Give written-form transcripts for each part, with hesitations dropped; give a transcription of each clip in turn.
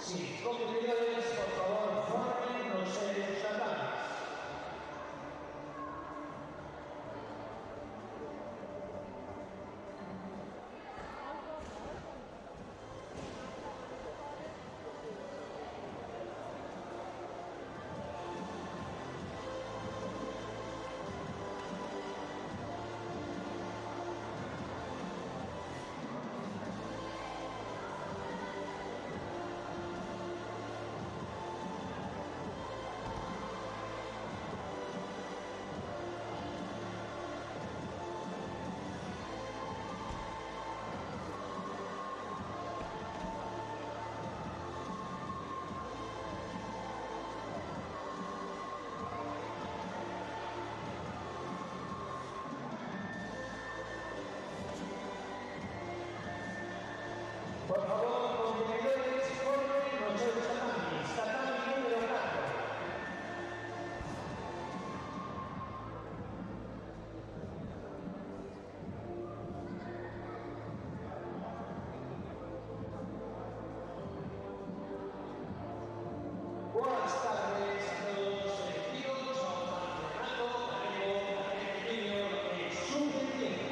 Sí, competidores, por favor, formen los serios tatamis. Por favor, competidores, formen los serios tatamis. Tatami número 4. Buenas tardes a todos elegidos a un campeonato gallego junior de sub-21.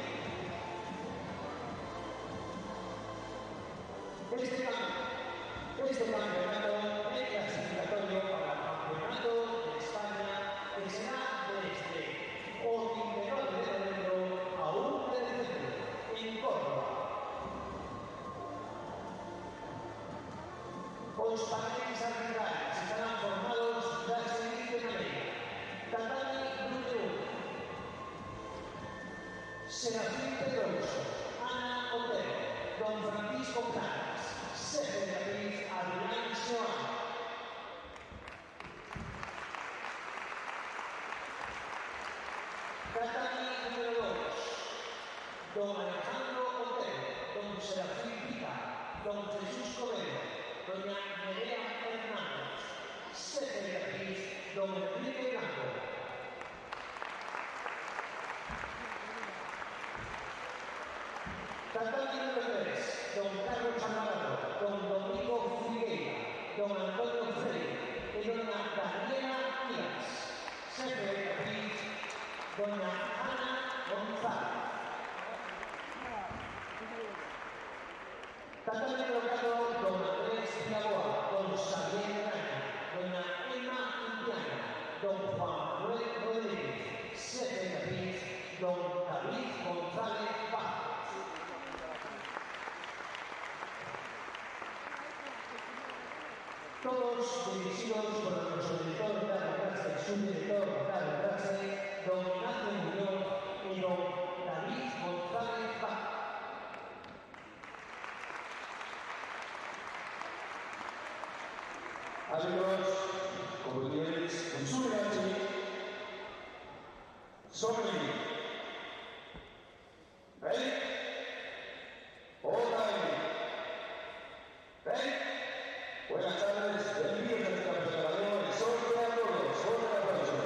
Este campeonato es clasificatorio para el Campeonato de España que será desde o 29 de noviembre a 1 de diciembre en Córdoba. Los paneles arbitrales estarán formados de la siguiente manera: Tatami número 1, Serafín Pedroso, Ana Otero, Don Francisco Caras, Sefe de Beatriz, Adrián Seoane. Tatami número 2, Don Alejandro Otero, Don Serafín Pica, Don Jesús Covero, Doña Nerea Hernández, Sefe de Beatriz, Don Enrique Blanco. Tatami número 3, Don Carlos Amaro, Don Domingo Figueira, Don Antonio Freire y Doña Daniela Díaz. Sefe de Beatriz, Doña Ana González. Tatami número 4, Don Andrés Piaboa, Don Xavier Graña, Doña Emma Indiana, Don Juan Manuel Rodríguez. Sefe de Beatriz, Don David González Vázquez. Todos dirigidos por nuestro director de arbitraje, subdirector de arbitraje, Don Ignacio Muñoz y Don David González Vázquez. Árbitros, competidores, con su derecho, sobre ready, all time, ready. Buenas tardes, bienvenidos a nuestra presentación de Sorte a todos, fuerte aplauso.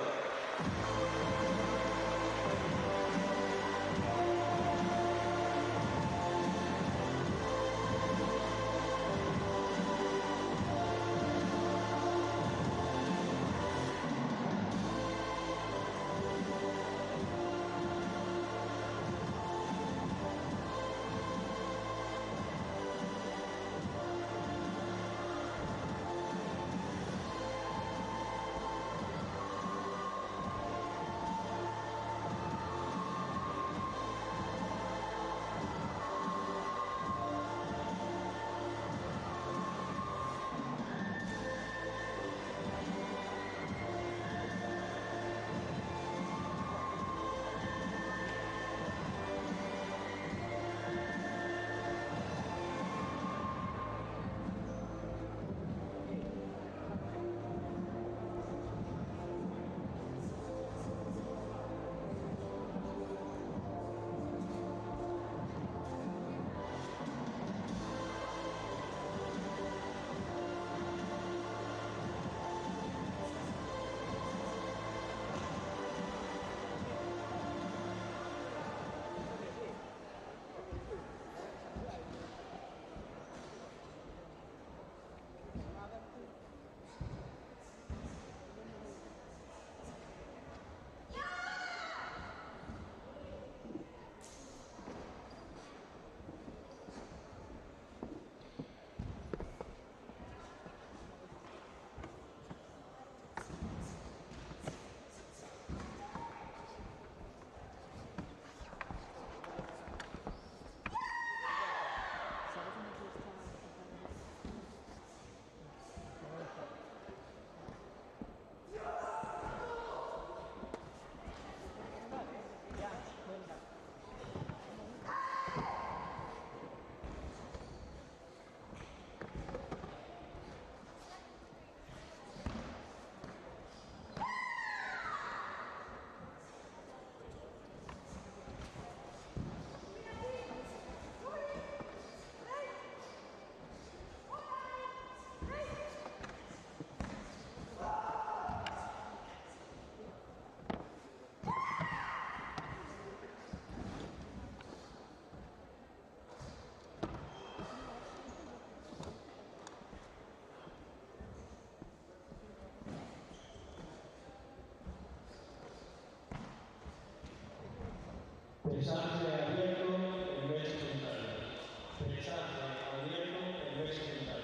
Pesaje abierto en vez frontal. Pesaje abierto en vez frontal.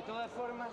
todas formas...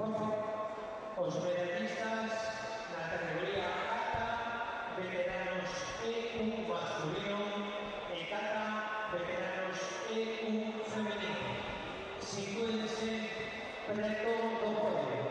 Por favor, os medallistas na categoría kata, veteranos E1 masculino e kata, veteranos E1 femenino. Sitúense preto do podio.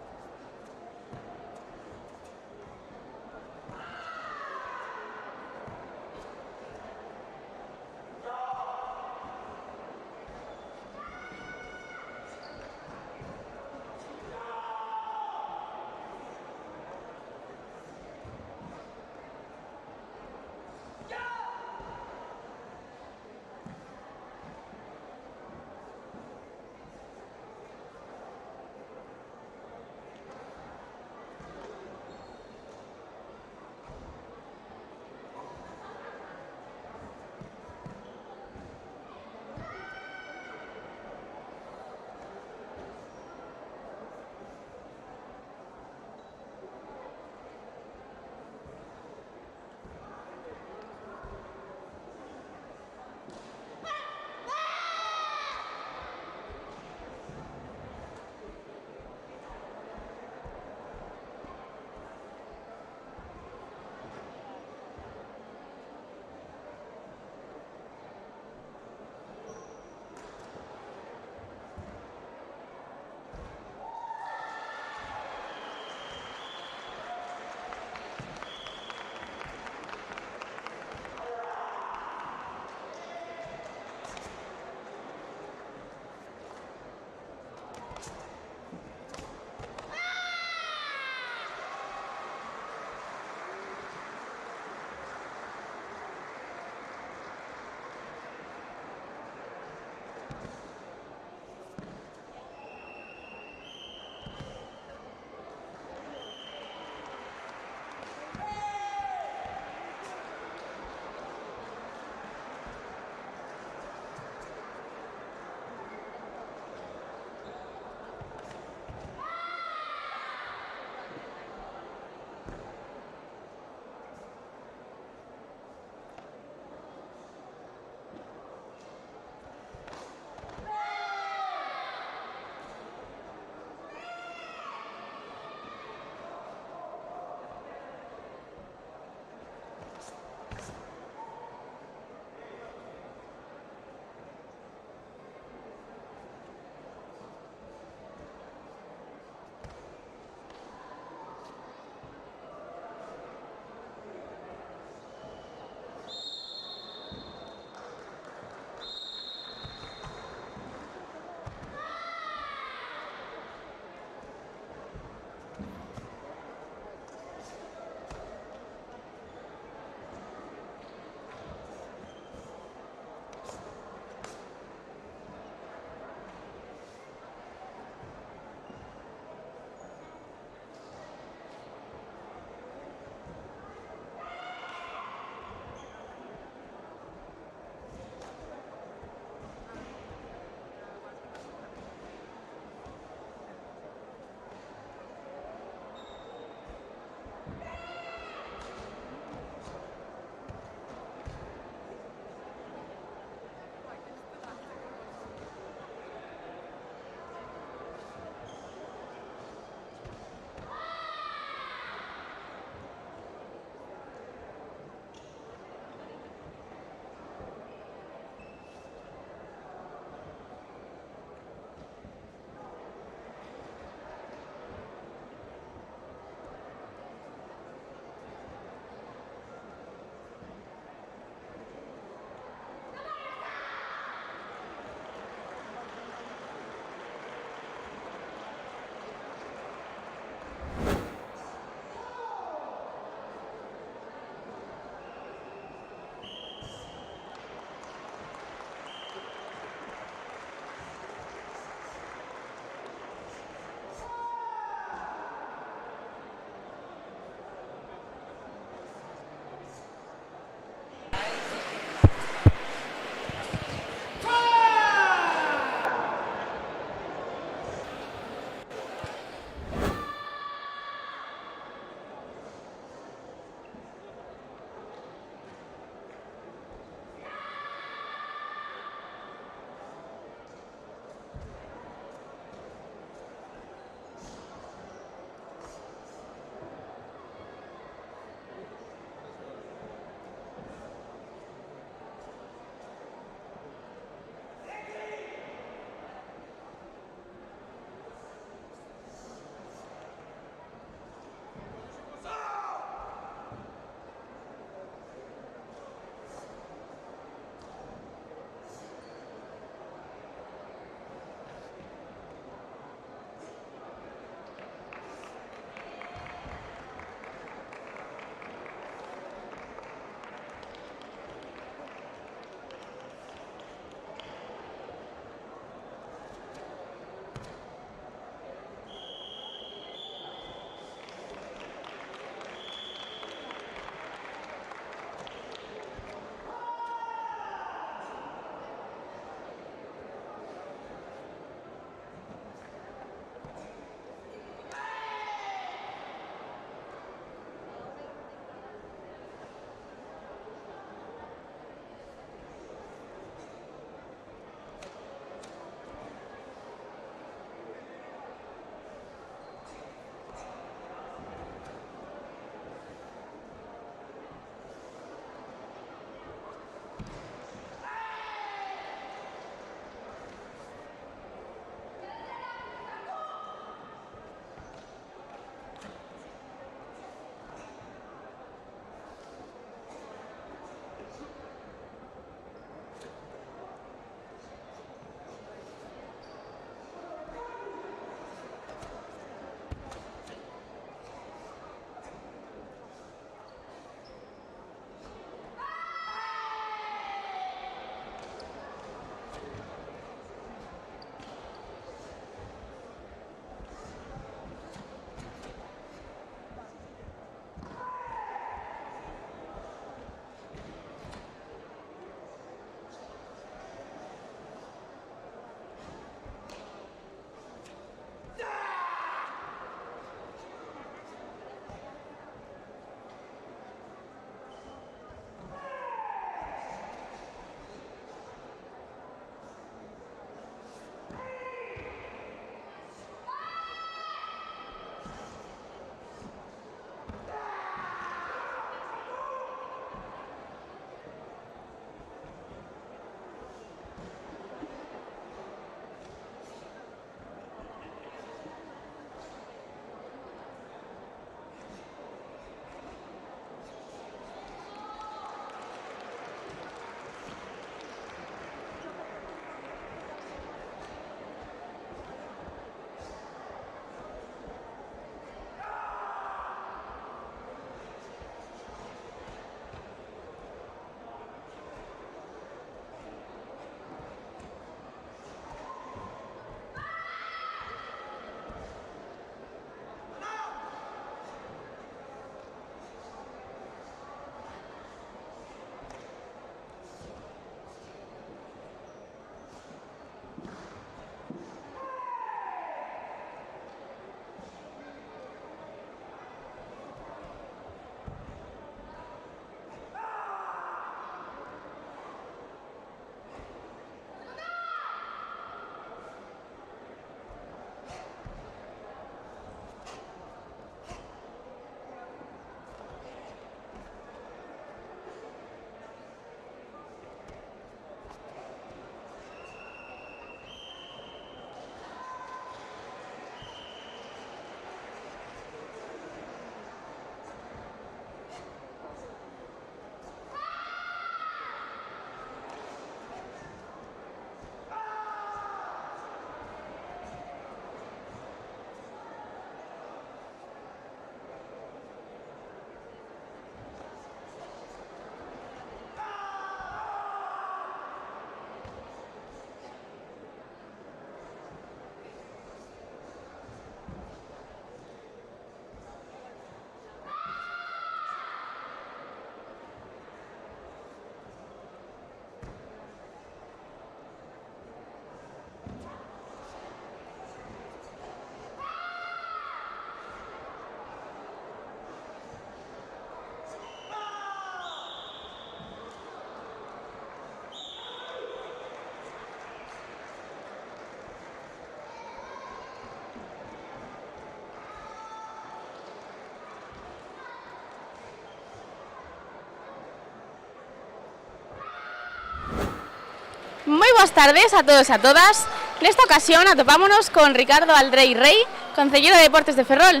boas tardes a todos e a todas. Nesta ocasión atopámonos con Ricardo Aldrei Rei, concelleiro de Deportes de Ferrol.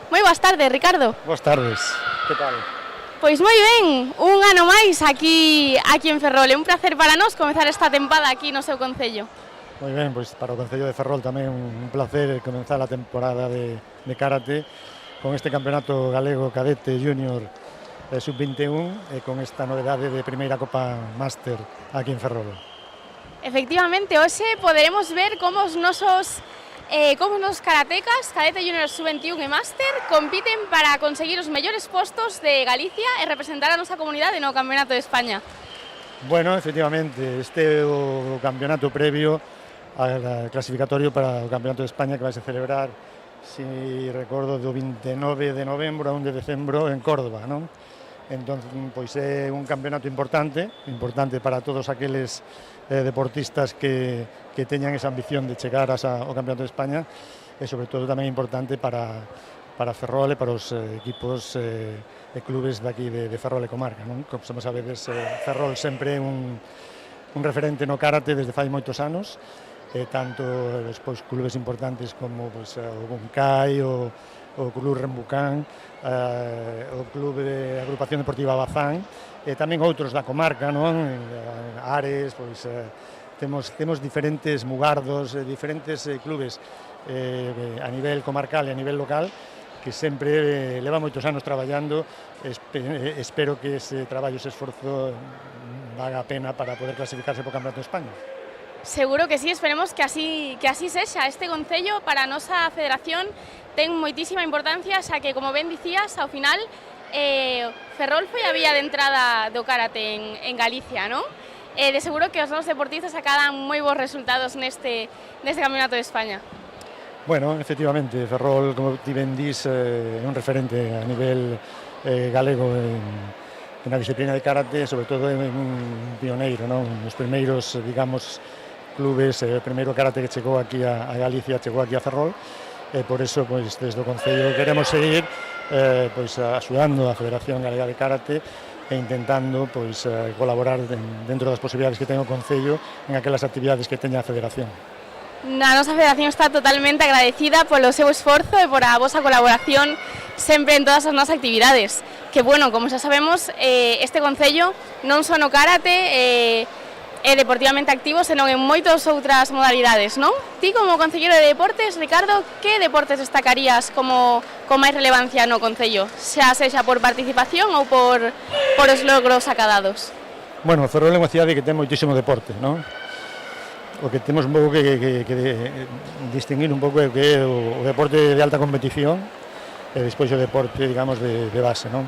Moi boas tardes, Ricardo. Boas tardes, que tal? Pois moi ben, un ano máis aquí en Ferrol. É un placer para nós comezar esta tempada aquí no seu concello. Moi ben, pois para o Concello de Ferrol tamén un placer comenzar a temporada de karate con este campeonato galego cadete junior sub-21 e con esta novedade de primeira Copa Máster aquí en Ferrol. Efectivamente, hoxe poderemos ver como os nosos karatecas, cadete junior sub-21 e máster, compiten para conseguir os mellores postos de Galicia e representar a nosa comunidade no Campeonato de España. Bueno, efectivamente, este é o campeonato previo ao clasificatorio para o Campeonato de España que vai se celebrar, si recordo, do 29 de novembro a 1 de decembro en Córdoba, non? Entón, pois é un campeonato importante para todos aqueles deportistas que teñan esa ambición de chegar ao Campeonato de España e sobre todo tamén importante para Ferrol e para os equipos e clubes daqui de Ferrol e comarca, non? Como sabedes, Ferrol sempre é un referente no karate desde fai moitos anos, tanto pois, clubes importantes como pois, o Buncai, o Club Rembucán, o Club de Agrupación Deportiva Bazán, e tamén outros da comarca, non? Ares, pois temos diferentes mugardos, diferentes clubes a nivel comarcal e a nivel local que sempre leva moitos anos traballando. Espero que ese traballo, ese esforzo vaga a pena para poder clasificarse para o Campeonato de España. Seguro que sí, esperemos que así sexa. Este concello para a nosa federación ten moitísima importancia, xa que, como ben dicías, ao final Ferrol foi a vía de entrada do karate en Galicia, non? De seguro que os nosos deportistas acadan moi bons resultados neste Campeonato de España. Bueno, efectivamente, Ferrol, como ti ben dis, é un referente a nivel galego en a disciplina de karate, sobre todo é un pioneiro, non? Os primeiros, digamos, clubes, o primeiro karate que chegou aquí a Galicia, chegou aquí a Ferrol, e por eso, pois, desde o Concello queremos seguir pois, axudando a Federación Galega de Karate e intentando pois, colaborar dentro das posibilidades que ten o Concello en aquelas actividades que teña a Federación. A nosa federación está totalmente agradecida polo seu esforzo e por a vosa colaboración sempre en todas as nosas actividades. Que, bueno, como xa sabemos, este Concello non só no karate é deportivamente activo, senón en moitas outras modalidades, non? Ti, como concelleiro de deportes, Ricardo, que deportes destacarías con máis relevancia no Concello? Xa sexa por participación ou por os logros acadados? Bueno, Ferrol é unha cidade que ten moitísimo deporte, non? O que temos un pouco que distinguir un pouco é o que é o deporte de alta competición e despois o deporte, digamos, de base, non?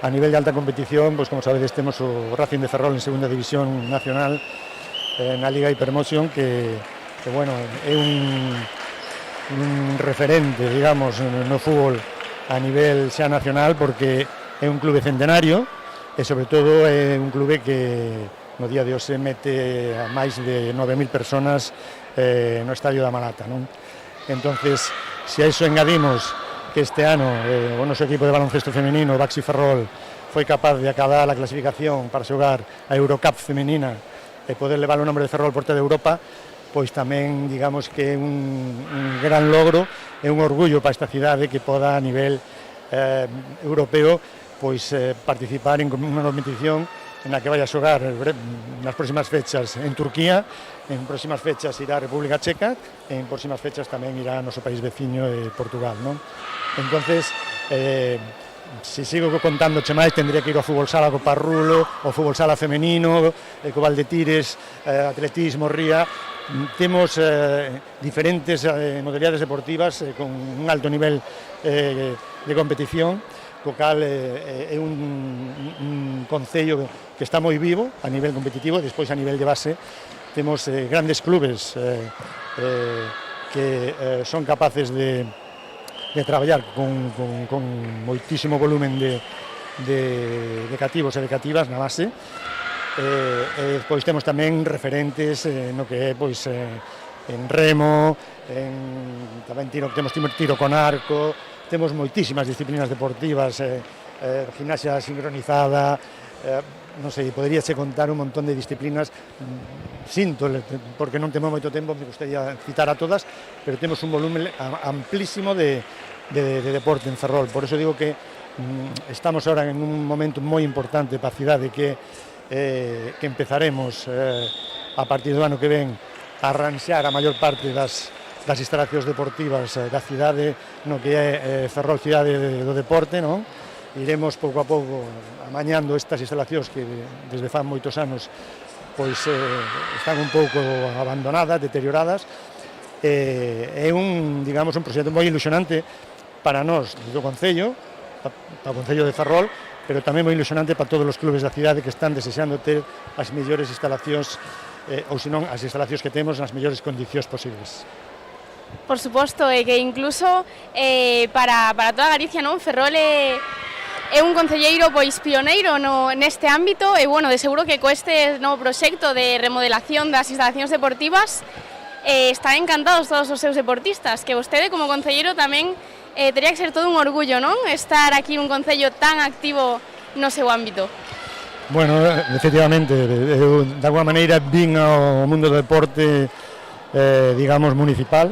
A nivel de alta competición, pois, como sabedes, temos o Racing de Ferrol en segunda división nacional na Liga Hypermotion que bueno, é un referente, digamos, no fútbol a nivel xa nacional porque é un clube centenario e, sobre todo, é un clube que no día de hoxe mete a máis de 9.000 personas no Estadio da Malata, non? Entonces, se a iso engadimos que este ano o noso equipo de baloncesto femenino, o Baxi Ferrol, foi capaz de acadar a clasificación para xogar a Eurocup femenina e poder levar o nombre de Ferrol por toda Europa, pois tamén, digamos, que é un gran logro e un orgullo para esta cidade que poda a nivel europeo pois participar en unha competición en la que vai a xogar nas próximas fechas en Turquía, en próximas fechas irá a República Checa e en próximas fechas tamén irá a noso país veciño Portugal, non? Entonces, se sigo contándoche máis, tendría que ir ao fútbol sala co Parrulo, ao fútbol sala femenino, co Valdetires, atletismo, ría. Temos diferentes modalidades deportivas con un alto nivel de competición, co cal é un concello que está moi vivo a nivel competitivo, e despois a nivel de base temos grandes clubes que son capaces de traballar con moitísimo volumen de cativos e de cativas na base. Despois temos tamén referentes no que é pois en remo, tamén temos tiro con arco, temos moitísimas disciplinas deportivas, gimnasia sincronizada, non sei, poderíase contar un montón de disciplinas, sinto, porque non temos moito tempo, me gustaría citar a todas, pero temos un volumen amplísimo de deporte en Ferrol, por eso digo que estamos ahora en un momento moi importante para a cidade que empezaremos a partir do ano que ven a arranxar a maior parte das instalacións deportivas da cidade, no que é Ferrol cidade do deporte, non? Iremos pouco a pouco amañando estas instalacións que desde fan moitos anos pois están un pouco abandonadas, deterioradas. É un proxecto moi ilusionante para nós do Concello, para o Concello de Ferrol, pero tamén moi ilusionante para todos os clubes da cidade que están desexando ter as mellores instalacións, ou senón as instalacións que temos nas mellores condicións posibles. Por suposto, que incluso para toda Galicia, non? Ferrol é un concelleiro pois pioneiro neste ámbito e, bueno, de seguro que co este novo proxecto de remodelación das instalacións deportivas están encantados todos os seus deportistas, que vostede como concelleiro tamén tería que ser todo un orgullo, non? Estar aquí un concello tan activo no seu ámbito. Bueno, efectivamente, eu de alguma maneira vin ao mundo do deporte, digamos, municipal,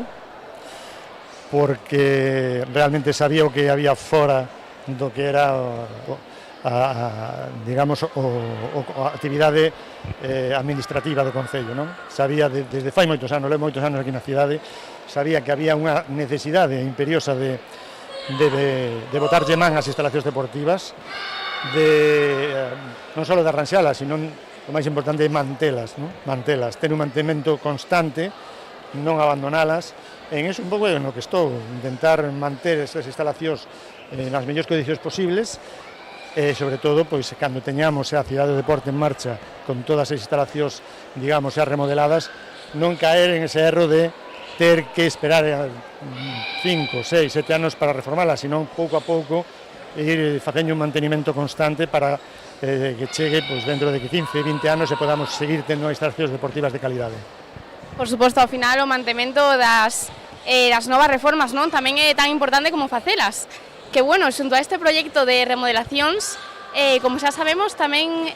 porque realmente sabía o que había fora do que era a actividade administrativa do Concello, non? Sabía desde fai moitos anos, levo moitos anos aquí na cidade, sabía que había unha necesidade imperiosa de botarlle man as instalacións deportivas, non só de arranxalas, sino o máis importante é mantelas, ter un mantemento constante, non abandonalas. En eso un pouco no que estou, intentar manter esas instalacións nas mellores condicións posibles, e sobre todo, pois, cando teñamos a cidade do deporte en marcha con todas as instalacións, digamos, xa remodeladas, non caer en ese erro de ter que esperar 5, 6, 7 anos para reformalas, sino pouco a pouco ir facendo un mantenimento constante para que chegue pois, dentro de 15, 20 anos e podamos seguir tendo instalacións deportivas de calidade. Por suposto, ao final o mantemento das novas reformas, non? Tamén é tan importante como facelas. Que, bueno, xunto a este proxecto de remodelacións, como xa sabemos, tamén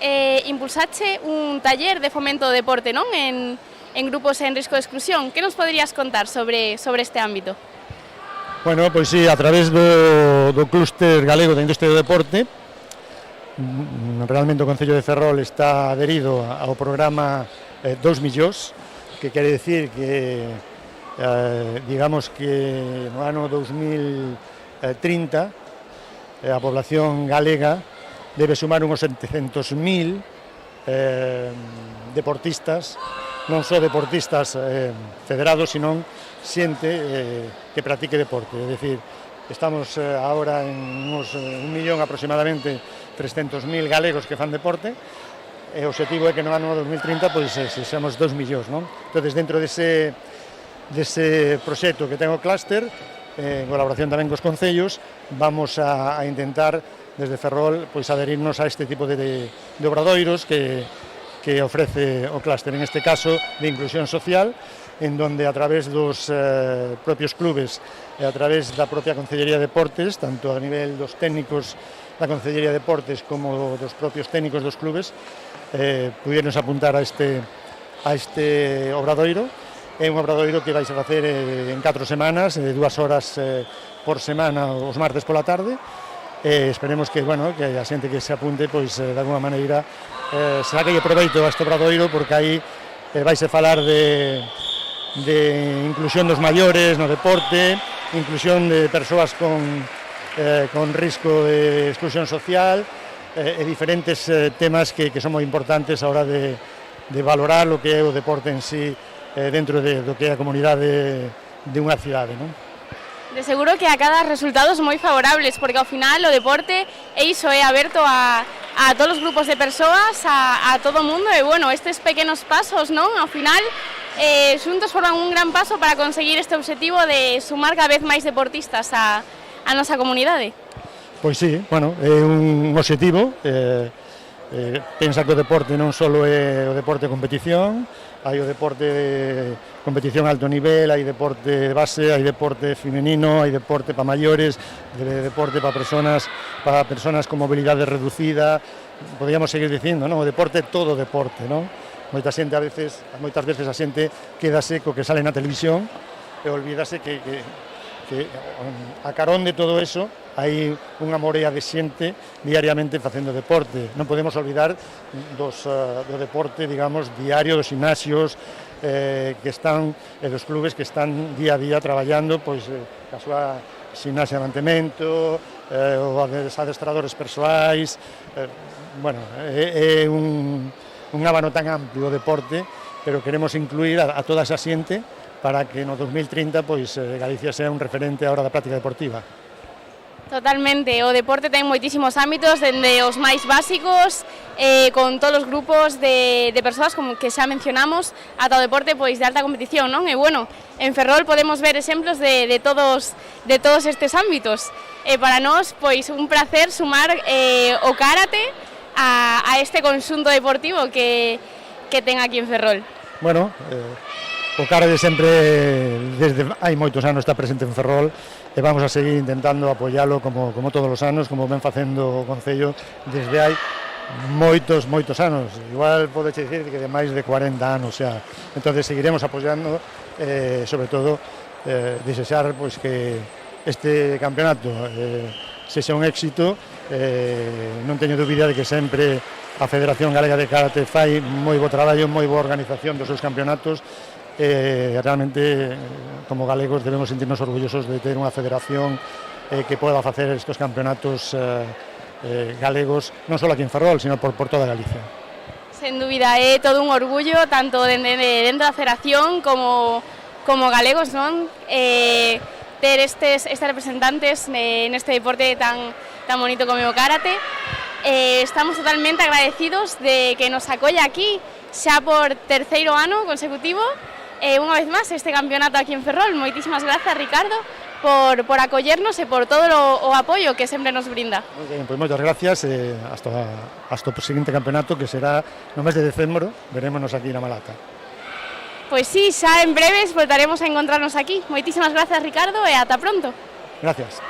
impulsache un taller de fomento do deporte, non? En grupos en risco de exclusión. Que nos poderías contar sobre este ámbito? Bueno, pois sí, a través do clúster galego da industria do deporte, realmente o Concello de Ferrol está adherido ao programa 2 millóns, que quere decir que, digamos que no ano 2030 a población galega debe sumar uns 700.000 deportistas, non só deportistas federados, sino xente que practique deporte. É dicir, estamos agora en uns 1 millón aproximadamente 300.000 galegos que fan deporte, e o objetivo é que no ano 2030 pois sexamos 2 millóns, non? Entón, dentro dese proxecto que ten o clúster, en colaboración tamén cos concellos, vamos a intentar desde Ferrol pois adherirnos a este tipo de obradoiros que ofrece o clúster, en este caso de inclusión social, en donde a través dos propios clubes e a través da propia Concellería de Deportes, tanto a nivel dos técnicos da Concellería de Deportes como dos propios técnicos dos clubes, pudernos apuntar a este obradoiro. É un obradoiro que vais a facer en 4 semanas, 2 horas por semana os martes pola tarde. Esperemos que, bueno, que a xente que se apunte, pois, de alguma maneira, será que lle proveito a este obradoiro, porque aí vais a falar de inclusión dos maiores no deporte, inclusión de persoas con risco de exclusión social, e diferentes temas que son moi importantes a hora de valorar o que é o deporte en sí dentro do que é a comunidade de unha cidade, non? De seguro que a cada resultados moi favorables, porque ao final o deporte é iso, é aberto a todos os grupos de persoas, a todo o mundo, e, bueno, estes pequenos pasos, non? Ao final, xuntos forman un gran paso para conseguir este objetivo de sumar cada vez máis deportistas a nosa comunidade. Pois sí, bueno, é un objetivo pensa que o deporte non só é o deporte de competición, hai o deporte de competición a alto nivel, hai deporte de base, hai deporte femenino, hai deporte para maiores, deporte para persoas con mobilidade reducida, podríamos seguir dicindo, non? O deporte é todo deporte, non? Moitas veces a xente queda seco que sale na televisión e olvídase que a carón de todo eso hai unha morea de xente diariamente facendo deporte. Non podemos olvidar do deporte, digamos, diario dos gimnasios que están, dos clubes que están día a día traballando pois a súa gimnasia de mantemento, os adestradores persoais, bueno, é un abano tan amplio o deporte, pero queremos incluir a toda esa xente para que no 2030 pois Galicia sea un referente á hora da práctica deportiva. Totalmente, o deporte ten moitísimos ámbitos, dende os máis básicos, con todos os grupos de persoas como que xa mencionamos, ata o deporte pois de alta competición, non? E bueno, en Ferrol podemos ver exemplos de todos estes ámbitos. Para nós, pois un placer sumar o karate a este conxunto deportivo que ten aquí en Ferrol. Bueno, o karate sempre, desde hai moitos anos, está presente en Ferrol, e vamos a seguir intentando apoialo como todos os anos, como ven facendo o Concello desde hai moitos anos. Igual podeche dicir que de máis de 40 anos xa. Entón seguiremos apoiando, sobre todo desexar pois que este campeonato sexa un éxito. Non teño dúbida de que sempre a Federación Galega de Karate fai moi bo traballo, moi boa organización dos seus campeonatos. Realmente, como galegos, debemos sentirnos orgullosos de ter unha federación que poda facer estes campeonatos galegos, non só aquí en Ferrol, sino por toda Galicia. Sen dúbida, é todo un orgullo, tanto dentro da federación como galegos, non? Ter estes representantes neste deporte tan bonito como o karate. Estamos totalmente agradecidos de que nos acolla aquí xa por terceiro ano consecutivo, unha vez máis, este campeonato aquí en Ferrol. Moitísimas grazas, Ricardo, por acollernos e por todo o apoio que sempre nos brinda. Moi ben, pois moitas gracias, hasta o seguinte campeonato, que será no mes de decembro. Verémonos aquí na Malata. Pois sí, xa en breves voltaremos a encontrarnos aquí. Moitísimas grazas, Ricardo, e ata pronto. Gracias.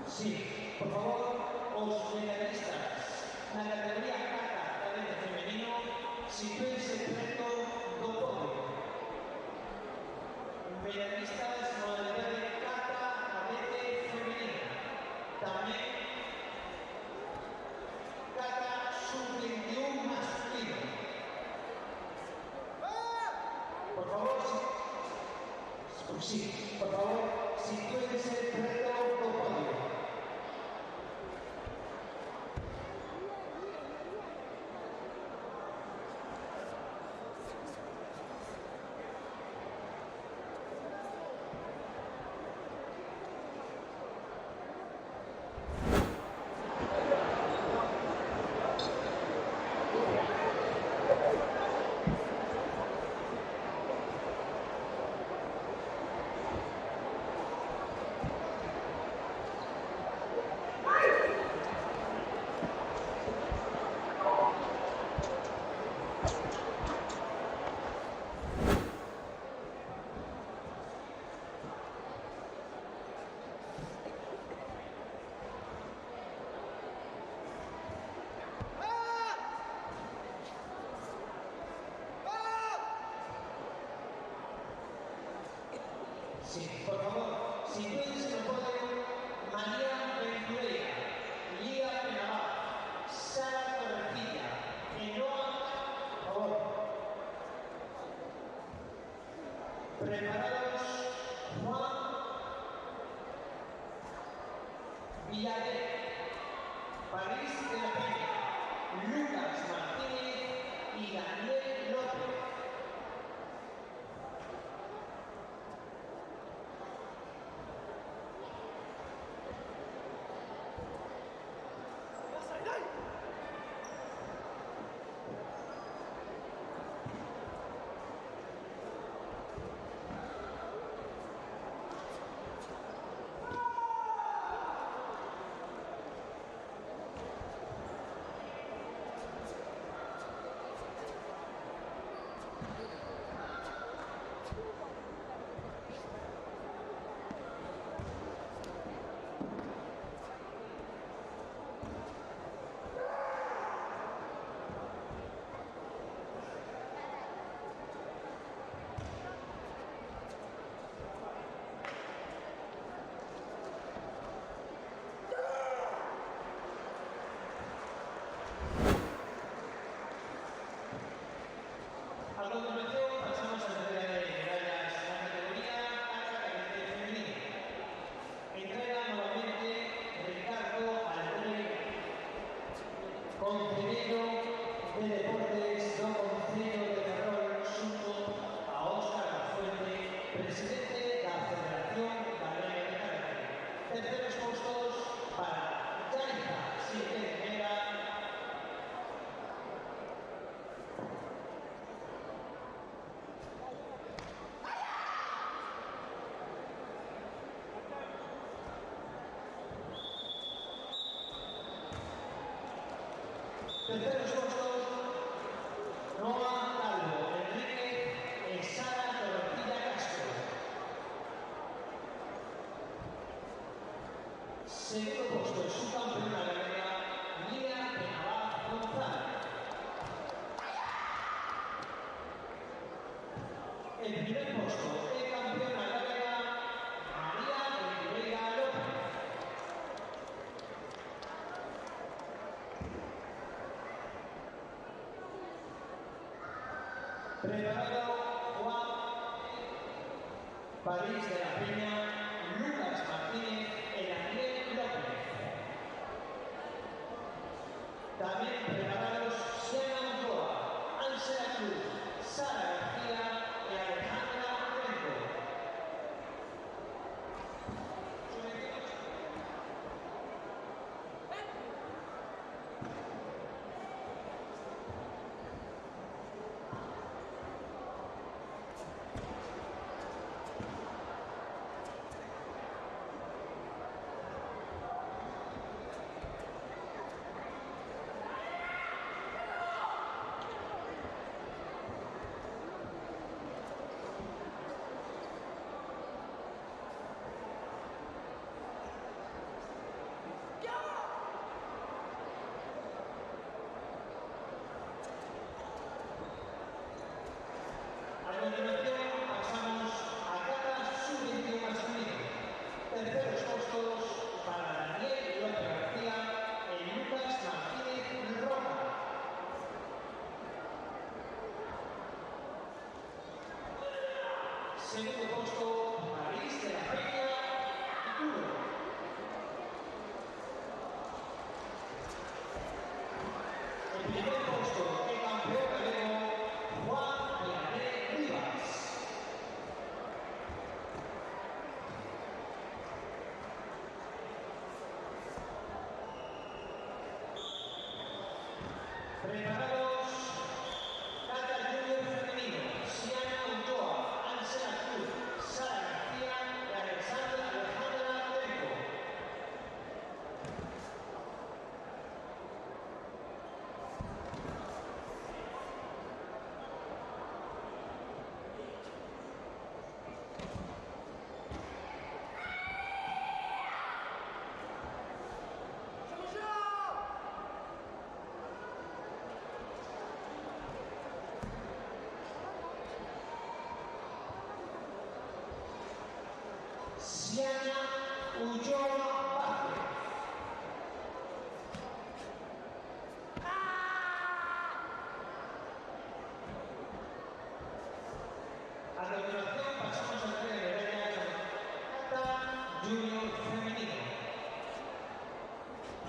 Sí, por favor, os medallistas na categoría kata cadete femenino, sitúense preto do podio. Medallistas na modalidade kata cadete femenina. Tamén kata sub-21 masculino. Por favor, sí, por favor, sitúense preto do podio. Sí, por favor, sitúense no podio María Ventureira, Lía Penabá, Sara Torrecilla, Enoa, por favor. Preparados, Juan Villader, París de la Peña, Lucas Martínez y Daniel López. A continuación pasamos a la entrega de medallas en la categoría kata cadete femenino. Entrega nuevamente Ricardo Albrey, concelleiro de Deportes do Concello de Ferrol, xunto a Óscar Lafuente, presidente da Federación Galega de Karate. Terceros postos para Yaiza Silveira, terceros postos, Noa Calvo, Enrique e Sara Torrecilla Castro. Segundo posto, subcampeona galega, Lía Penabá González. El primer posto, el campeona galega, María Ventureira López. Preparado Juan París de la Peña, Lucas Martínez y Daniel López. También preparados Sena Angoa, Ángela Cruz, Sara García y Alejandra Renko.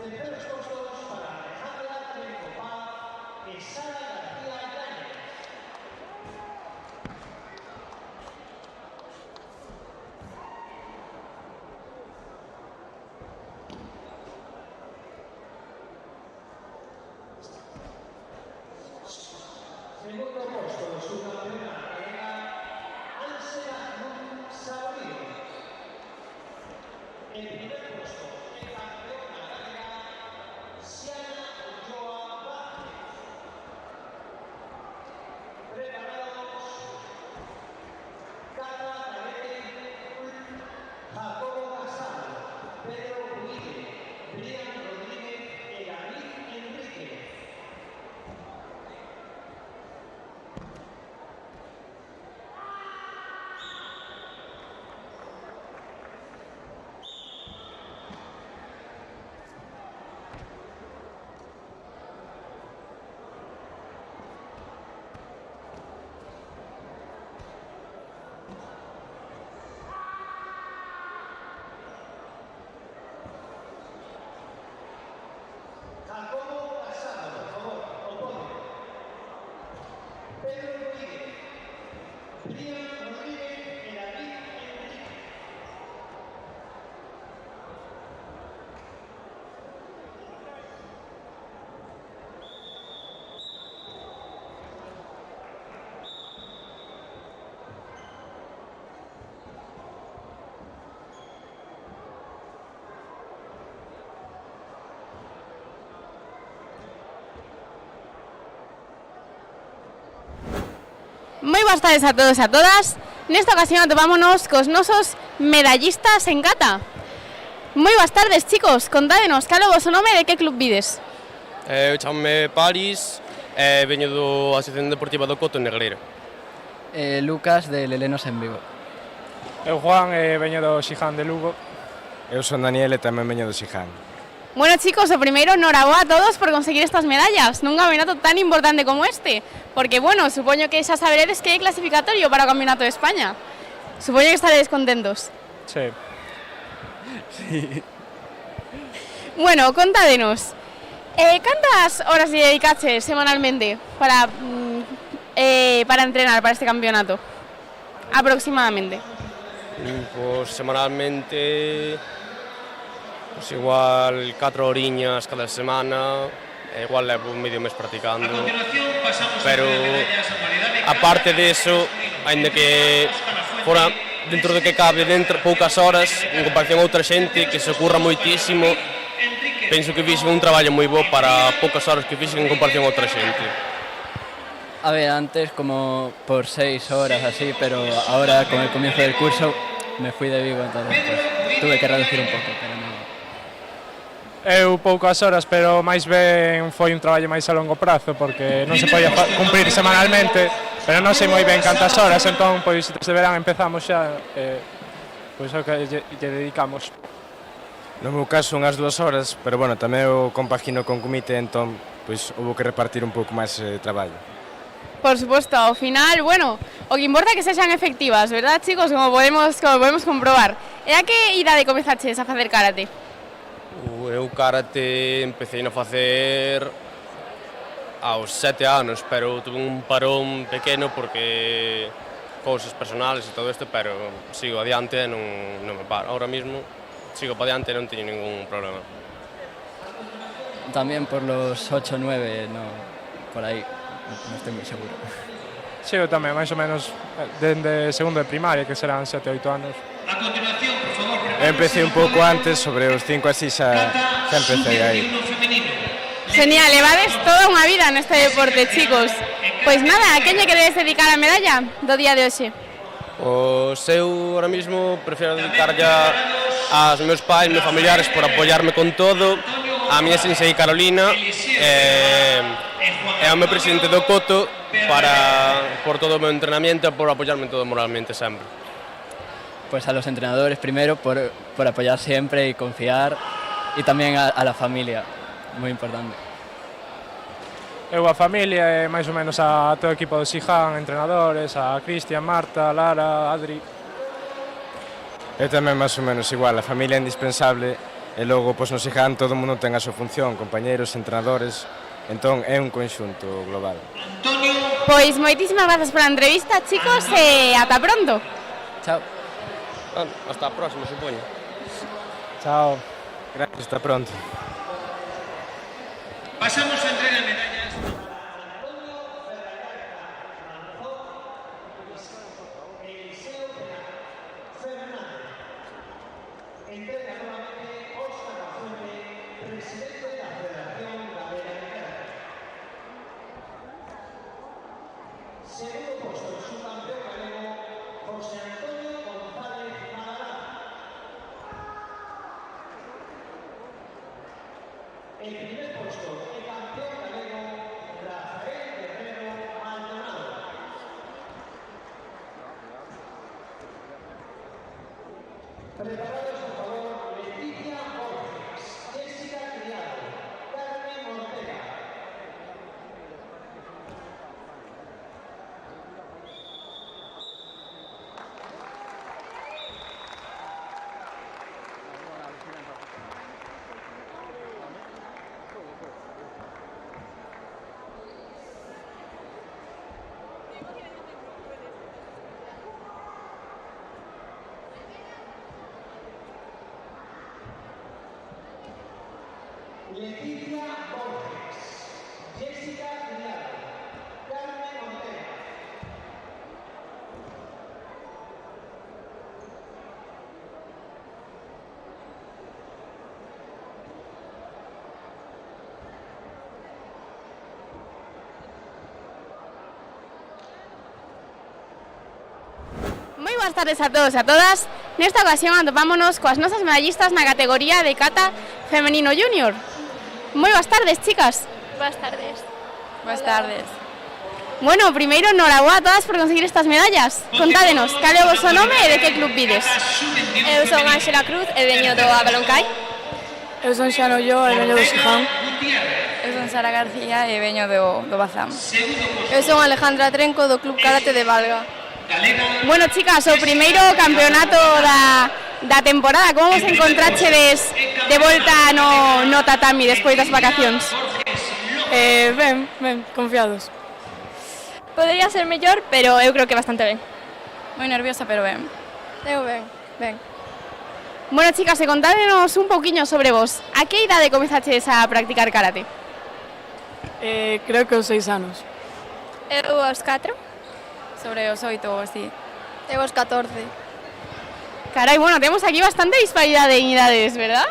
Terceros puestos para Alejandra Tricopá y Sara García Yáñez. Segundo puesto, su campeona era Ángela Saborío. El primer puesto, el campeona era Siana Ochoa Vázquez. Preparados, Cata Garete, Jacobo Casado, Pedro Huide, Brian Rodríguez y David Enrique. Jacobo Casado, por favor, al podio. Pedro Rodríguez, Brian Rodríguez y David Enrique. Moi boas tardes a todos e a todas. Nesta ocasión atopámonos cos nosos medallistas en cata. Moi boas tardes, chicos. Contádenos, cal é o vosso nome e de que club vides? Eu chamo-me Paris e veño do Asociación Deportiva do Coto en Negreira. Lucas, de Lelenos en Vigo. Eu Juan e veño do Xijan de Lugo. Eu son Daniel e tamén veño do Xijan. Bueno, chicos, o primeiro, enhoraboa a todos por conseguir estas medallas nun campeonato tan importante como este. Porque, bueno, supoño que xa saberedes que é clasificatorio para o Campeonato de España. Supoño que estaredes contentos. Sí. Bueno, contádenos. Cantas horas lle dedicaches semanalmente para entrenar para este campeonato? Aproximadamente. Pois semanalmente, pois igual 4 horiñas cada semana, igual levo medio mes practicando. Pero aparte deso, aínda que fora dentro de que cabe dentro poucas horas, en comparación a outra xente que se curra moitísimo, penso que fixen un traballo moi bo para poucas horas que fixen en comparación a outra xente. A ver, antes como por 6 horas así, pero ahora con el comienzo del curso me fui de Vigo, entonces pues, tuve que reducir un pouco, pero non. Eu poucas horas, pero máis ben foi un traballo máis a longo prazo, porque non se podía cumprir semanalmente, pero non sei moi ben cantas horas, entón, pois, desde verán empezamos xa, pois, o que lle dedicamos. No meu caso unhas 2 horas, pero bueno, tamén eu compagino con comité, entón, pois, houve que repartir un pouco máis traballo. Por suposto, ao final, bueno, o que importa é que sexan efectivas, verdad, chicos? Como podemos comprobar. E a que idade comezaches a facer karate? Eu karate empecé a facer aos 7 anos, pero tuve un parón pequeno porque cousas personales e todo isto, pero sigo adiante e non me paro. Ahora mismo sigo para adiante e non teño ningún problema. También por los 8 o 9, no, por aí, non estou moi seguro. Sí, eu tamén, máis ou menos, dende segundo de primaria, que serán 7 ou 8 anos. A continuación, por favor, Eu empecé un pouco antes, sobre os 5 así xa empecé aí. Genial, levades toda unha vida neste deporte, chicos. Pois nada, a quen lle queredes dedicar a medalla do día de hoxe? Pois eu, ahora mismo, prefiero dedicarlle aos meus pais, meus familiares, por apoiarme con todo, a miña sensei Carolina, e ao meu presidente do Coto, por todo o meu entrenamiento e por apoiarme todo moralmente sempre. Pues a los entrenadores primero por apoyar siempre y confiar, y también a la familia, muy importante. Eu a familia e máis ou menos a todo o equipo do Xijan, entrenadores, a Cristian, Marta, Lara, Adri. Eu tamén máis ou menos igual, a familia é indispensable e logo pois no Seijan todo o mundo ten a súa función, compañeiros, entrenadores, entón é un conxunto global. Pois moitísimas grazas pola entrevista, chicos, e ata pronto. Chao. Hasta a próxima, supoño. Chao. Gracias, hasta pronto. Pasamos a entrega de medallas. Entrega nuevamente Óscar Lafuente, presidente de la Federación Galega de Karate. Segundo puesto el subcampeón galego José Antonio González Magalán. El primer puesto el campeón galego Rafael Guerrero Maldonado. Preparados, por favor, Leticia Borges, Jessica Criado, Carmen Ortega. Leticia Borges, Jessica Criado, Carmen Ortega. Moi boas tardes a todos e a todas. Nesta ocasión atopámonos coas nosas medallistas na categoría de kata femenino junior. Moi boas tardes, chicas. Boas tardes. Boas tardes. Bueno, primeiro, noraboa a todas por conseguir estas medallas. Contádenos, cal é o vosso nome e de que club vides? Eu son Ángela Cruz e veño do Abaloncai. Eu son Xano Ulloa e veño do Seijan. Eu son Sara García e veño do Bazán. Eu son Alejandra Trenco do Club Karate de Valga. Bueno, chicas, o primeiro campeonato da temporada, como vos encontrachedes de volta no tatami despois das vacacións? Ben, confiados. Podería ser mellor, pero eu creo que bastante ben. Moi nerviosa, pero ben. Eu ben. Bueno, chicas, contádenos un pouquiño sobre vos. A que idade comezachedes a practicar karate? Creo que aos 6 anos. Eu aos 4. Sobre os 8 ou así. Eu aos 14. Carai, bueno, temos aquí bastante disparidade en idades, verdad?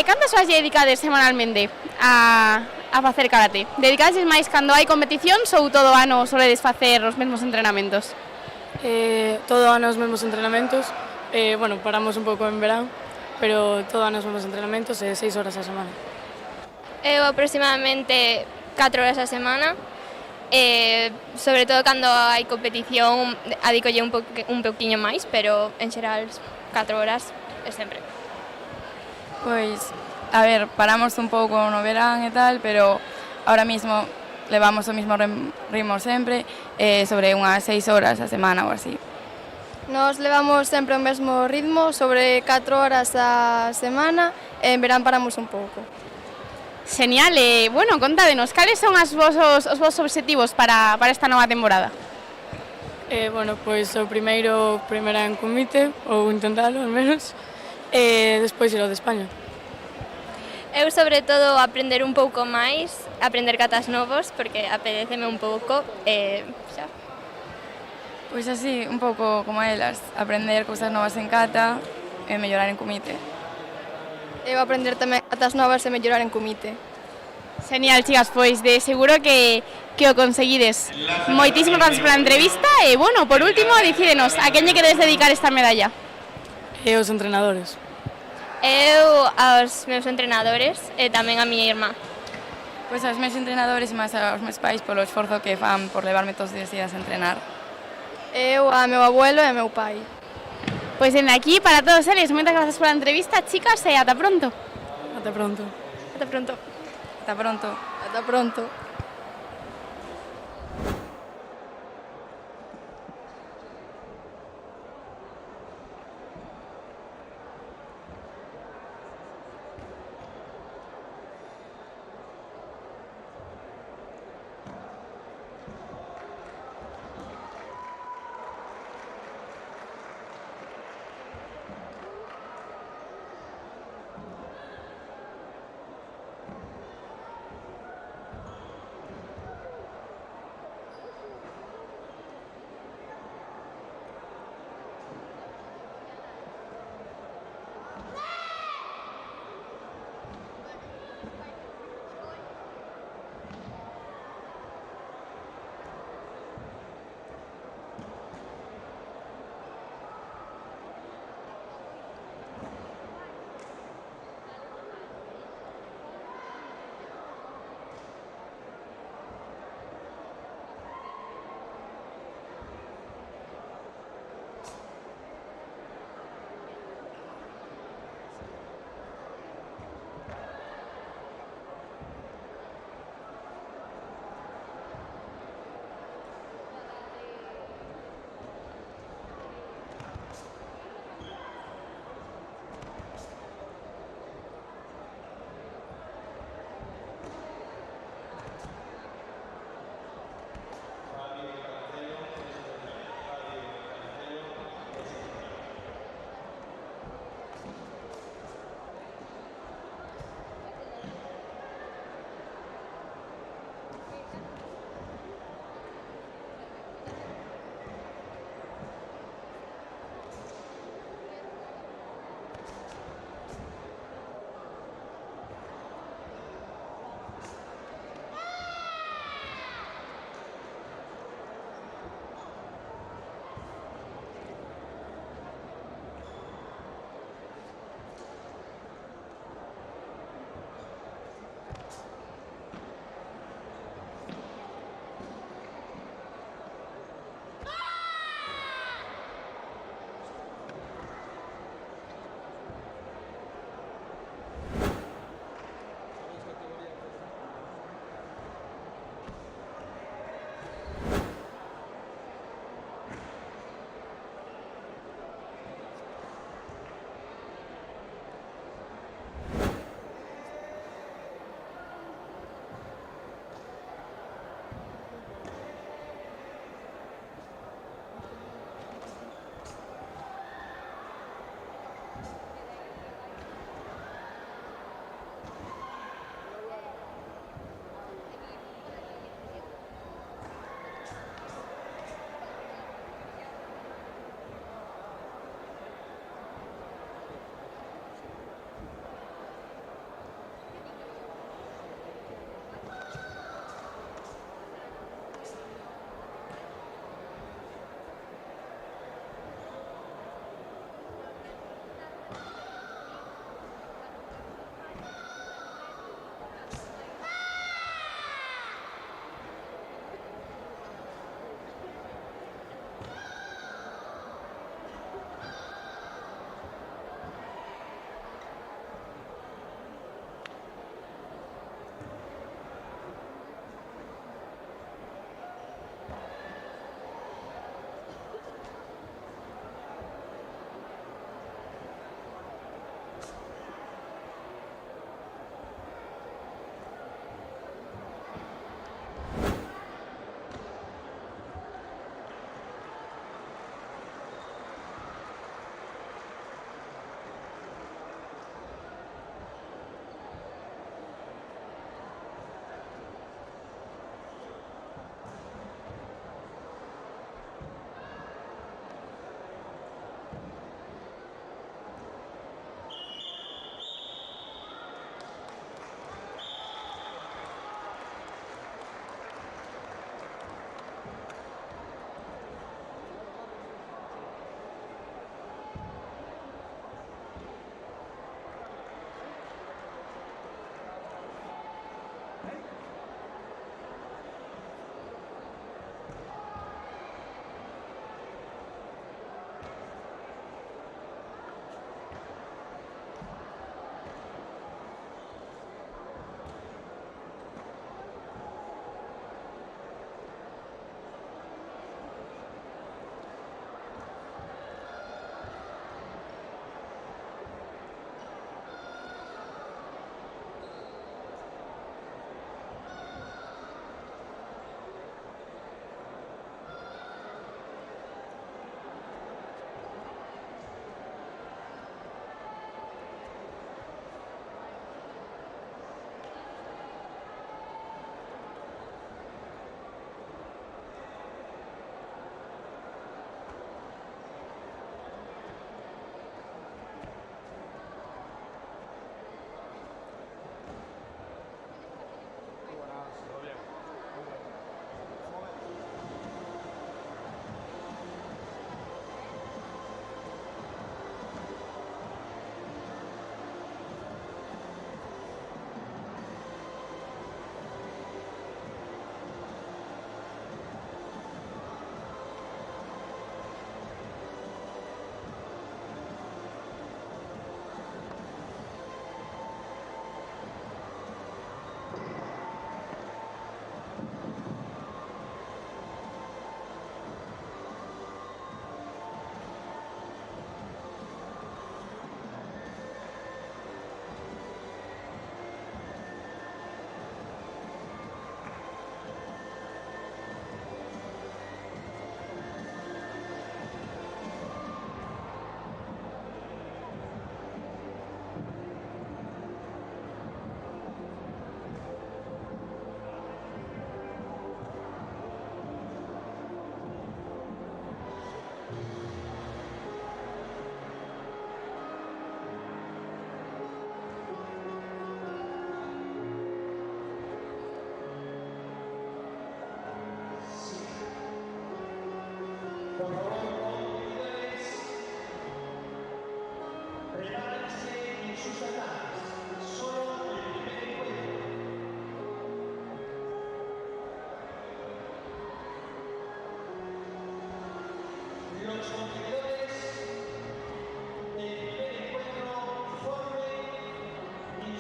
Cantas horas lle dedicades semanalmente a facer karate? Dedicades máis cando hai competicións ou todo o ano soledes facer os mesmos entrenamentos? Todo o ano os mesmos entrenamentos. Bueno, paramos un pouco en verán, pero todo o ano os mesmos entrenamentos e 6 horas a semana. Eu aproximadamente 4 horas a semana. Sobre todo cando hai competición adícolle un pouquiño máis, pero en xeral 4 horas é sempre. Pois, a ver, paramos un pouco no verán e tal, pero ahora mismo levamos o mismo ritmo sempre, sobre unhas 6 horas a semana ou así. Nos levamos sempre o mesmo ritmo, sobre 4 horas a semana, e en verán paramos un pouco. Genial, bueno, contádenos, cales son os vosos obxectivos para esta nova temporada? Bueno, pois o primeira en comité, ou intentalo al menos, e despois ir ao de España. Eu sobre todo aprender un pouco máis, aprender katas novos, porque apeteceme un pouco, xa. Pois así, un pouco como elas, aprender cousas novas en kata e mellorar en comité. Eu aprender tamén katas novas e mellorar en comité. Genial, chicas, pois de seguro que o conseguides. Moitísimas grazas pola entrevista e, bueno, por último, dicídenos, a quen lle queredes dedicar esta medalla? E os entrenadores. Eu aos meus entrenadores e tamén a miña irmá. Pois aos meus entrenadores e máis aos meus pais polo esforzo que fan por levarme todos os días a entrenar. Eu a meu abuelo e a meu pai. Pois dende aquí, para todos eles, moitas grazas pola entrevista, chicas, e ata pronto. Ata pronto. Ata pronto. Ata pronto. Ata pronto.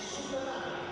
Superami.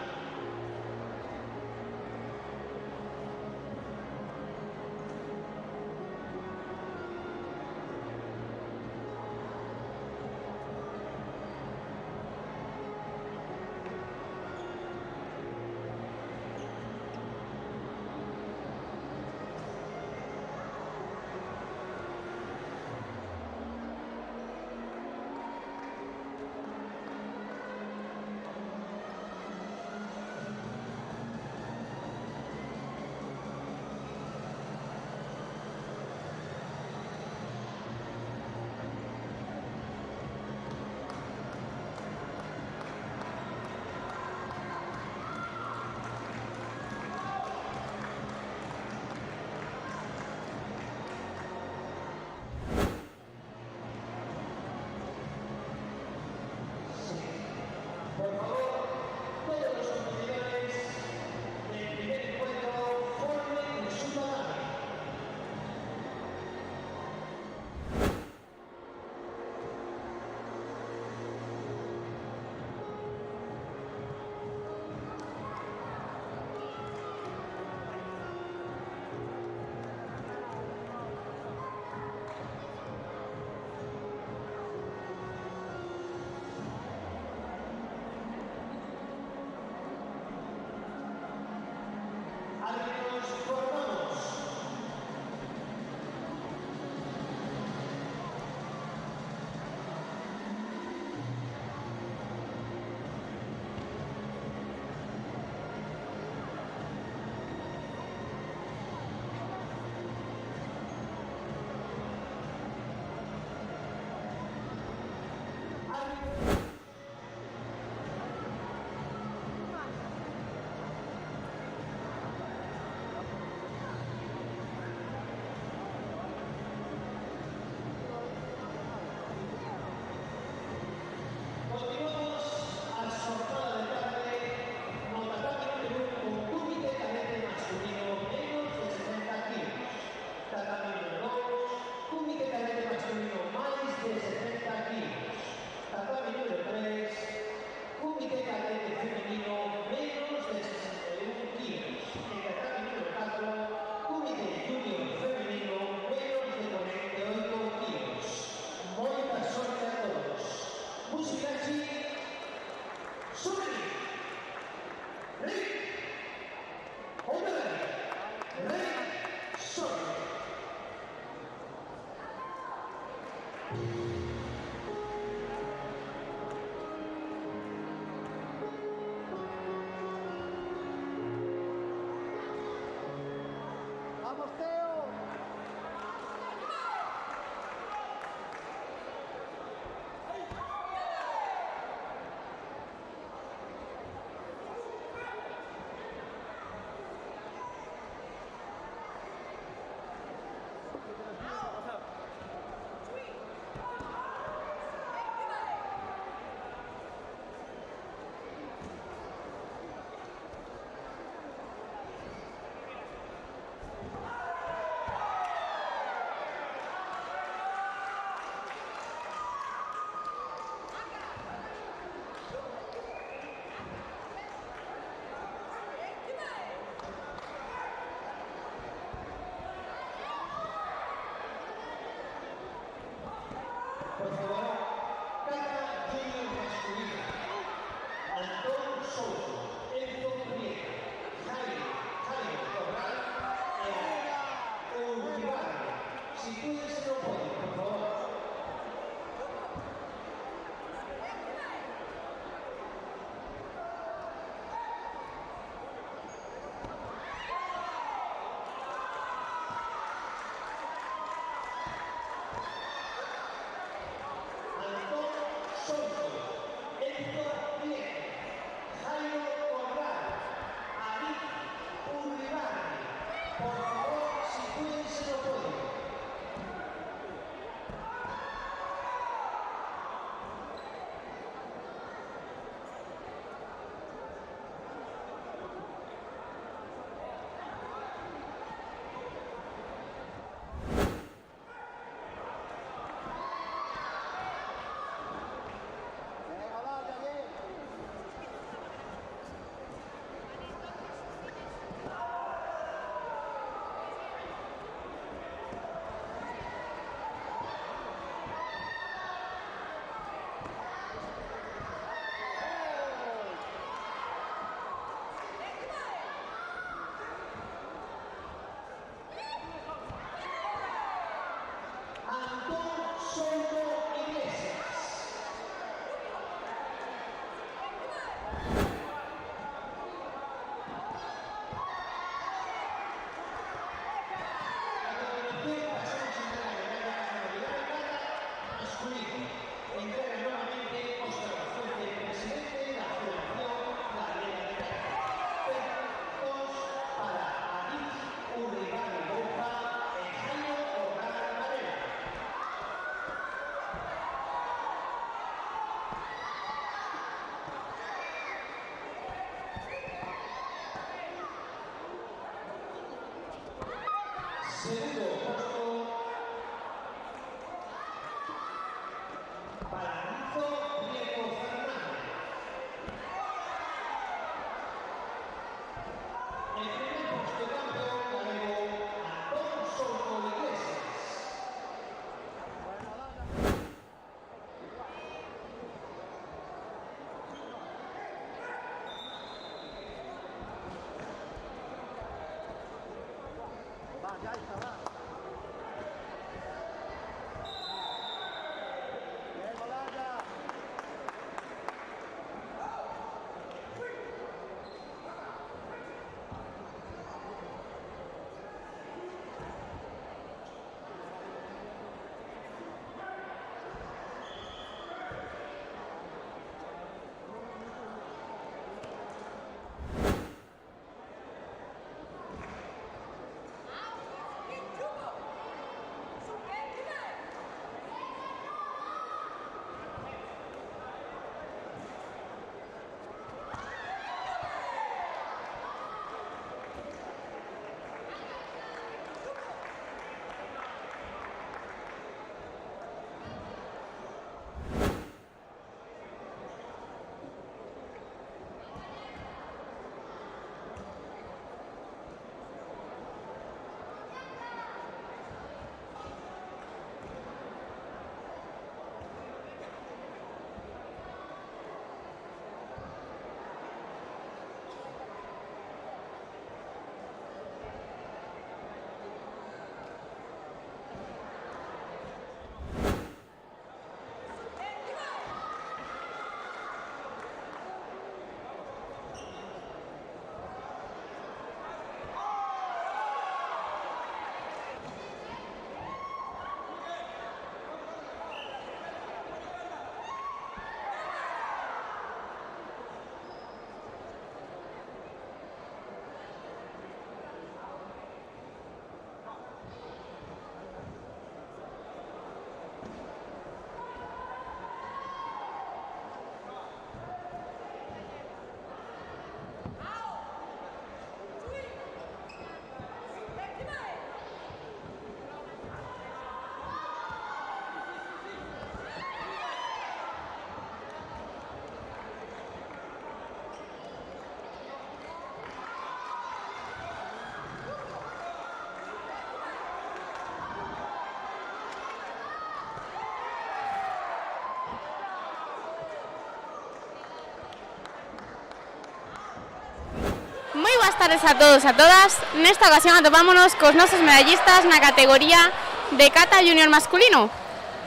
boas tardes a todos e a todas. Nesta ocasión atopámonos cos nosos medallistas na categoría de kata junior masculino.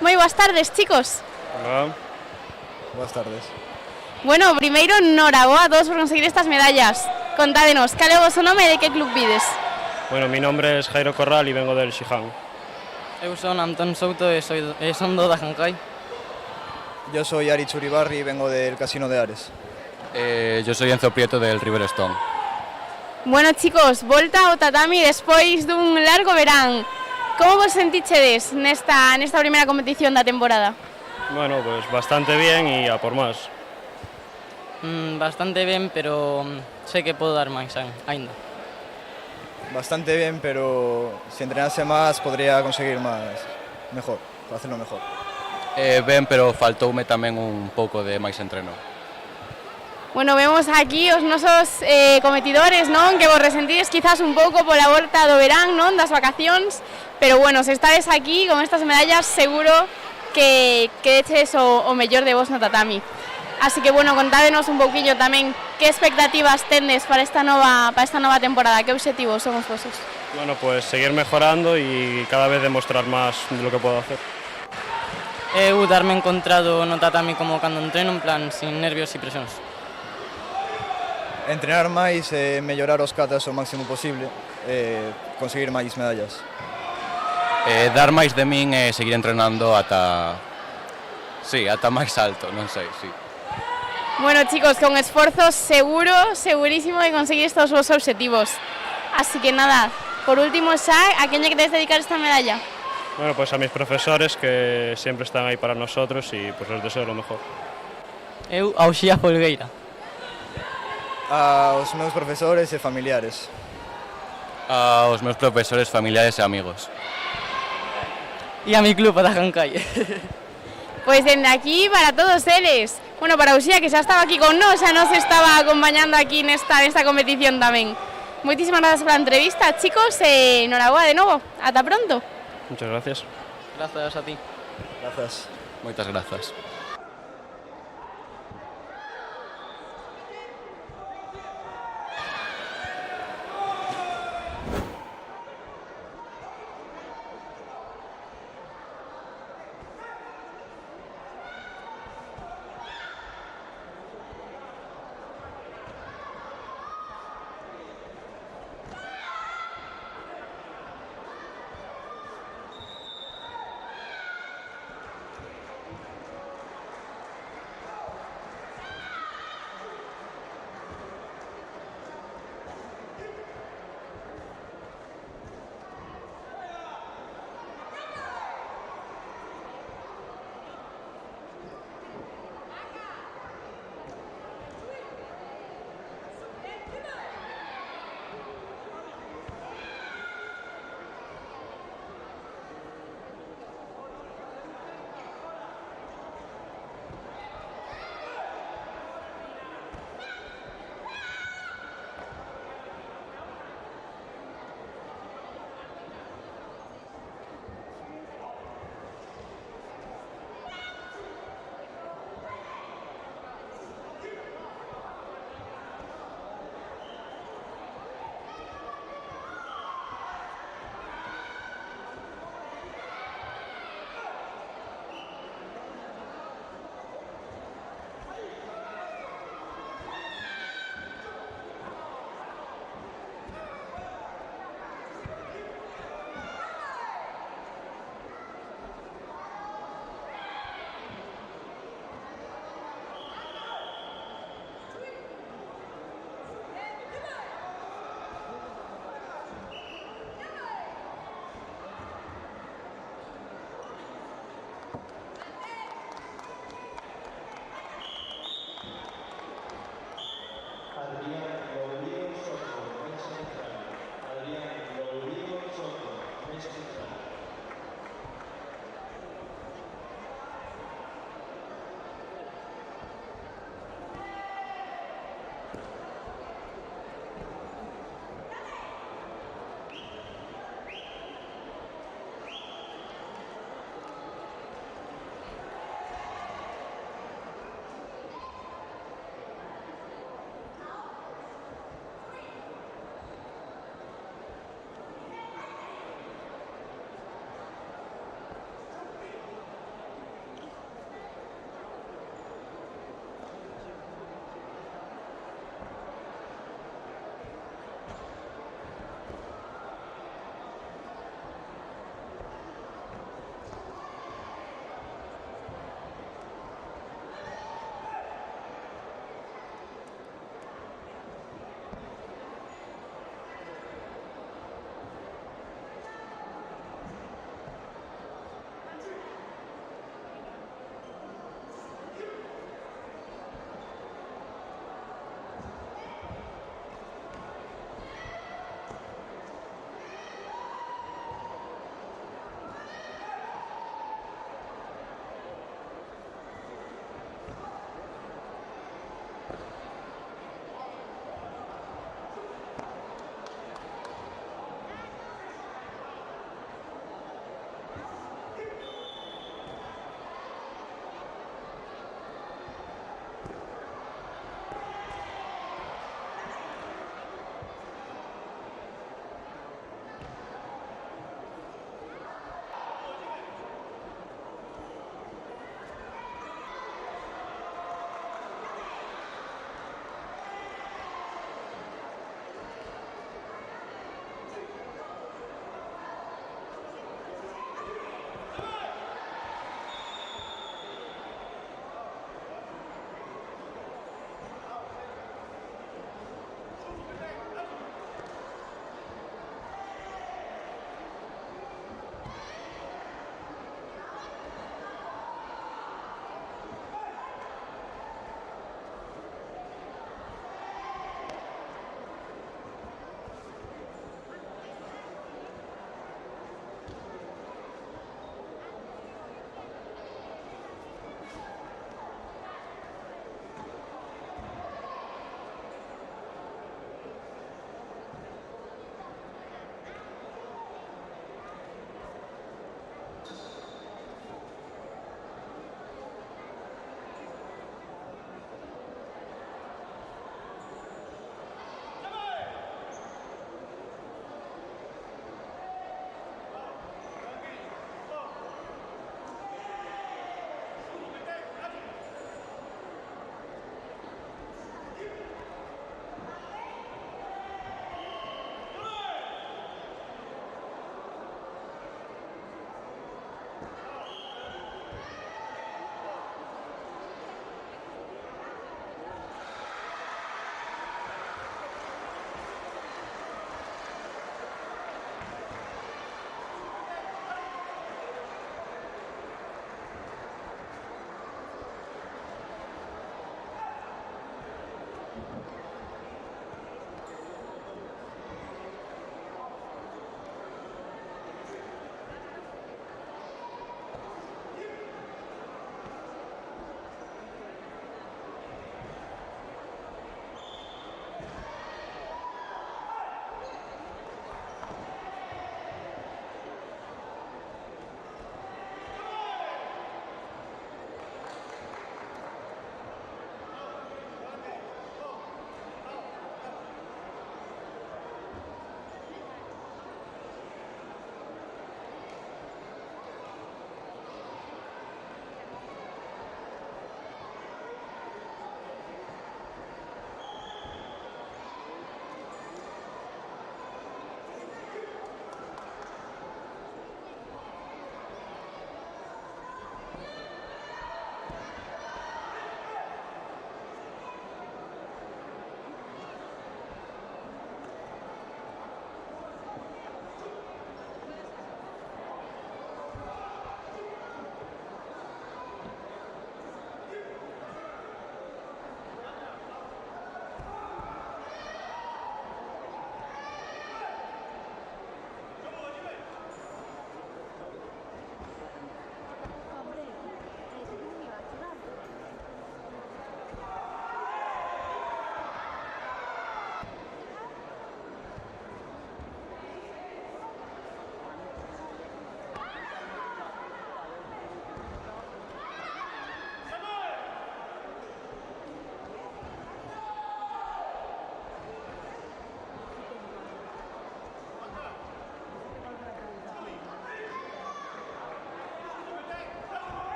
Moi boas tardes, chicos. Hola. Boas tardes. Bueno, primeiro, noraboa a todos por conseguir estas medallas. Contádenos, cal é o vosso nome e de que club vides? Bueno, mi nombre es Jairo Corral y vengo del Shihan. Eu son Antón Souto e son do Dajancay. Yo soy Ari Churibarri y vengo del Casino de Ares. Yo soy Enzo Prieto del River Stone. Bueno, chicos, volta ao tatami despois dun largo verán. Como vos sentichedes nesta primeira competición da temporada? Bueno, pues bastante bien y a por más. Bastante ben, pero sei que podo dar máis ainda. Bastante bien, pero si entrenase más podría conseguir mejor, hacerlo mejor. Ben, pero faltoume tamén un pouco de máis entreno. Bueno, vemos aquí os nosos competidores, non? Que vos resentides quizás un pouco pola volta do verán, non? Das vacacións, pero bueno, se estades aquí con estas medallas seguro que deches o mellor de vos no tatami. Así que bueno, contádenos un pouquiño tamén que expectativas tendes para esta nova temporada, que obxectivos son os vosos? Bueno, pues seguir mejorando y cada vez demostrar más de lo que puedo hacer. Eu darme encontrado no tatami como cando entreno, en plan, sin nervios e presións. Entrenar máis e mellorar os katas o máximo posible, conseguir máis medallas. Dar máis de min e seguir entrenando ata máis alto, non sei, sí. Bueno, chicos, con esfuerzo segurísimo de conseguir estos vos objetivos. Así que nada, por último, xa, ¿a quién queréis dedicar esta medalla? Bueno, pues a mis profesores que siempre están ahí para nosotros y pues les deseo lo mejor. Eu ao Xía Folgueira. Aos meus profesores e familiares. Aos meus profesores, familiares e amigos. E a mi club, a Dajancay. Pois dende aquí para todos eles. Bueno, para Uxía, que xa estaba aquí con nós, xa nos estaba acompañando aquí nesta competición tamén. Moitísimas grazas pola entrevista, chicos, e noraboa de novo. Ata pronto. Muchas gracias. Gracias a ti. Gracias. Moitas grazas.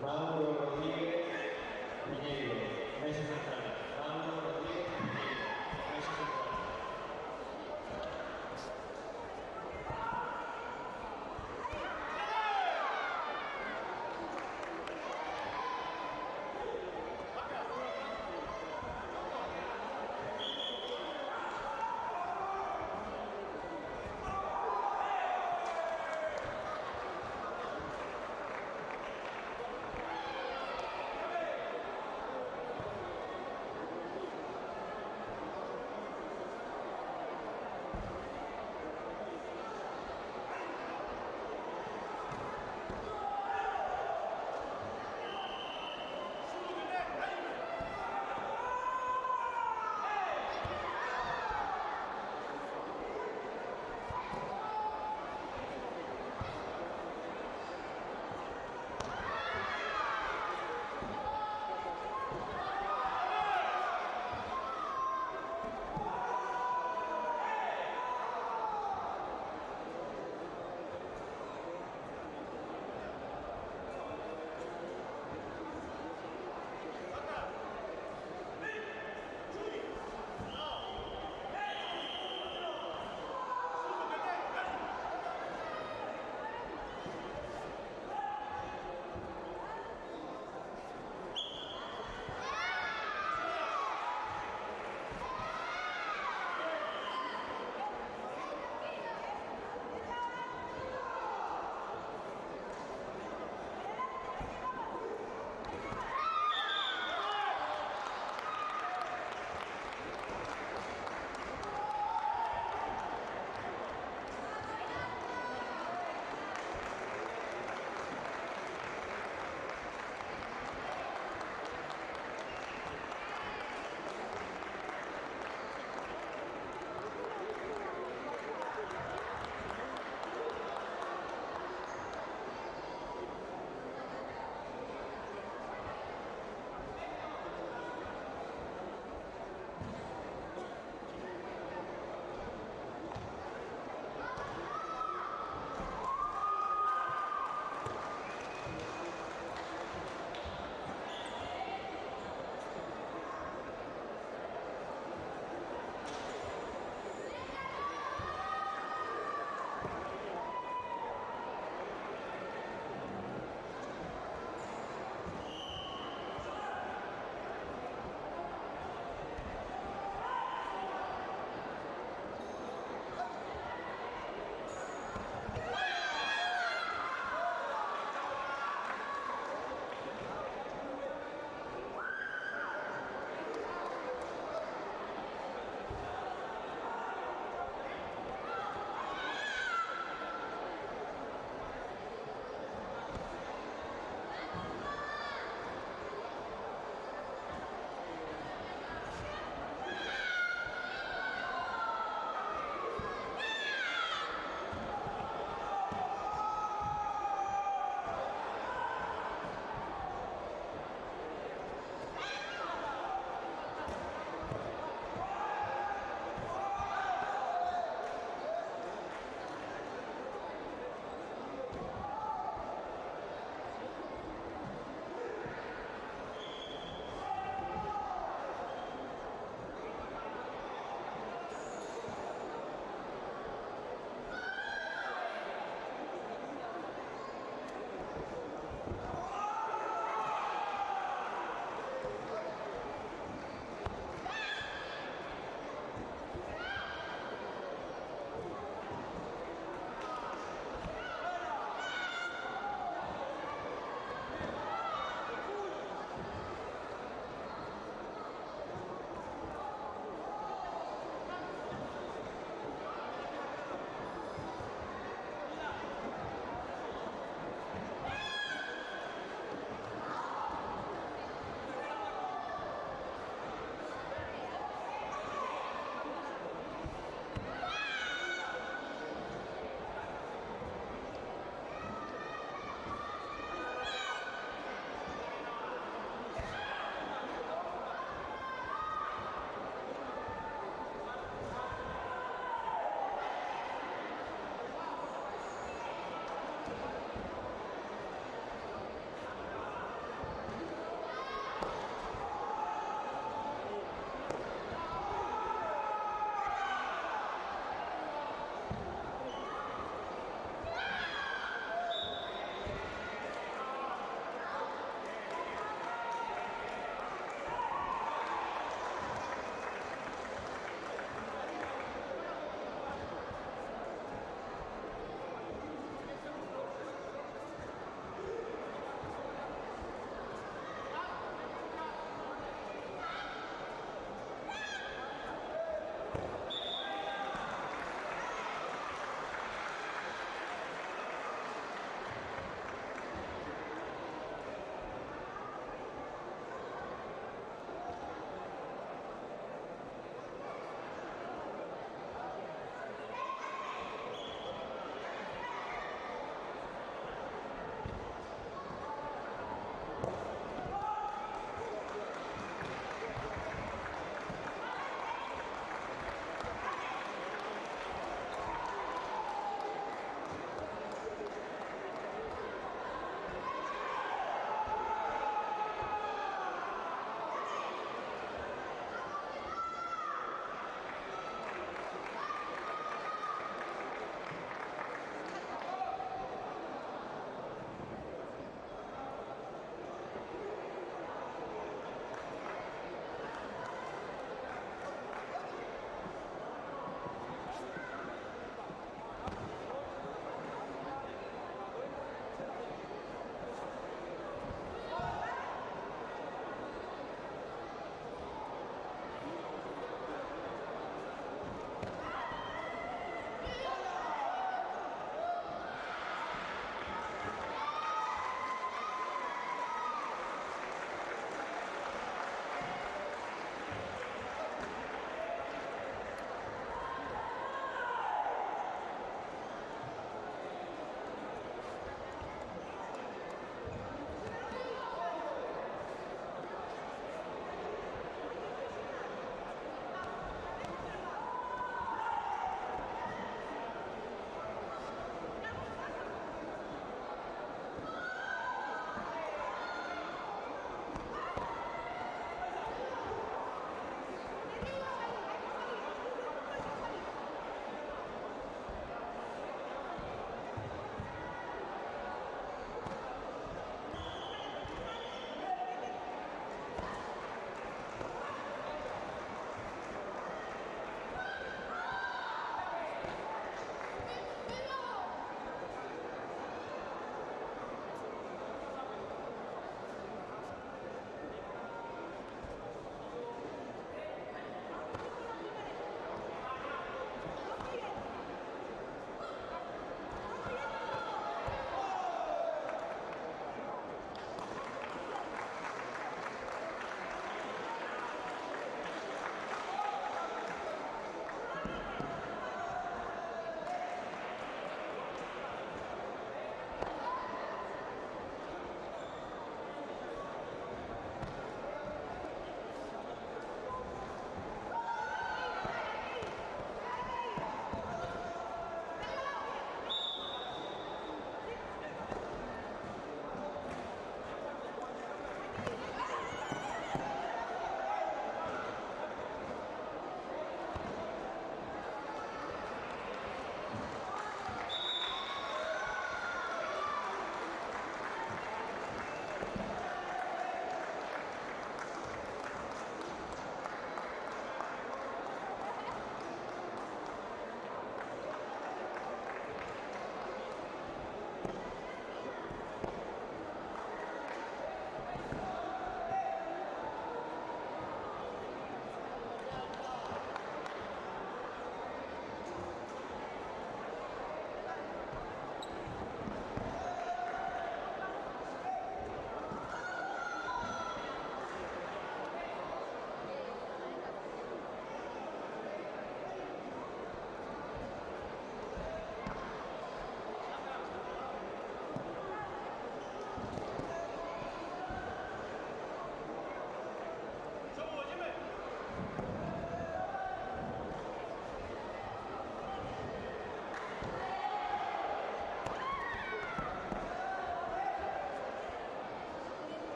Mauro Rodríguez Piñeiro, mesa central. Mauro Rodríguez Piñeiro, mesa central.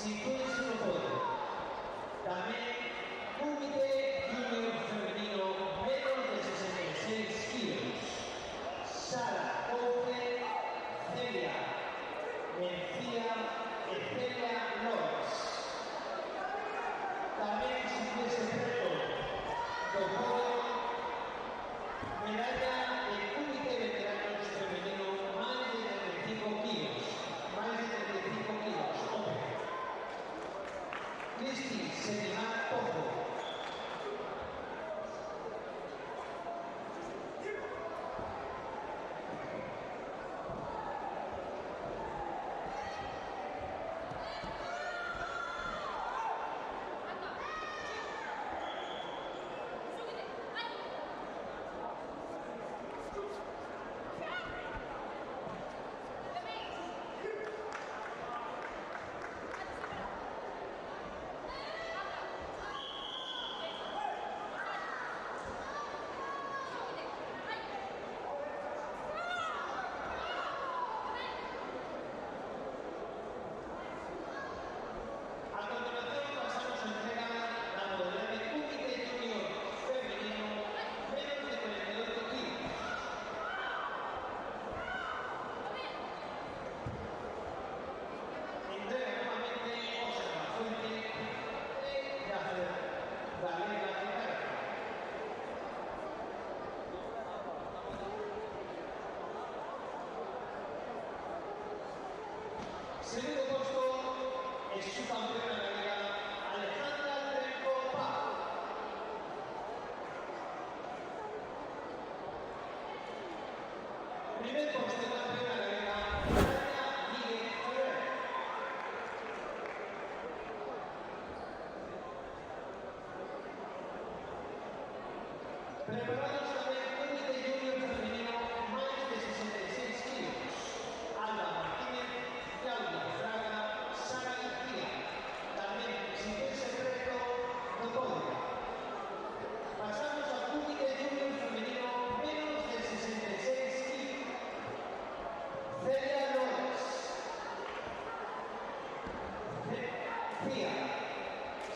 si puede se lo puede. También Comité Junior Femenino menos de 66 kilos. Sara Couce, Celia Mencía, Celia López. También si puede ser medalla del Comité Veteranos Femenino más de 35 kilos. Más de 35 kilos, hombre. Cristi Sedimar Pozo. Segundo puesto es su campeona gallega Alejandra Trenco-Pau. Primer puesto campeona gallega Tania Miguel Ferrer. Preparados también Comité Junior Femenino más de 66 kilos. Alba Martínez, Claudia Fraga, Sara García. También, si es secreto, no podría. Pasamos al Comité Junior Femenino menos de 66 kilos. Celia López. Cía.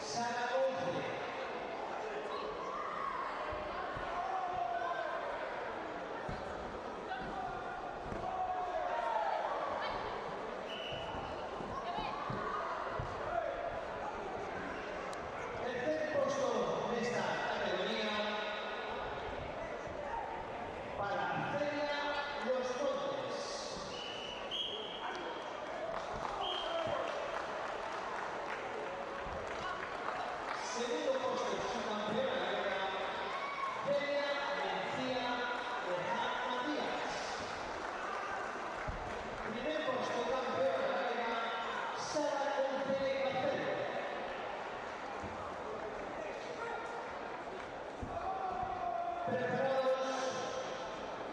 Sara Once. Segundo puesto en su campeona gallega, Celia Mencía Matías. Primer puesto campeona gallega, Sara Couce García. Preparados,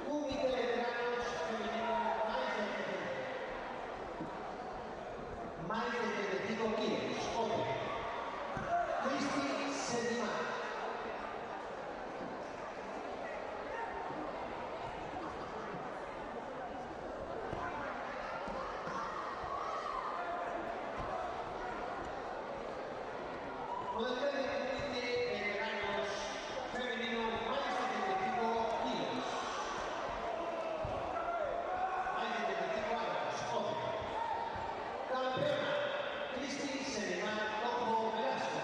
Comité Veteranos Femenino más de 35 kilos, hombre. Cristi Sedimar. Modalidad de Comité Veteranos Femenino más de 75 kilos. Más de 75 años, hombre. Campeona, Cristi Sedimar Ojo Velasco.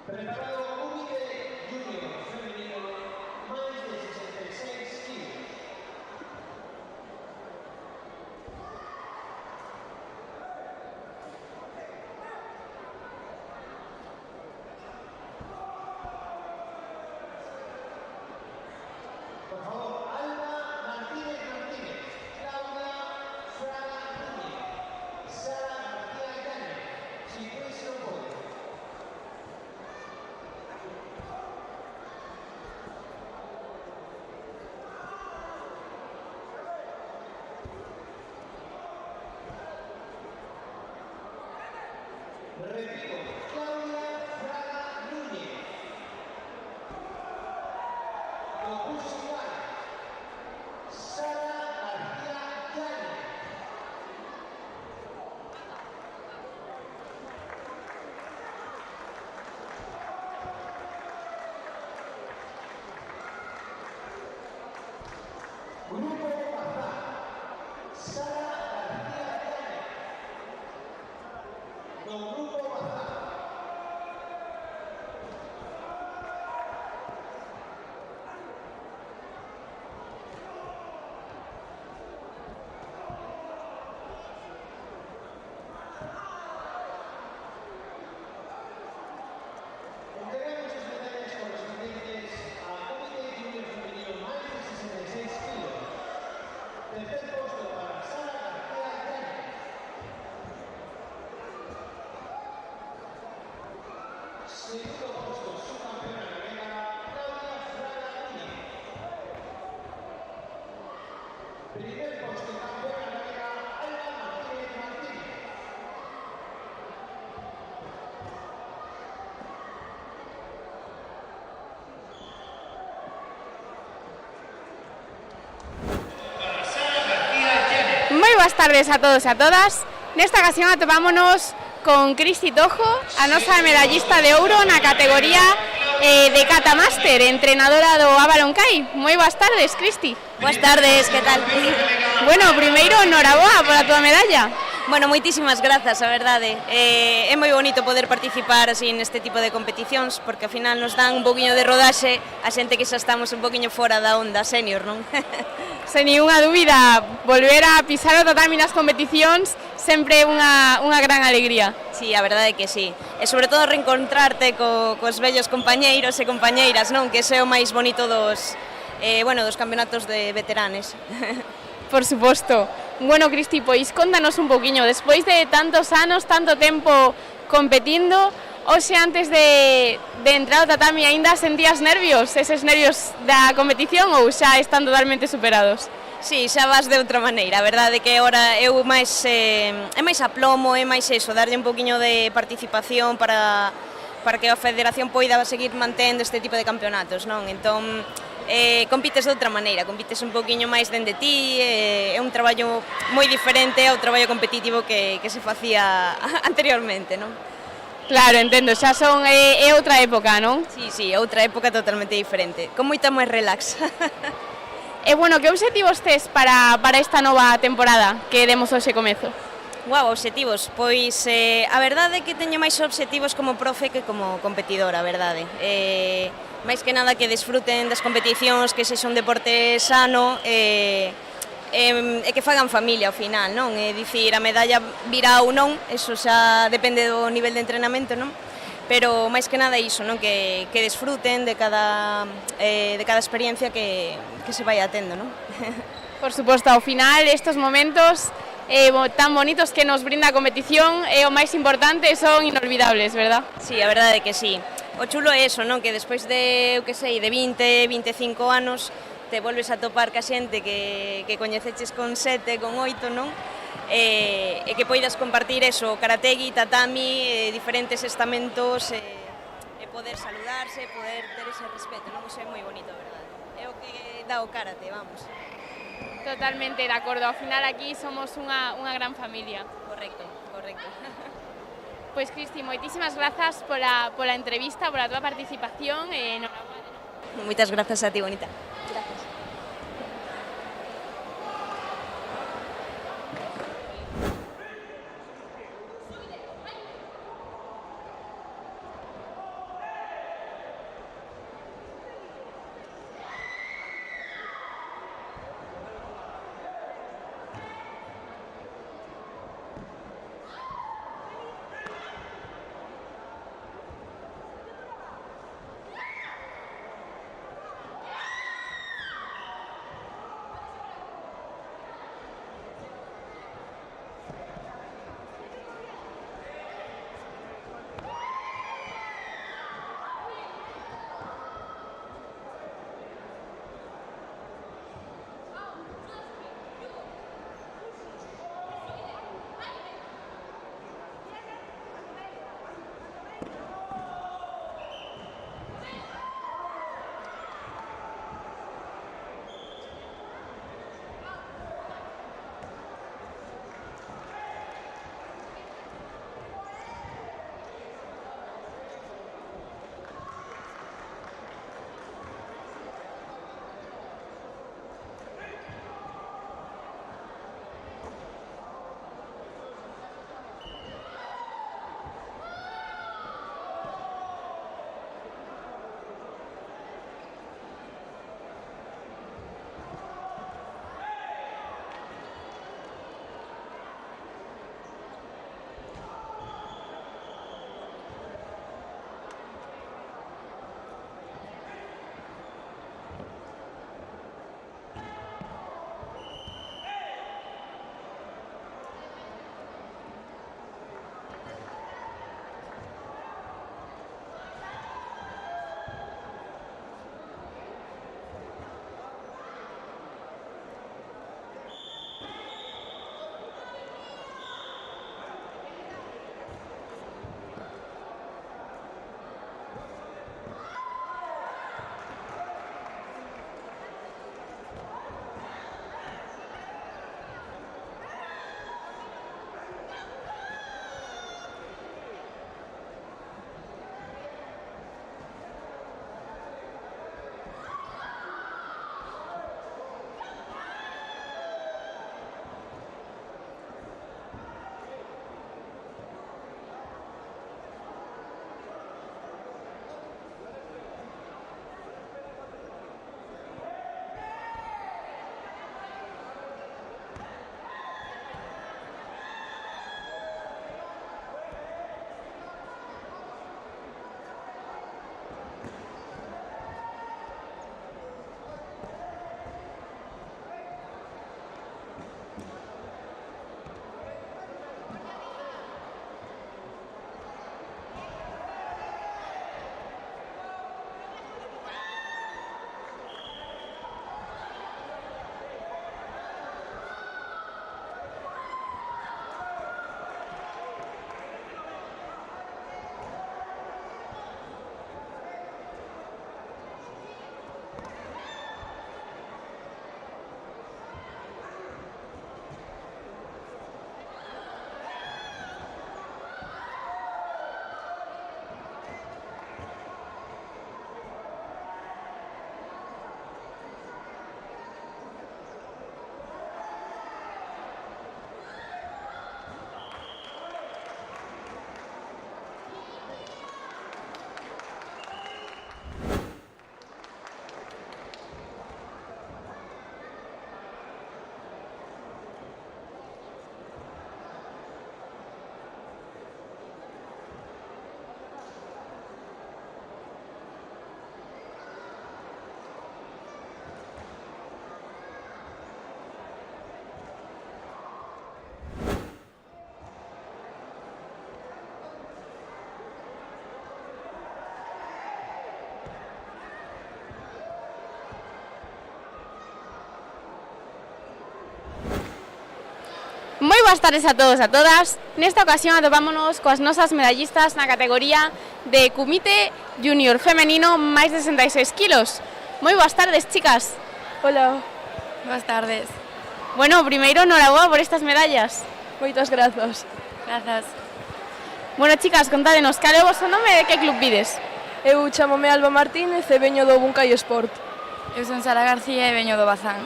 Preparado Comité Junior Femenino más de 66 kilos. Por favor, Alba Martínez, Claudia Fraga Núñez, Sara García Llanes, si puede se lo puede. Repito, Claudia Fraga Núñez. Concurso igual. Sara García Llanes. Grupo Bazán. Sara García Llanes. No Grupo Bazán. Entregamos as medallas correspondientes a Comité Junior Femenino máis de 66 kilos. Tercer posto para Sara García Llanes. Segundo posto, subcampeona galega, Claudia Fraga Núñez. Primer posto, campeona galega, Alba Martínez Martínez. Moi boas tardes a todos e a todas. Nesta ocasión atopámonos con Cristi Tojo, a nosa medallista de ouro na categoría de Kata Master, entrenadora do Avalon Kai. Moi boas tardes, Cristi. Boas tardes, que tal? Bueno, primeiro, noraboa pola túa medalla. Bueno, moitísimas grazas, a verdade. É moi bonito poder participar así neste tipo de competicións, porque ao final nos dan un poquinho de rodaxe a xente que xa estamos un poquinho fora da onda senior, non? Sen ninguna dúbida, volver a pisar o tatami nas competicións sempre é unha gran alegría. Sí, a verdade é que sí. E sobre todo reencontrarte cos vellos compañeiros e compañeiras, non? Que ese é o máis bonito dos campeonatos de veteranes. Por suposto. Bueno, Cristi, pois contanos un poquinho, despois de tantos anos, tanto tempo competindo, hoxe antes de entrar ao tatami aínda sentías nervios, eses nervios da competición ou xa están totalmente superados? Sí, xa vas de outra maneira, a verdade que agora é máis aplomo, é máis eso, darlle un poquinho de participación para que a federación poida seguir mantendo este tipo de campeonatos, non? Entón, compites de outra maneira, compites un poquinho máis dende ti, é un traballo moi diferente ao traballo competitivo que se facía anteriormente, non? Claro, entendo, xa é outra época, non? Sí, outra época totalmente diferente, con moita máis relax. E bueno, que obxectivos tes para esta nova temporada que demos hoxe comezo? Guau, obxectivos, pois a verdade é que teño máis obxectivos como profe que como competidora, a verdade. Máis que nada que desfruten das competicións, que sexa un deporte sano e que fagan familia ao final, non? É dicir, a medalla virá ou non, eso xa depende do nivel de entrenamento, non? Pero máis que nada iso, non? Que desfruten de cada experiencia que se vai atendo, non? Por suposto, ao final estes momentos tan bonitos que nos brinda a competición é o máis importante, son inolvidables, verdad? Sí, a verdade é que sí. O chulo é eso, non? Que despois de, eu que sei, de 20, 25 anos te volves a topar ca xente que coñeceches con 7, con 8, non? E que poidas compartir eso, karategi, tatami, diferentes estamentos, e poder saludarse, poder ter ese respeto, non? Iso é moi bonito, a verdade. É o que dá o karate, vamos. Totalmente de acordo, ao final aquí somos unha gran familia. Correcto. Pois Cristi, moitísimas grazas pola entrevista, pola túa participación e enhorabuena. Moitas grazas a ti, bonita. Gracias. boas tardes a todos e a todas. Nesta ocasión atopámonos coas nosas medallistas na categoría de Kumite Junior femenino máis de 66 kilos. Moi boas tardes, chicas. Hola. Boas tardes. Bueno, primeiro, noraboa por estas medallas. Moitas grazas. Grazas. Bueno, chicas, contádenos, cal é o vosso nome e que club vides? Eu chamome Alba Martínez e veño do Buncai Sport. Eu son Sara García e veño do Bazán.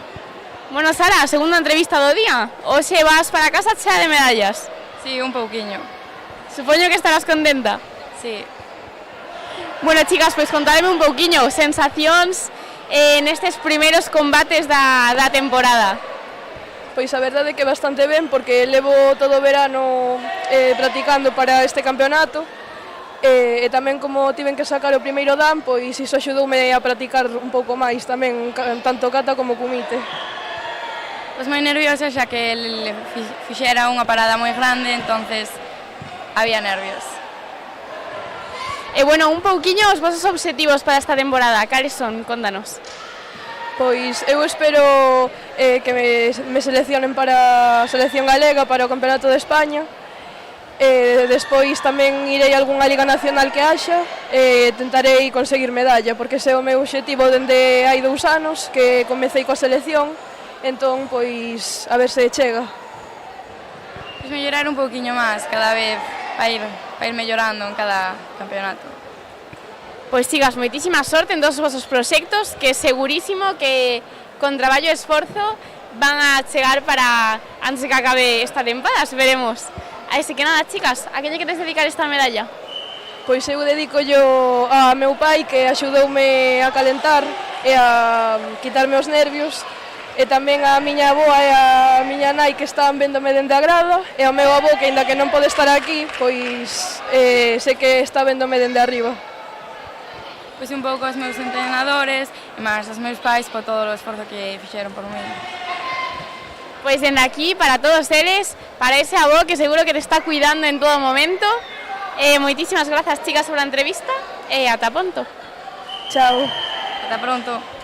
Bueno, Sara, segunda entrevista do día. Hoxe vas para casa chea de medallas. Sí, un pouquiño. Supoño que estarás contenta. Sí. Bueno, chicas, pois contádeme un pouquiño, sensacións nestes primeiros combates da temporada. Pois a verdade é que bastante ben, porque levo todo o verano practicando para este campeonato, e tamén como tiven que sacar o primeiro dan, pois iso axudoume a practicar un pouco máis tamén, tanto kata como kumite. Pois moi nerviosa, xa que fixera unha parada moi grande, entonces había nervios. E bueno, un pouquiño os vosos obxectivos para esta temporada, cales son? Contanos. Pois eu espero que me seleccionen para a selección galega, para o Campeonato de España. Despois tamén irei a algunha liga nacional que haxa e tentarei conseguir medalla, porque ese é o meu obxectivo dende hai 2 anos que comecei coa selección, entón pois a ver se chega. Pois mellorar un pouquiño máis cada vez, para ir mellorando en cada campeonato. Pois chicas, moitísima sorte en todos os vosos proxectos, que segurísimo que con traballo e esforzo van a chegar para antes de que acabe esta temporada, veremos. Así que nada, chicas, a que lle queres dedicar esta medalla? Pois eu dedico yo a meu pai, que axudoume a calentar e a quitarme os nervios, e tamén a miña avoa e a miña nai, que estaban vendome dende a grada, e ao meu avó, que aínda que non pode estar aquí, pois sei que está vendome dende arriba. Pois un pouco aos meus entrenadores e máis aos meus pais por todo o esforzo que fixeron por mí. Pois dende aquí, para todos eles, para ese avó que seguro que te está cuidando en todo momento. Moitísimas grazas, chicas, por a entrevista e ata pronto. Chao. Ata pronto.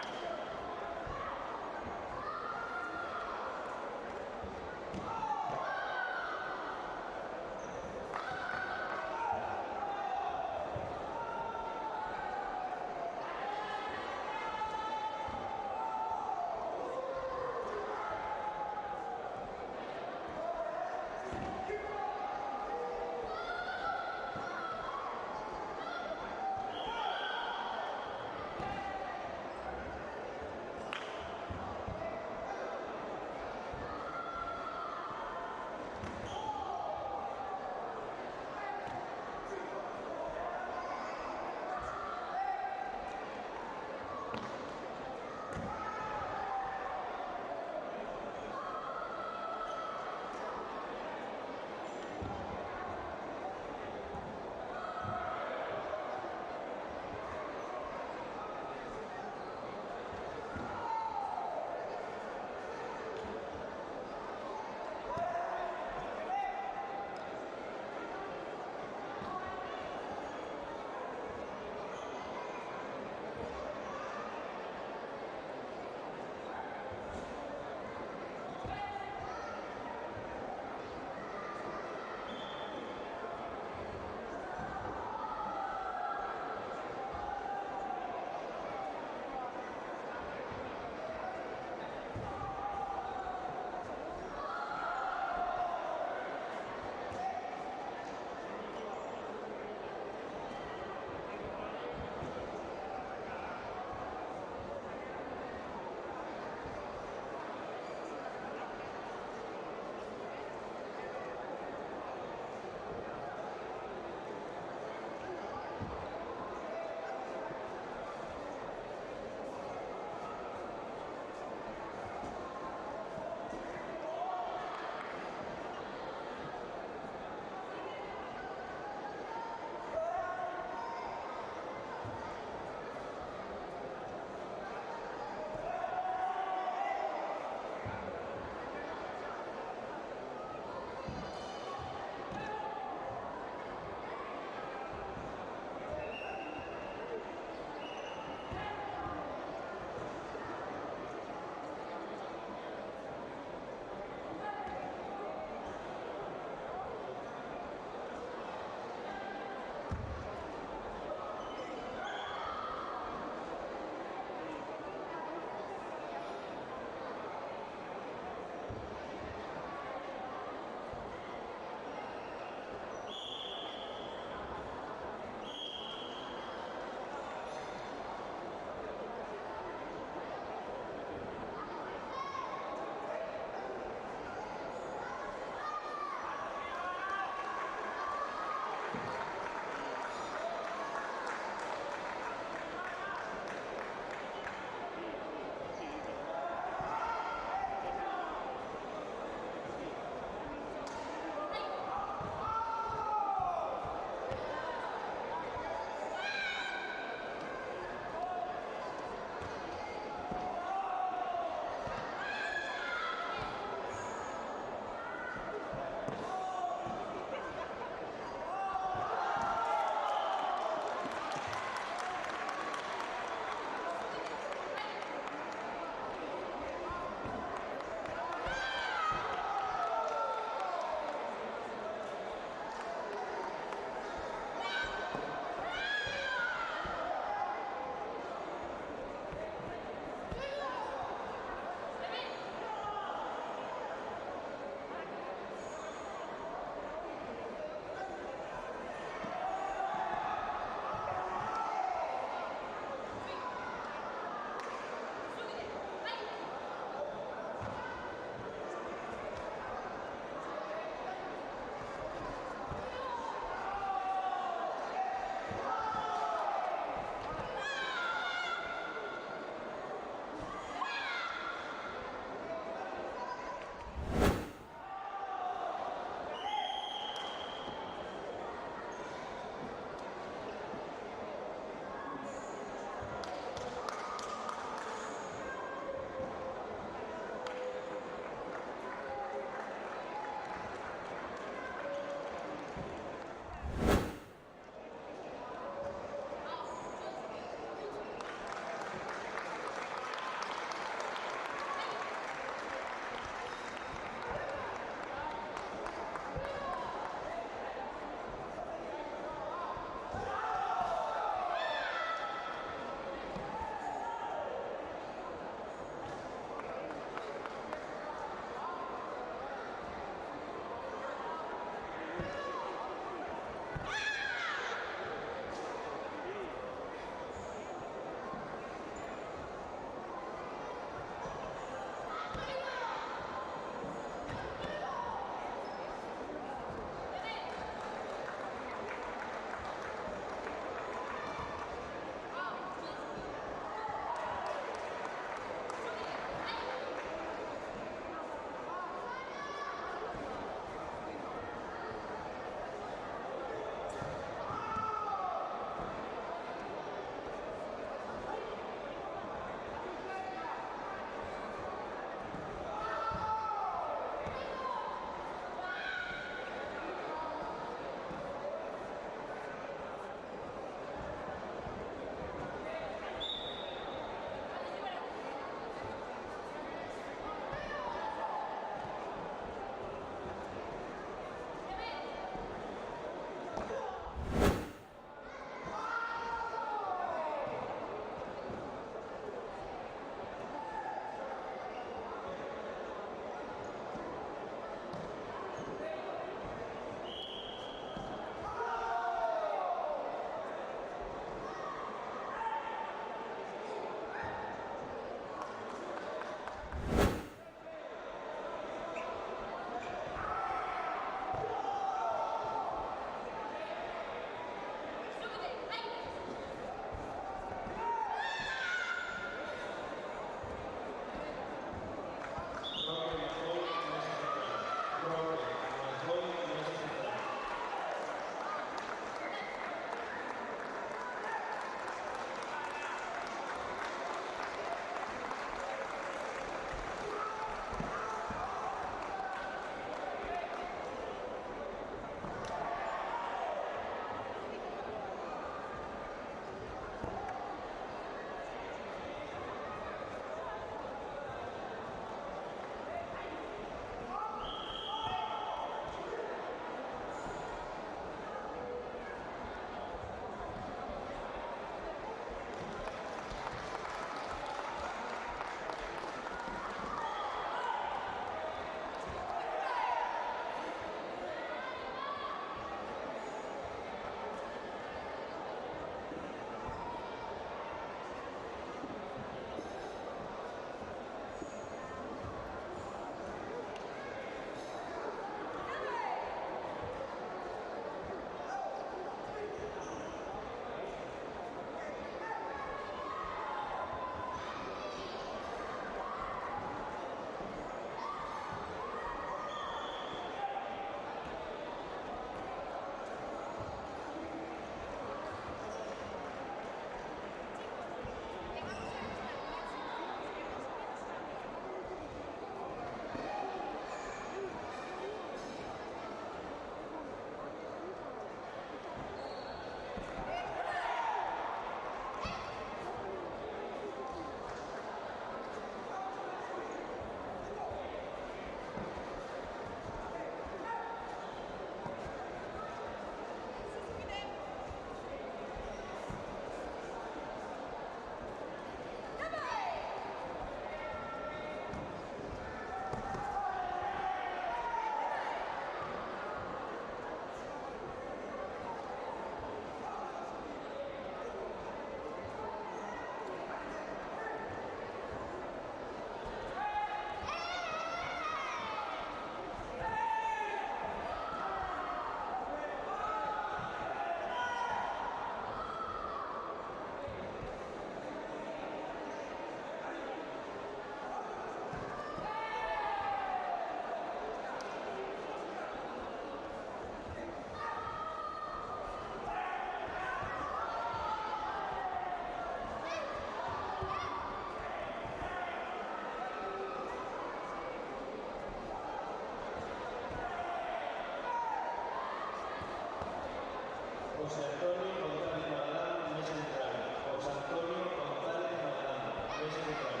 central.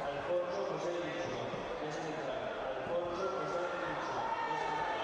Alfonso José Licho, es central. Alfonso José Licho, es central.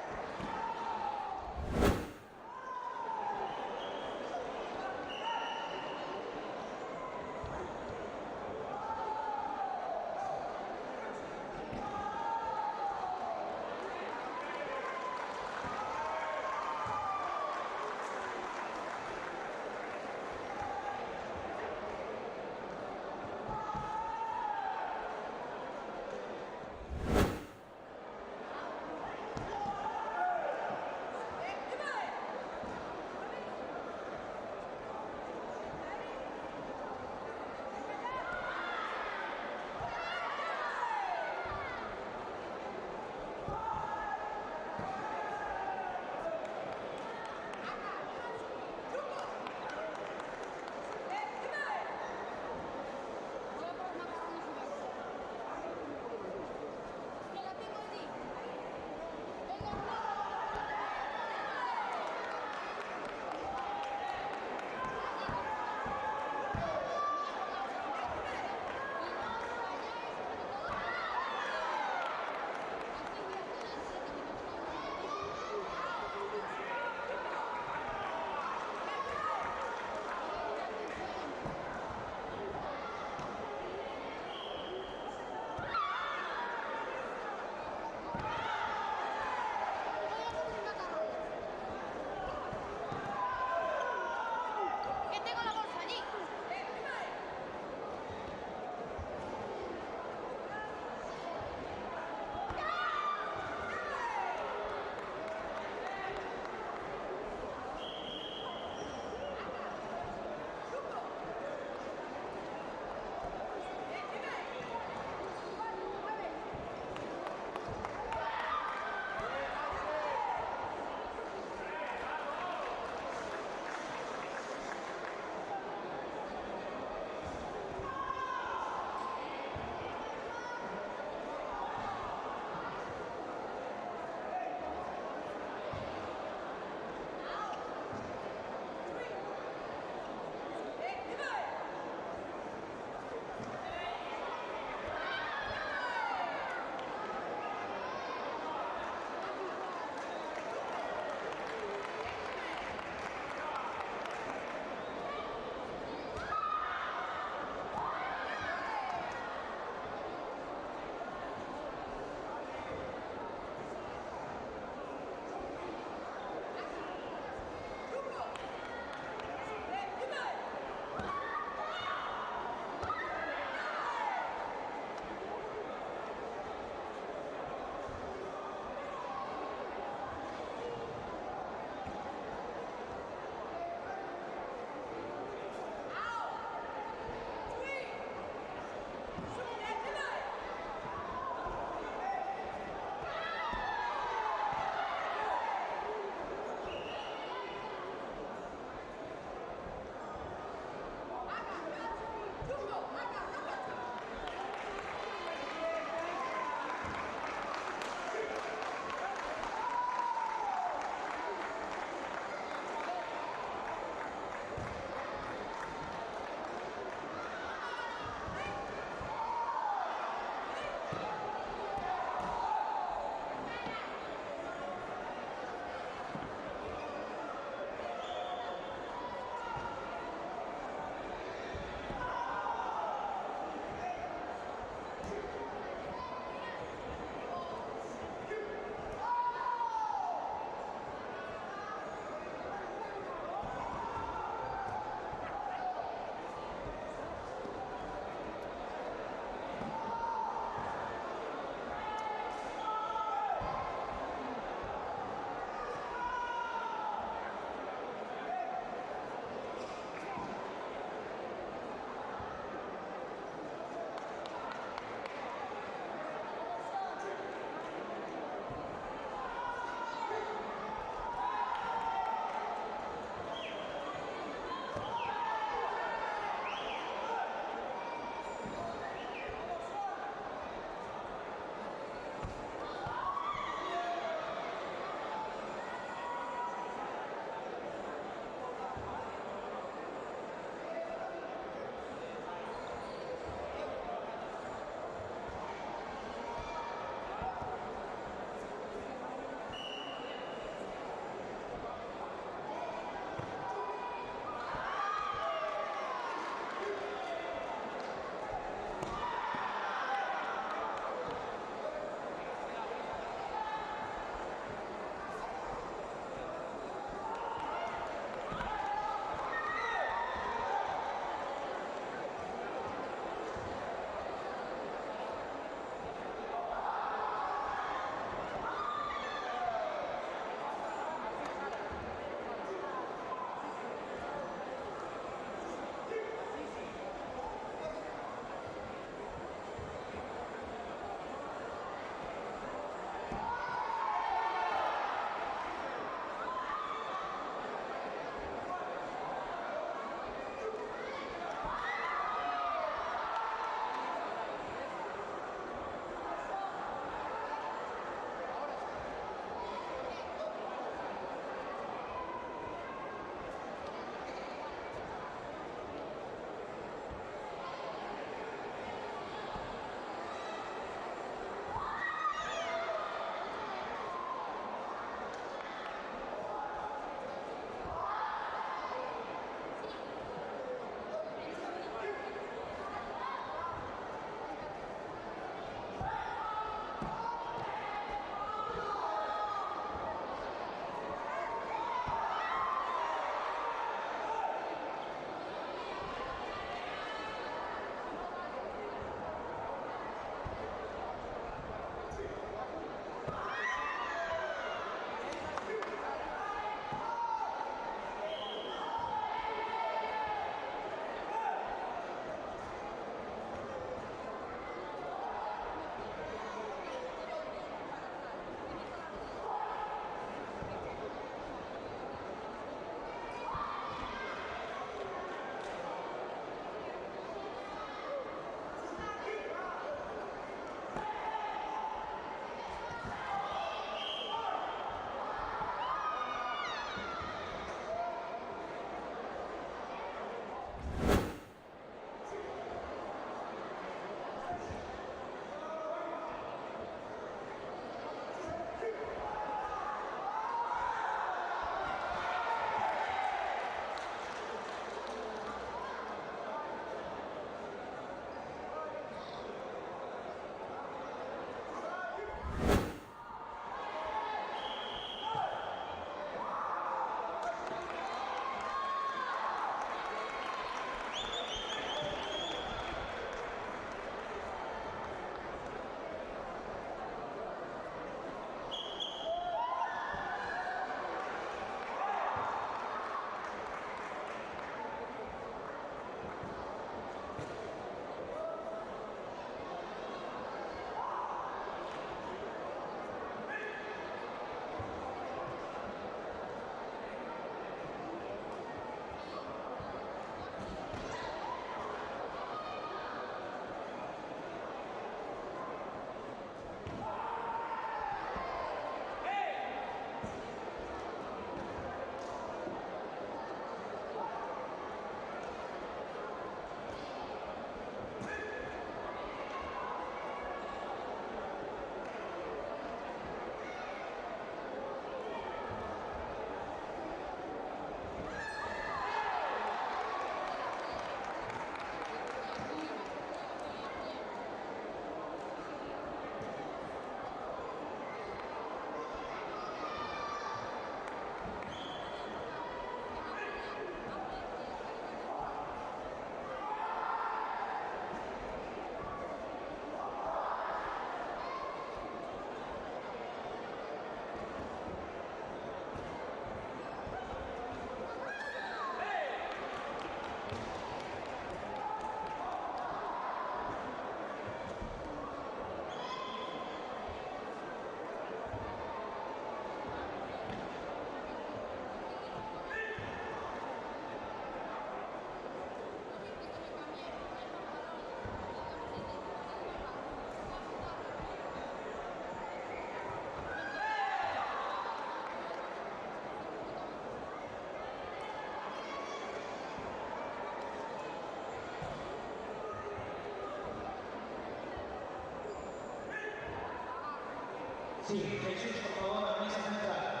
Sí, Jesús, por favor, a la mesa central.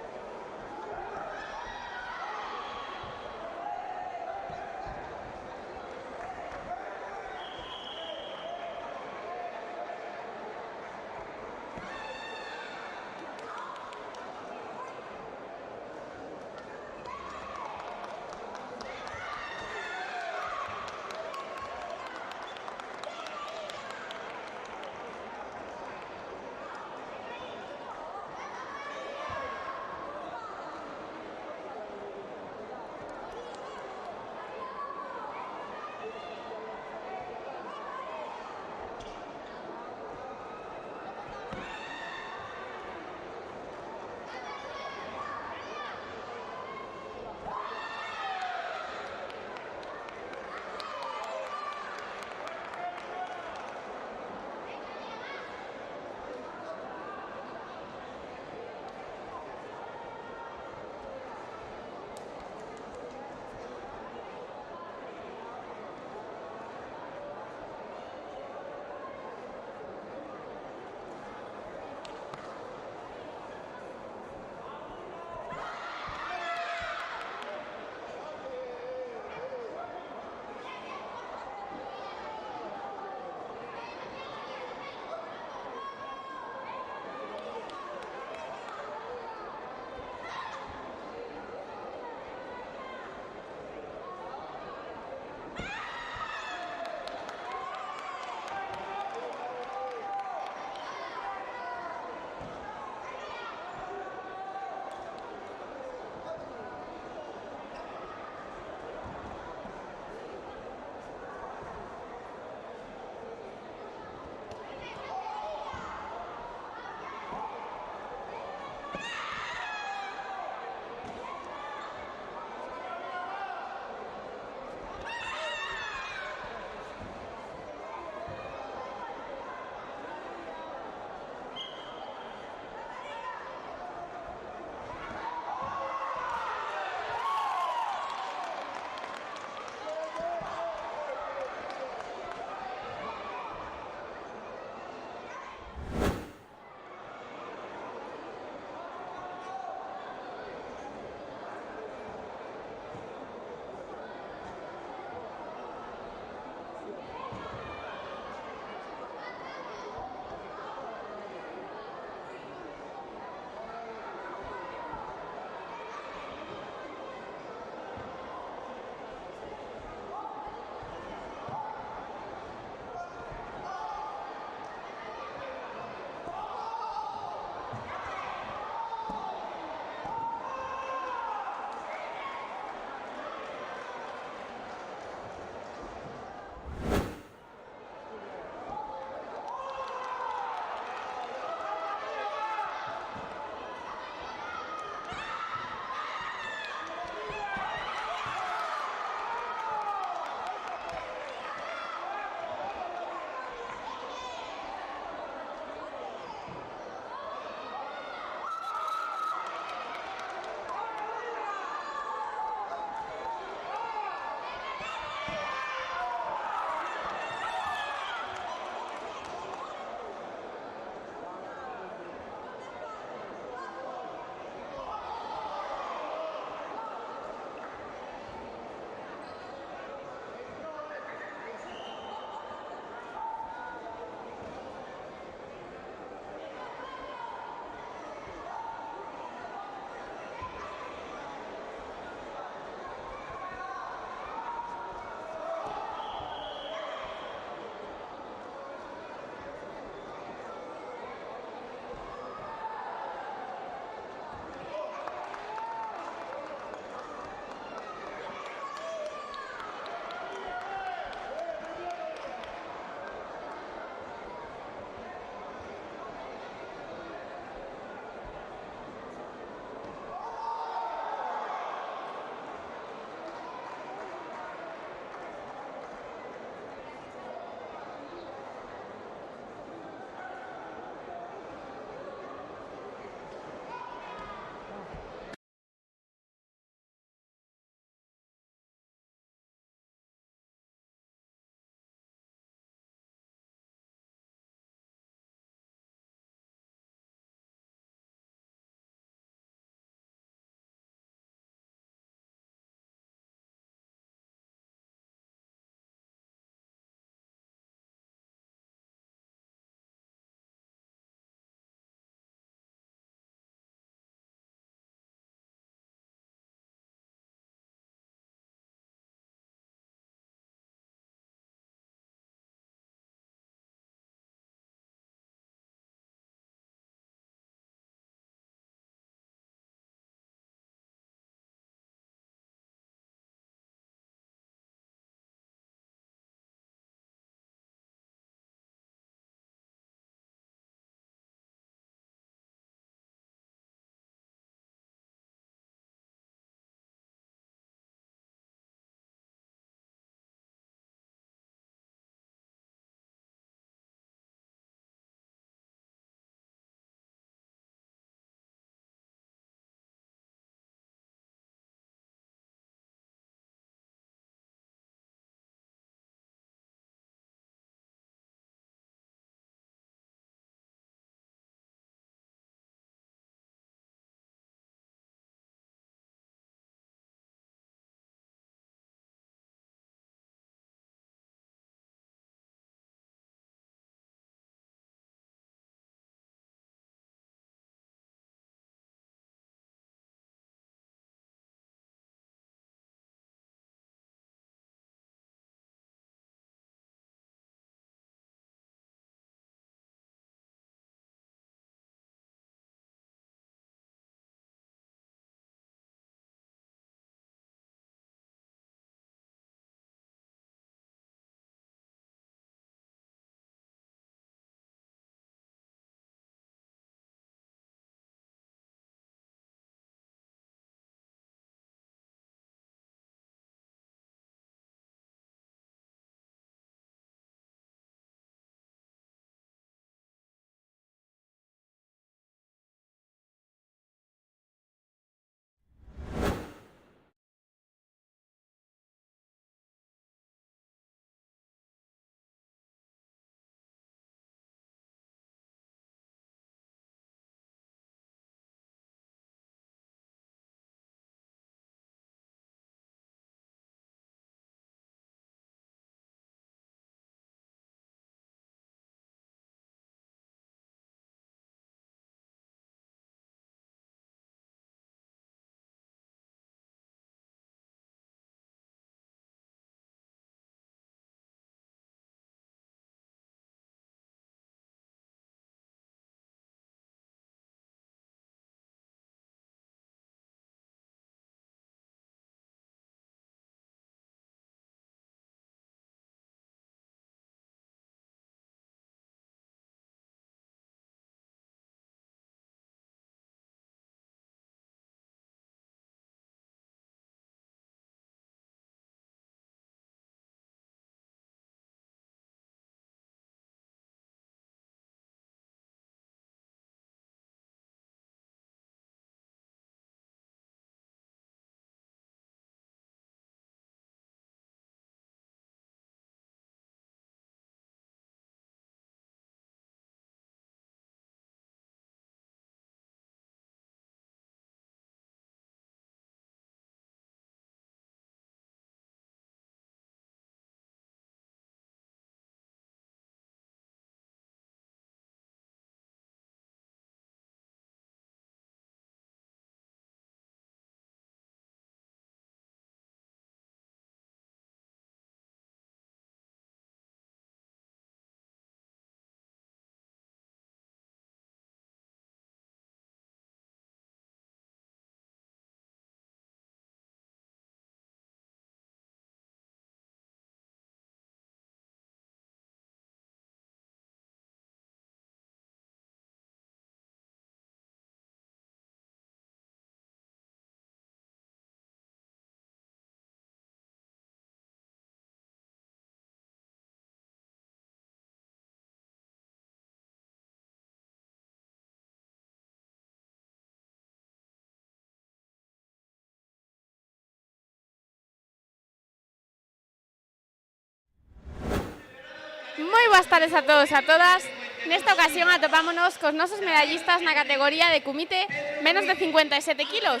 boas tardes a todos e a todas. Nesta ocasión atopámonos cos nosos medallistas na categoría de kumite menos de 57 kilos.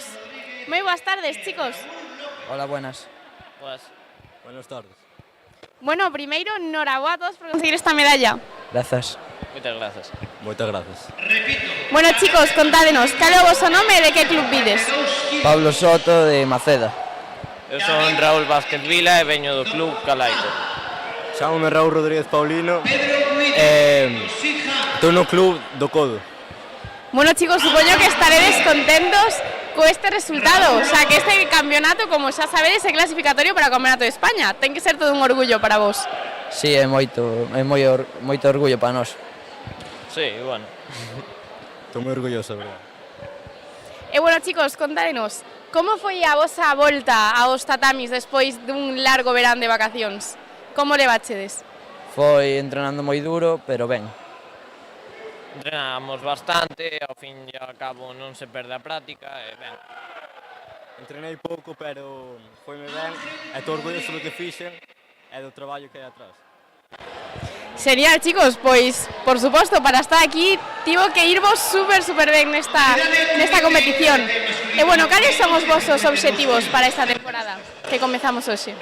Moi boas tardes, chicos. Hola, buenas. Buenas tardes. Bueno, primeiro, noraboa a todos por conseguir esta medalla. Gracias. Moitas grazas. Moitas gracias. Bueno, chicos, contádenos, cal é o voso nome e de que club vides? Pablo Soto, de Maceda. Eu son Raúl Vázquez Vila e veño do club Calaito. Chámome Raúl Rodríguez Paulino. Estou no club do Codo. Bueno, chicos, supoño que estaredes contentos co este resultado. O sea, que este campeonato, como xa sabedes, é clasificatorio para o Campeonato de España. Ten que ser todo un orgullo para vos. Sí, é moito orgullo para nós. Sí, bueno. Estou moi orgulloso, verdad. E bueno, chicos, contádenos, como foi a vosa volta aos tatamis despois dun largo verán de vacacións? Como levachedes? Foi entrenando moi duro, pero ben. Entrenamos bastante, ao fin e ao cabo non se perde a práctica e ben. Entrenei pouco, pero foime ben. E estou orgulloso do que fixen e do traballo que hai atrás. Genial, chicos, pois, por suposto, para estar aquí tivo que irvos super ben nesta competición. E bueno, cales son os vosos obxectivos para esta temporada que comezamos hoxe?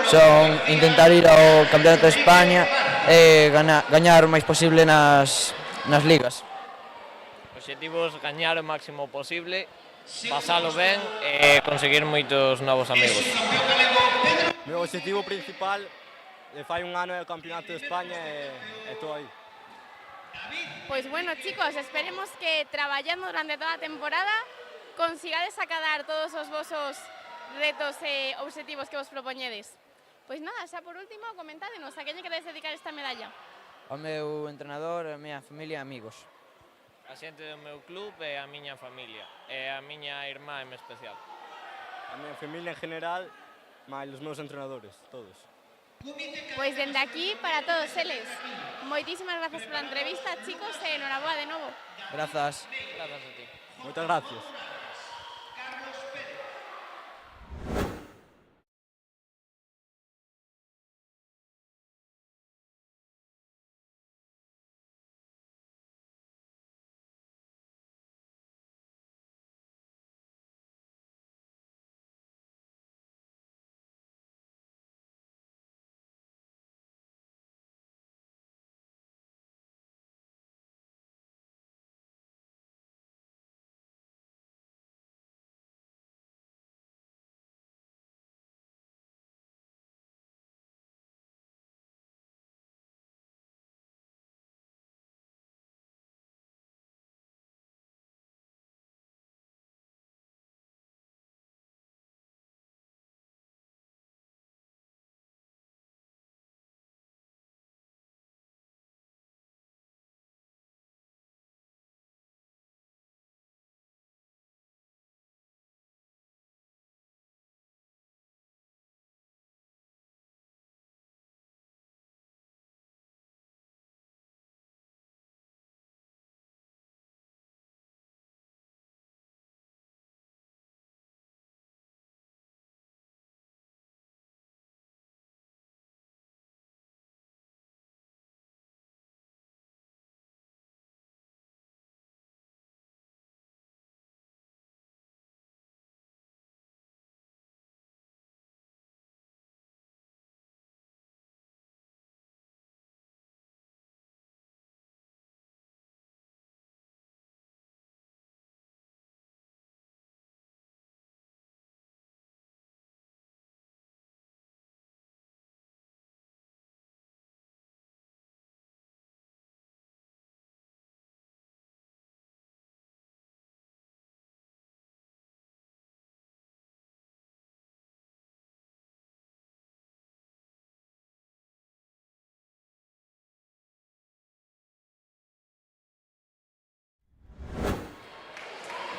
Son intentar ir ao Campeonato de España e gañar o máis posible nas ligas. Obxectivos, gañar o máximo posible, pasalo ben e conseguir moitos novos amigos. Meu obxectivo principal fai un ano é o Campeonato de España e estou aí. Pois bueno, chicos, esperemos que traballando durante toda a temporada consigades acadar todos os vosos retos e obxectivos que vos propoñedes. Pois nada, xa por último, comentádenos a quen lle queredes dedicar esta medalla. Ao meu entrenador, a miña familia e amigos. A xente do meu club e a miña familia, e a miña irmá en especial. A miña familia en general, máis os meus entrenadores, todos. Pois dende aquí, para todos eles, moitísimas grazas pola entrevista, chicos, e enhoraboa de novo. Grazas. Grazas a ti. Moitas gracias.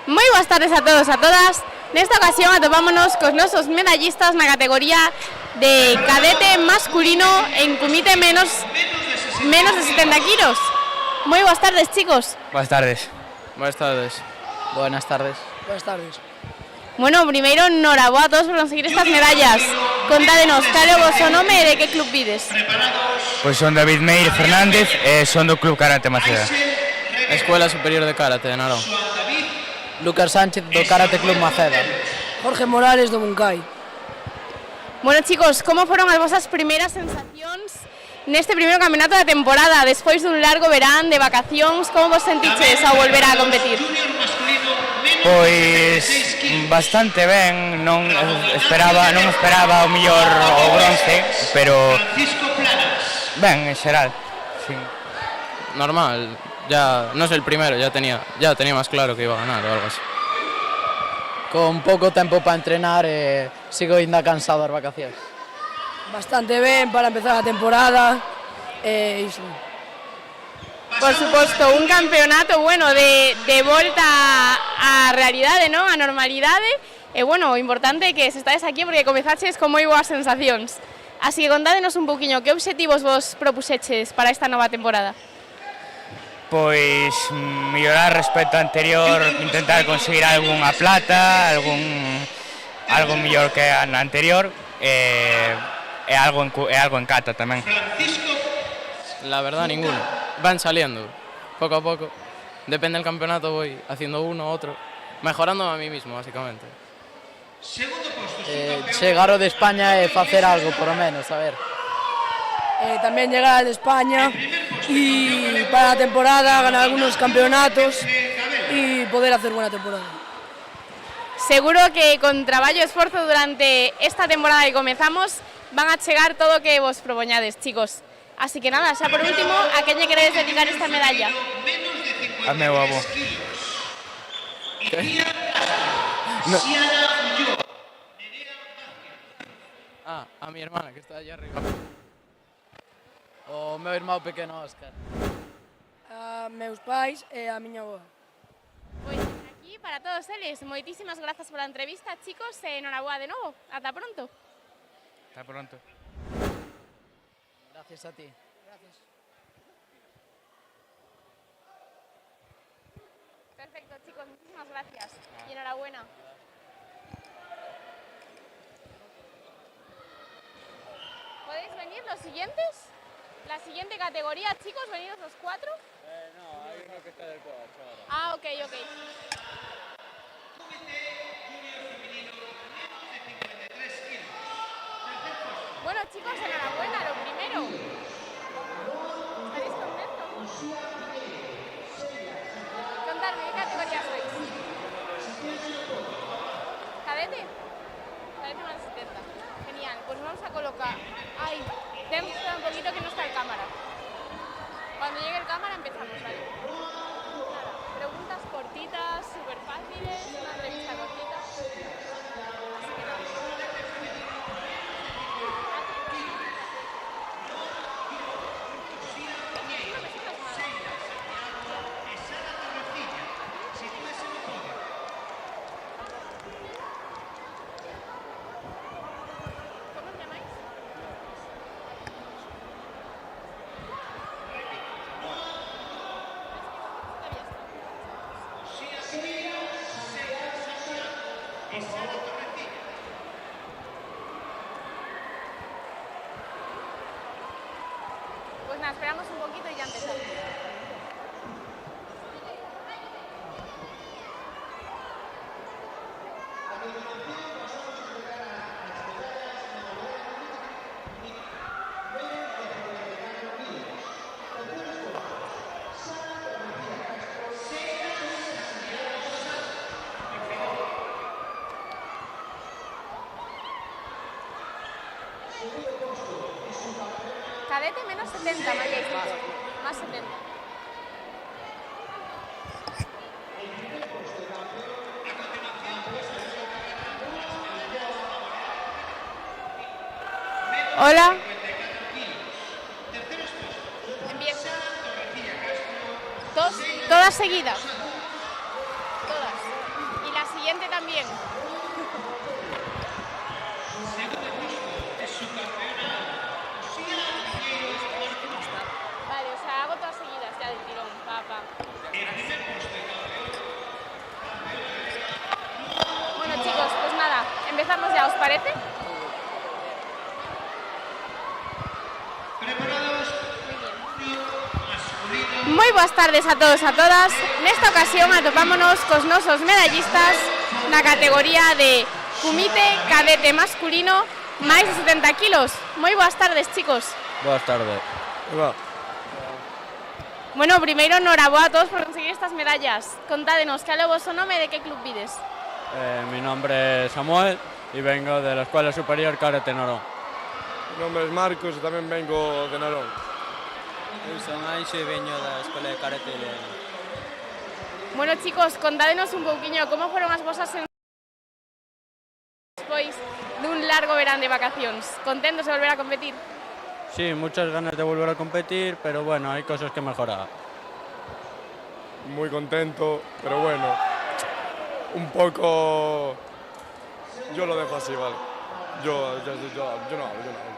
Moi boas tardes a todos e a todas. Nesta ocasión atopámonos cos nosos medallistas na categoría de cadete masculino en kumite menos de 70 kilos. Moi boas tardes, chicos. Buenas tardes. Buenas tardes. Buenas tardes. Buenas tardes. Bueno, primeiro, noraboa a todos por conseguir estas medallas. Contádenos, cal é o vosso nome e de que club vides? Pois son David Meire Fernández e son do Club Karate Maceda. Escuela Superior de Karate de Narón. Lucas Sánchez do Karate Club Maceda. Jorge Morales do Buncai. Bueno, chicos, como foron as vosas primeiras sensacións neste primeiro campeonato da temporada, despois dun largo verán de vacacións? Como vos sentiches ao volver a competir? Pois bastante ben, non esperaba o mellor o bronce, pero ben, en xeral, sí. Normal, ya no es el primero, ya tenía más claro que iba a ganar o algo así. Con pouco tempo para entrenar e sigo ainda cansado das vacacións. Bastante ben para empezar a temporada e iso. Por suposto, un campeonato, bueno, de volta á realidade, non? A normalidade. E, bueno, o importante é que se estades aquí porque comezaches con moi boas sensacións. Así que contádenos un pouquiño, que obxectivos vos propuxeches para esta nova temporada? Pois mellorar respecto ao anterior, intentar conseguir algunha plata, algo mellor que a anterior e algo en kata tamén. La verdad, ninguno. Van saliendo, poco a poco. Depende del campeonato, voy haciendo uno, otro. Mejorando a mí mismo, básicamente. Chegar ao de España e facer algo, por lo menos, a ver. Tamén llegar de España y para la temporada ganar algunos campeonatos y poder hacer buena temporada. Seguro que con traballo e esforzo durante esta temporada que comezamos van a chegar todo o que vos propoñades, chicos. Así que nada, xa por último, a quen lle queredes dedicar esta medalla? A meu avó. No. A mi hermana, que está allá arriba. O meu irmão pequeno Óscar. A meus pais e a miña avó. Pois aquí, para todos eles, moitísimas grazas pola entrevista, chicos, e enhoraboa de novo. Ata pronto. Ata pronto. Gracias a ti. Gracias. Perfecto, chicos, muchísimas gracias. Y enhorabuena. ¿Podéis venir los siguientes? La siguiente categoría, chicos, venidos los cuatro. No, hay uno que está del coche ahora. Ah, ok. Bueno, chicos, enhorabuena, lo primero. ¿Estaréis contentos? Contadme, ¿qué categoría sois? ¿Cadete? Cadete más 70. Genial, pues vamos a colocar... Ay, tenemos que esperar un poquito que no está el cámara. Cuando llegue el cámara empezamos, ¿vale? Nada, preguntas cortitas, súper fáciles, una entrevista cortita. Así que nada. Pues nada, esperamos un poquito y ya empezamos. Cadete menos 70, me habéis dicho. Más 70. Hola. Empieza. Todas seguidas. Todas. Y la siguiente también. Vale, o sea, hago todas seguidas ya del tirón, papá. Bueno, chicos, comenzamos ya, ¿os parece? Moi boas tardes a todos e a todas. Nesta ocasión atopámonos cos nosos medallistas na categoría de Kumite cadete masculino máis de 70 kilos. Moi boas tardes, chicos. Boas tardes. Bueno, primeiro, noraboa a todos por conseguir estas medallas. Contádenos, cal é o vosso nome e de que club vides? Mi nombre es Samuel y vengo de la Escuela Superior Karate Narón. Mi nombre es Marcos e tamén vengo de Narón. Eu son Anxo e veño da Escola de Karate de León. Bueno, chicos, contádenos un pouquiño como foron as vosas sensacións despois dun largo verán de vacacións. Contentos de volver a competir? Sí, muchas ganas de volver a competir, pero bueno, hay cosas que mejorar. Muy contento, pero bueno, un poco... Yo lo dejo así, vale. Yo no hablo.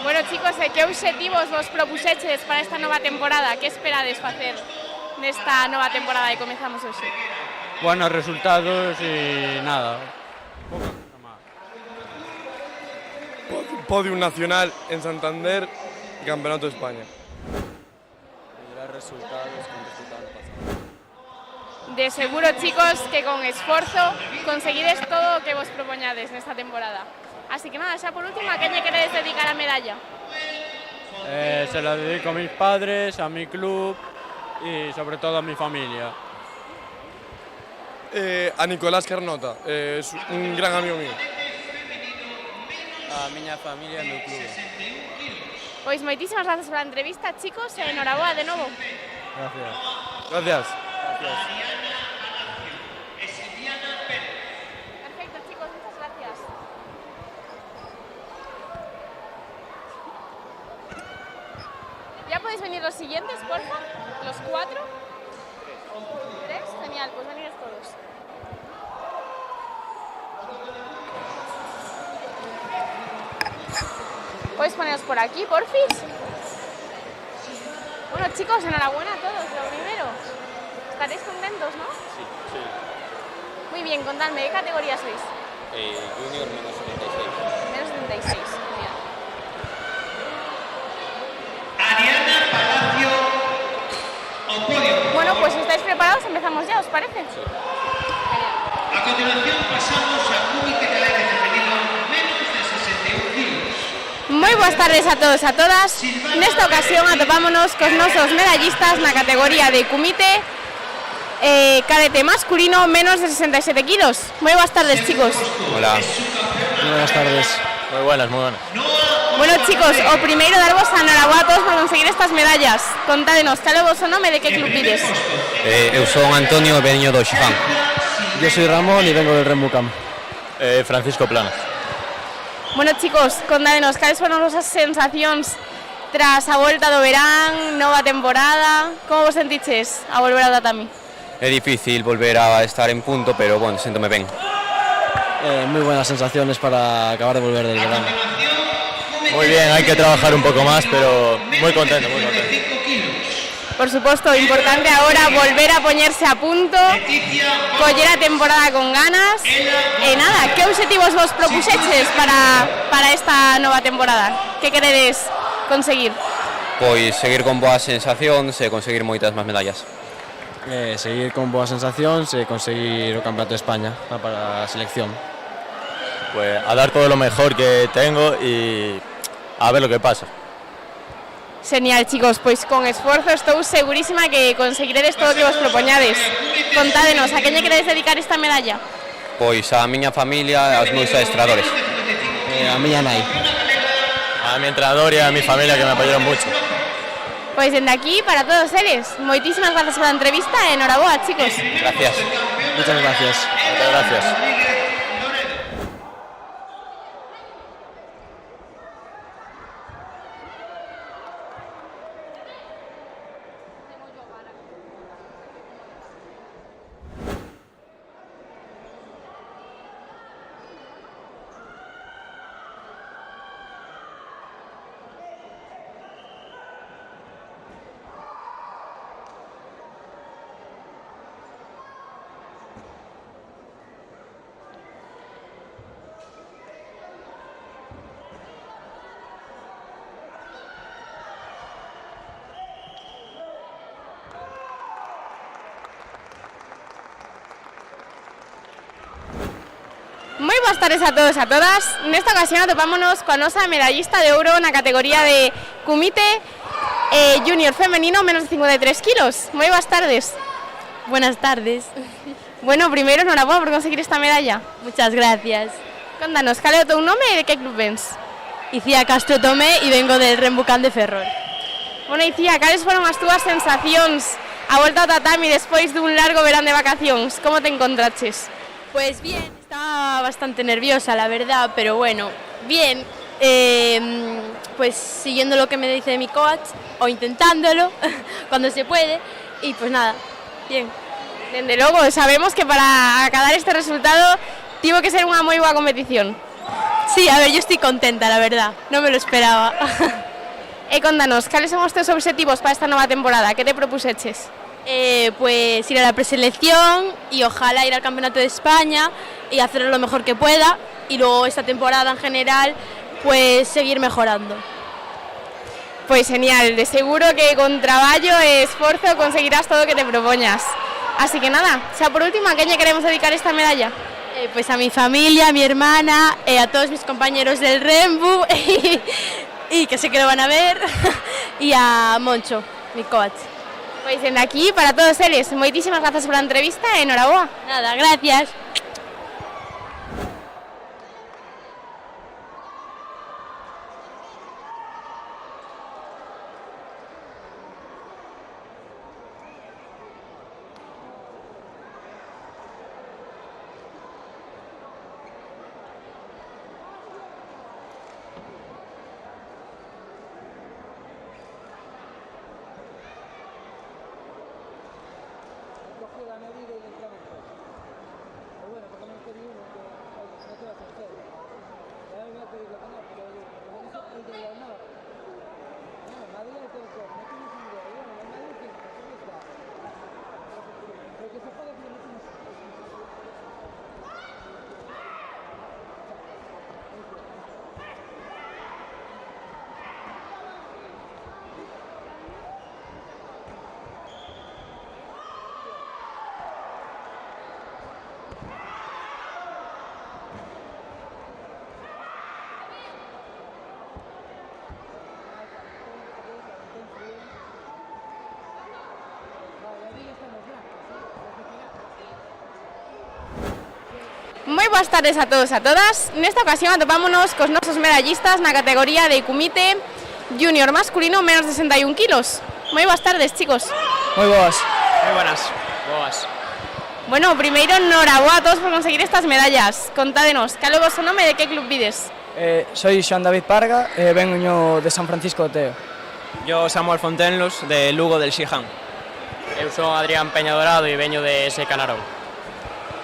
Bueno, chicos, que obxectivos vos propuxeches para esta nova temporada? Que esperades facer nesta nova temporada que comezamos hoxe? Buenos resultados y nada. Podium nacional en Santander y Campeonato de España. Resultados con resultados pasados. De seguro, chicos, que con esforzo conseguides todo o que vos propoñades nesta temporada. Así que nada, xa por último, a quen lle queredes dedicar a medalla? Se la dedico a mis padres, a mi club y sobre todo a mi familia. A Nicolás Carnota, es un gran amigo mío. A miña familia e meu club. Pois moitísimas gracias pola entrevista, chicos, e enhoraboa de novo. Gracias. Perfecto, chicos, muchas gracias. ¿Ya podéis venir los siguientes, por favor? ¿Los 4? 3, genial, pues venid todos. ¿Podéis poneros por aquí, porfis? Bueno, chicos, enhorabuena a todos, lo primero. ¿Estaréis contentos, no? Sí. Muy bien, contadme, ¿qué categoría sois? Junior menos 76. Menos 76, genial. Bueno, pues si estáis preparados, empezamos ya, ¿os parece? Sí. A continuación pasamos a Kumite cadete femenino menos de 61 kilos. Moi boas tardes a todos e a todas. Nesta ocasión atopámonos cos nosos medallistas na categoría de Kumite cadete masculino menos de 67 kilos. Moi boas tardes, chicos. Hola. Muy buenas tardes. Muy buenas, muy buenas. Bueno, chicos, o primeiro darvos a enhoraboa a todos por conseguir estas medallas. Contádenos, cal é o vosso nome e de que club vides? Eu son Antonio e veño do Xifán. Yo soy Ramón y vengo del Remucam. Francisco Planas. Bueno, chicos, contádenos, cales foron as sensacións tras a volta do verán, nova temporada? Como vos sentiches a volver ao tatami? É difícil volver a estar en punto, pero bueno, siéntome ben. Muy buenas sensaciones para acabar de volver del verano. Muy bien, hay que trabajar un poco más, pero muy contento, muy contento. Por suposto, importante ahora volver a poñerse a punto, coller a temporada con ganas. E nada, que obxectivos vos propuxeches para esta nova temporada? Que queredes conseguir? Pois seguir con boas sensacións e conseguir moitas máis medallas. Seguir con boas sensacións e conseguir o Campeonato de España para a selección. Pues a dar todo lo mejor que tengo y a ver lo que pasa. Genial, chicos, pois con esforzo estou segurísima que conseguiredes todo o que vos propoñades. Contádenos, a quen lle queredes dedicar esta medalla? Pois a miña familia e aos meus adestradores. A miña nai. A mi entrenador e a mi familia que me apoyaron mucho. Pois dende aquí, para todos eles, moitísimas gracias pola entrevista e enhoraboa, chicos. Gracias. Muchas gracias. Muchas gracias. Moi boas tardes a todos e a todas. Nesta ocasión atopámonos coa nosa medallista de ouro na categoría de Kumite Junior femenino menos de 53 kilos. Moi boas tardes. Buenas tardes. Bueno, primeiro, enhorabuena por conseguir esta medalla. Muchas gracias. Contanos, cal é o teu nome e de que club vens? Icía Castro Tomé e vengo del Rembucán de Ferrol. Bueno, Icía, cales foron as túas sensacións a volta ao tatami despois dun largo verán de vacacións? Como te encontraches? Pues bien, estaba bastante nerviosa, la verdad, pero bueno, bien. Pues siguiendo lo que me dice mi coach, o intentándolo, cuando se puede, y pues nada, bien. Dende logo, sabemos que para acadar este resultado tivo que ser unha moi boa competición. Sí, a ver, yo estoy contenta, la verdad, no me lo esperaba. E contanos, cales son os teus obxectivos para esta nova temporada? Que te propuseches? Pues ir a la preselección y ojalá ir al Campeonato de España y hacerlo lo mejor que pueda, y luego esta temporada en general pues seguir mejorando. Pues genial, de seguro que con traballo e esforzo conseguirás todo o que te propoñas. Así que nada, xa por último, a quen lle queremos dedicar esta medalla? Pues a mi familia, a mi hermana, a todos mis compañeros del Rembu y que sé que lo van a ver, y a Moncho, mi coach. Pois dende aquí, para todos eles, moitísimas grazas pola entrevista e enhoraboa. Nada, gracias. Moi boas tardes a todos e a todas. Nesta ocasión atopámonos cos nosos medallistas na categoría de Kumite Junior masculino menos de 61 kilos. Moi boas tardes, chicos. Moi boas. Moi buenas. Boas. Bueno, primeiro, enhoraboa a todos por conseguir estas medallas. Contádenos, cal é o vosso nome e de que club vides? Soy Xoan David Parga, vengo de San Francisco de Teo. Yo Samuel Fontenlos, de Lugo del Xijan. Eu son Adrián Peñadorado e veño de ese Canarón.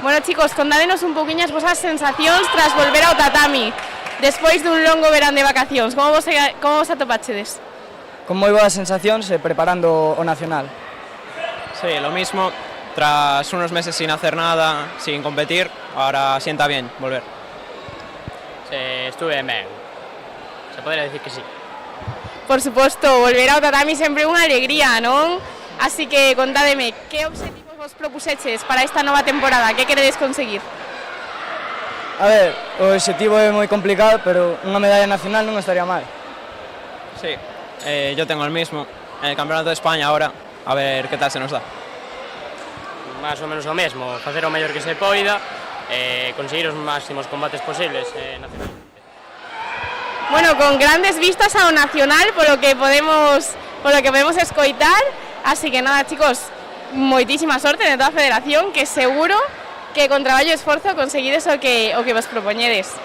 Bueno, chicos, contádenos un poquinho as vosas sensacións tras volver ao tatami despois dun longo verán de vacacións. Como vos atopachedes? Con moi boas sensacións preparando o nacional. Sí, lo mismo. Tras unos meses sin hacer nada, sin competir, ahora sienta bien volver. Estuve ben. Se podría decir que sí. Por suposto, volver ao tatami sempre unha alegría, non? Así que contádeme, que obxectivos vos propuseches para esta nova temporada? Que queredes conseguir? A ver, o objetivo é moi complicado, pero unha medalla nacional non estaría mal. Sí, yo tengo el mismo. En el Campeonato de España ahora, a ver qué tal se nos da. Más ou menos o mesmo, facer o mellor que se poida e conseguir os máximos combates posibles nacionalmente. Bueno, con grandes vistas ao nacional, polo que podemos escoitar, así que nada, chicos, moitísima sorte de toda a federación, que seguro que con traballo e esforzo conseguides o que vos propoñedes.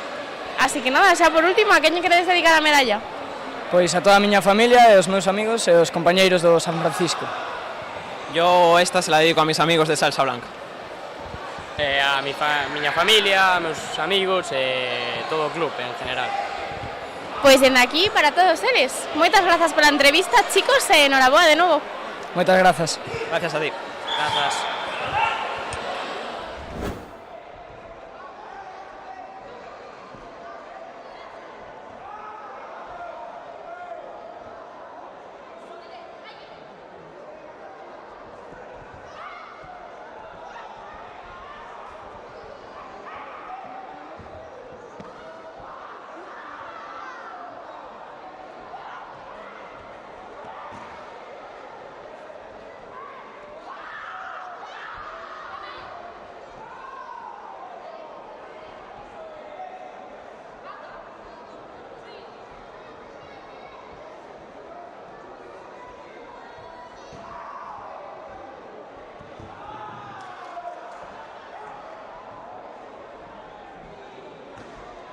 Así que nada, xa por último, a quen lle queredes dedicar a medalla? Pois a toda a miña familia e os meus amigos e os compañeiros do San Francisco. Yo esta se la dedico a mis amigos de Salsa Blanca. A miña familia, a meus amigos e todo o club en general. Pois dende aquí para todos eles. Moitas grazas pola entrevista, chicos, e enhoraboa de novo. Moitas grazas. Gracias a ti. Grazas.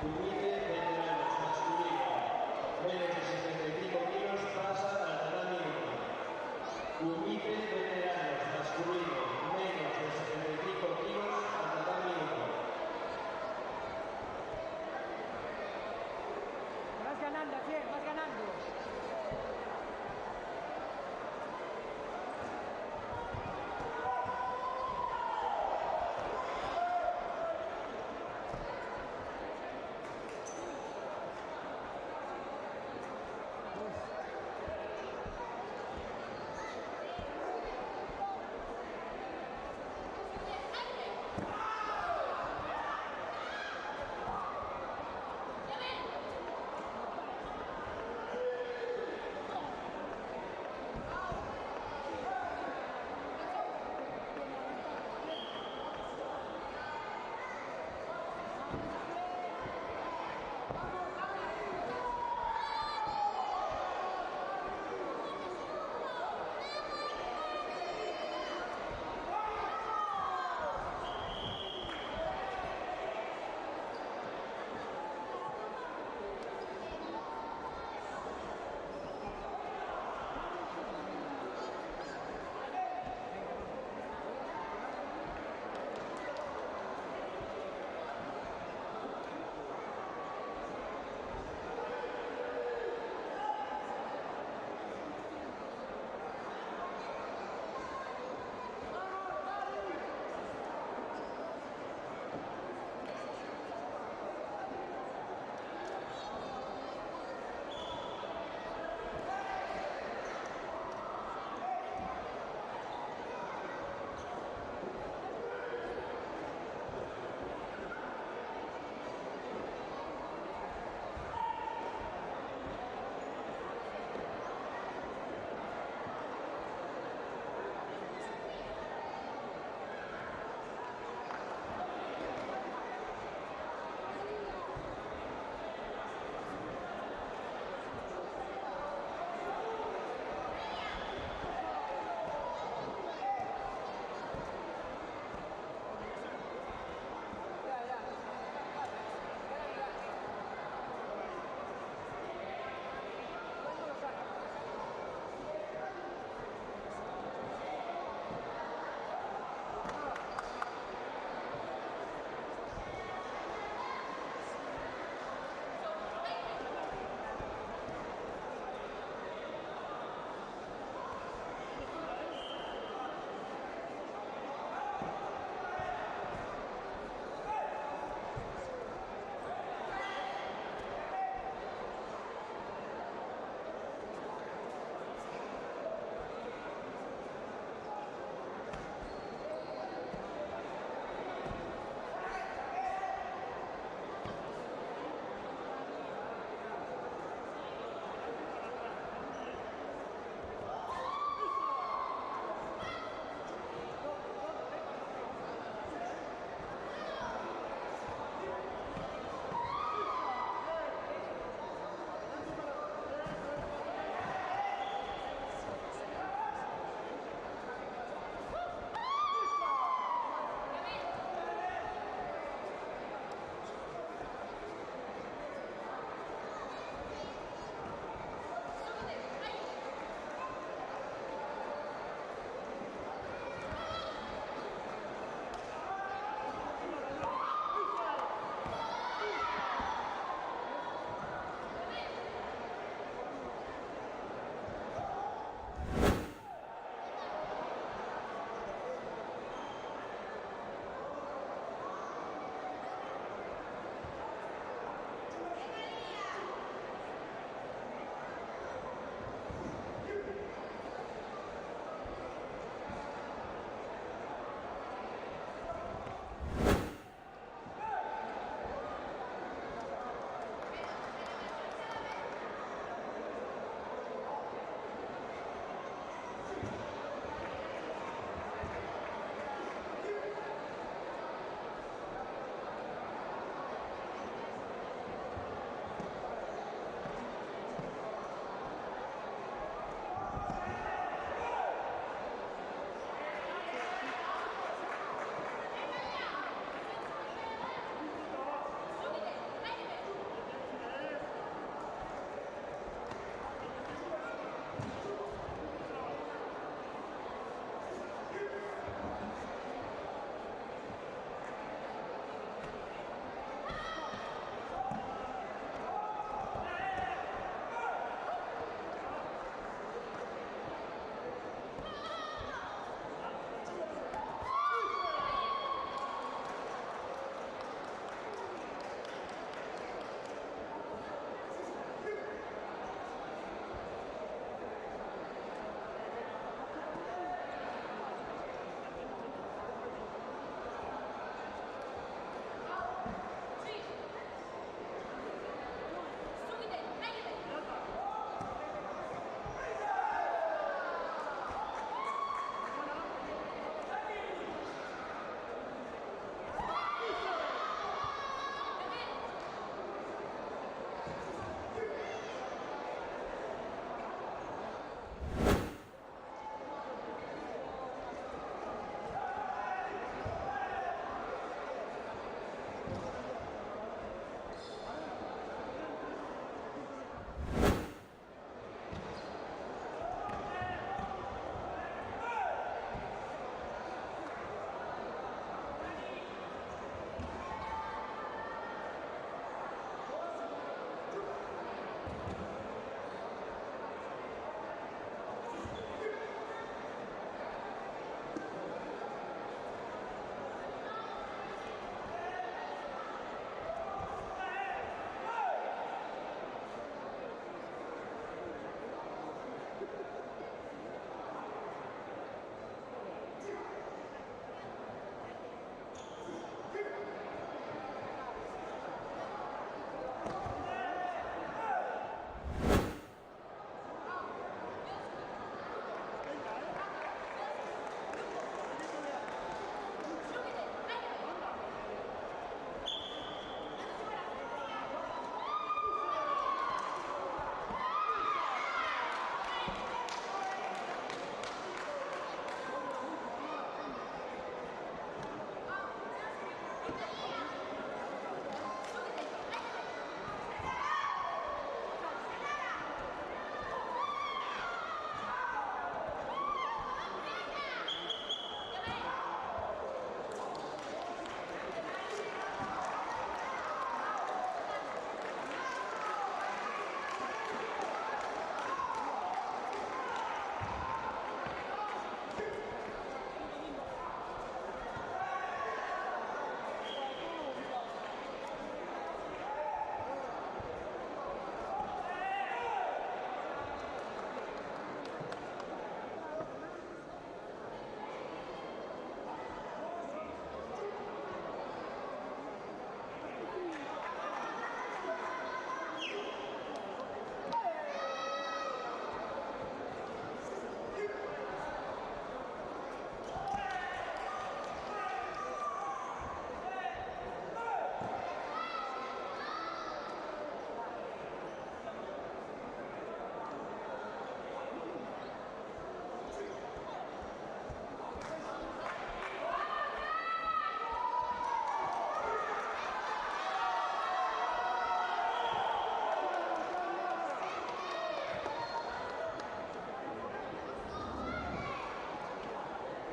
Humilde veteranos masculino, menos de 75 kilos pasa al tatami 1. Humilde veteranos masculino, menos de 75 kilos al tatami 1. Vas ganando, Asier, vas ganando.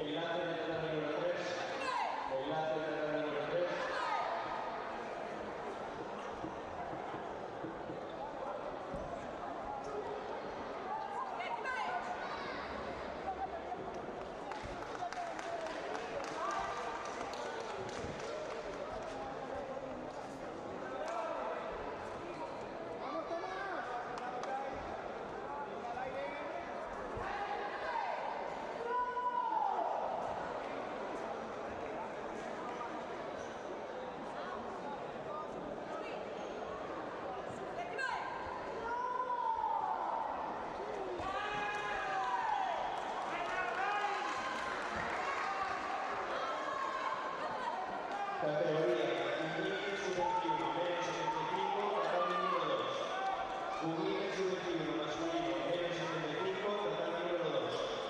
enlace de la número 3, enlace de la número 3. Categoría Juvenil Sub-21 menos 75, total número 2. Juvenil Sub-21 masculino menos 75, total número 2.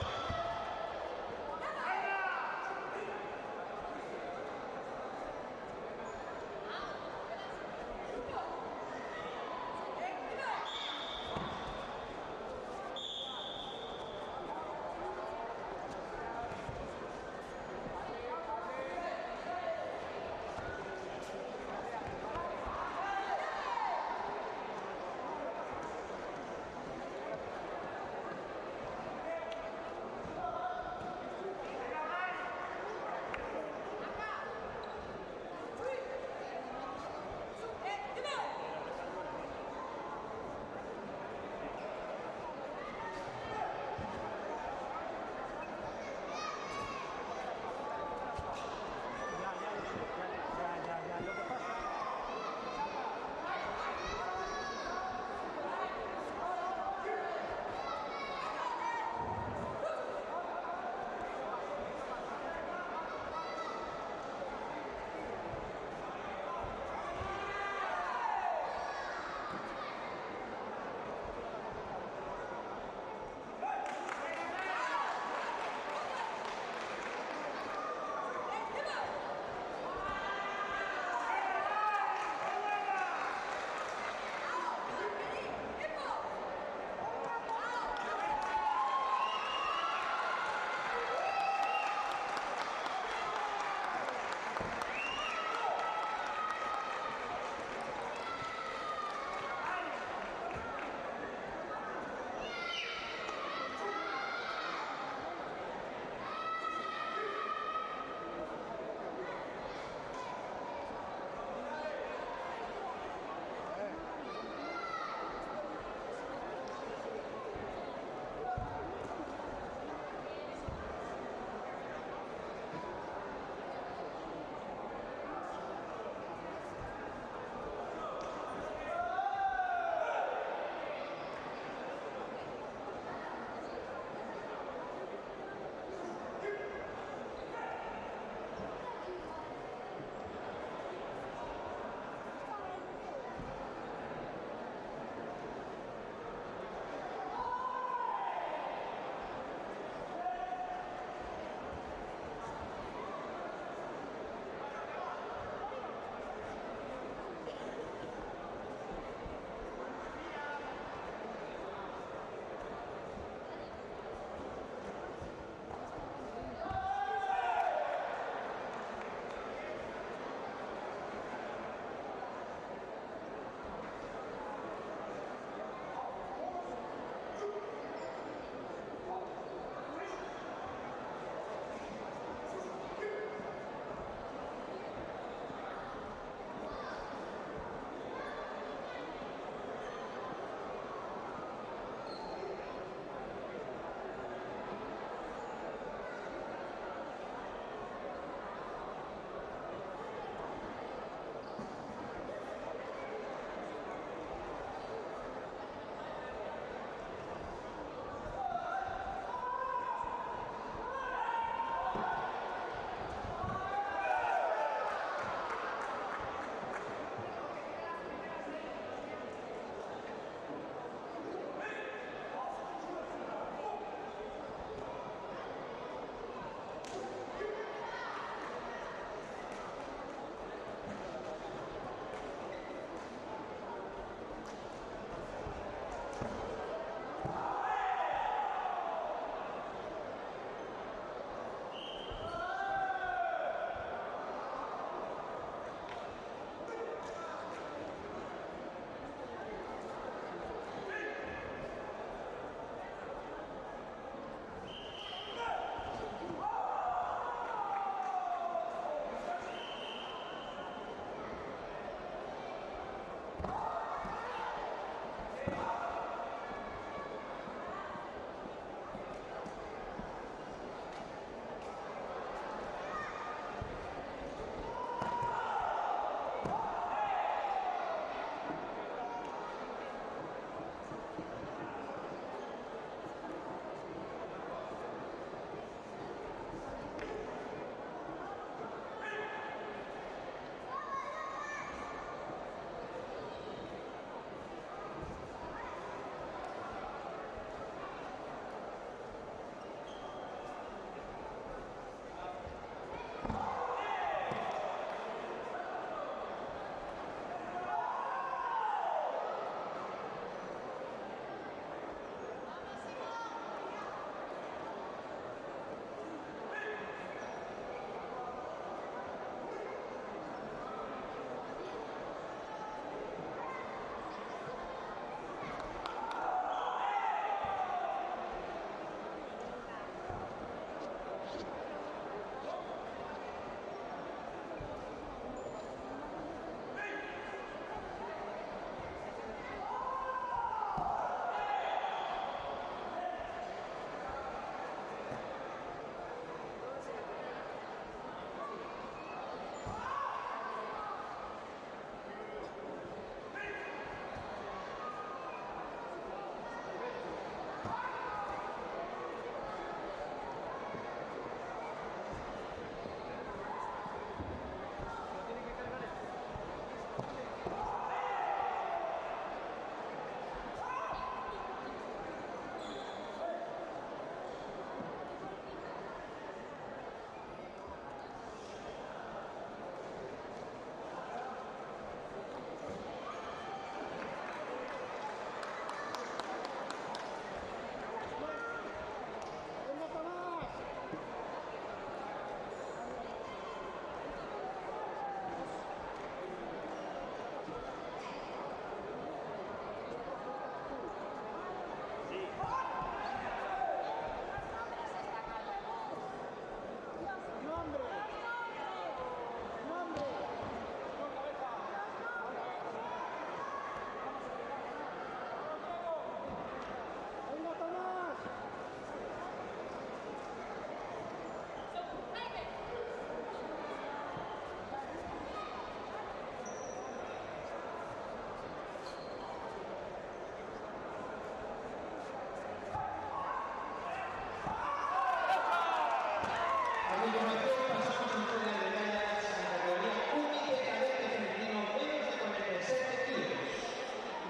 continuación pasamos a entrega de medallas en la categoría Cúmite cadete femenino menos de 47 kilos.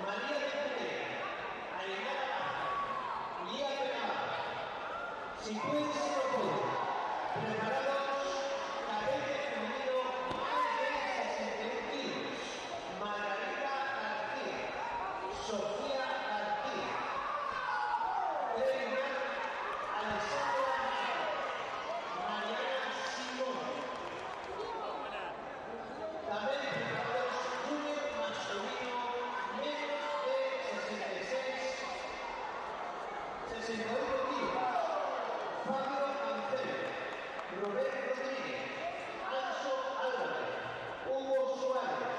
María de Pereira, Ainara Baja, Lía Penabal. Si puede ser lo puede. Preparados, cadete femenino más de 61 kilos. Margarita García, Sofía García. Elena Alessandra Mariana Simón. También preparados junior masculino menos de 68 kilos. Fabio Cancelo, Rubén Rodríguez, Anso Álvarez, Hugo Suárez.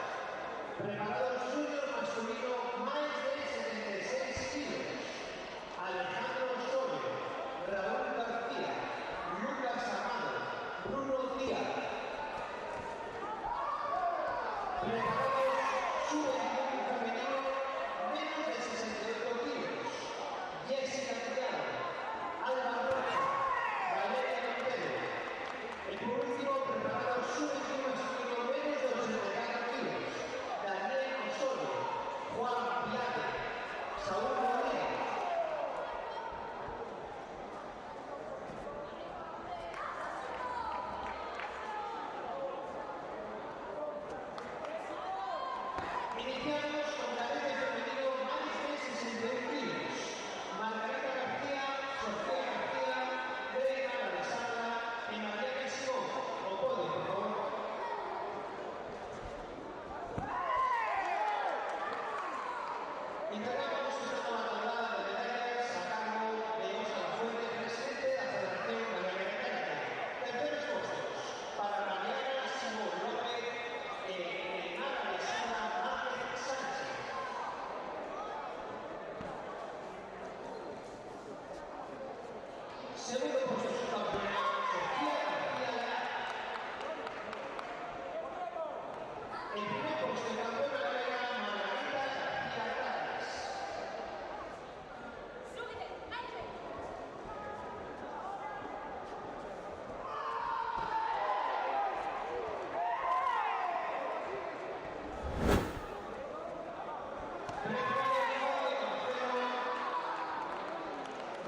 Preparados junior masculino más de 76 kilos. Alejandro Osorio, Raúl García, Lucas Amado, Bruno Díaz. Preparados sub-21 femenino menos de 68 kilos. Jessica Tillado, Alba Rocha, Valeria Montero. Y por último, preparados sub-21 masculino menos de 84 kilos. Daniel Osorio, Juan Piade, Saúl Rodríguez. Iniciamos con cadete femenino más de 61 kilos. Margarita García, Sofía García, Elena Alessandra y Mariana Simón. O podio, por favor. Integramos esta nueva tabla de medallas a cargo de Óscar Fuente, presidente de la Federación Gallega de Karate. Terceros puestos para Mariana Simón López e Elena Alessandra Márquez Sánchez. Segundo puesto subcampeona Sofía García Lara. El primer puesto campeona galega Margarita García Caras.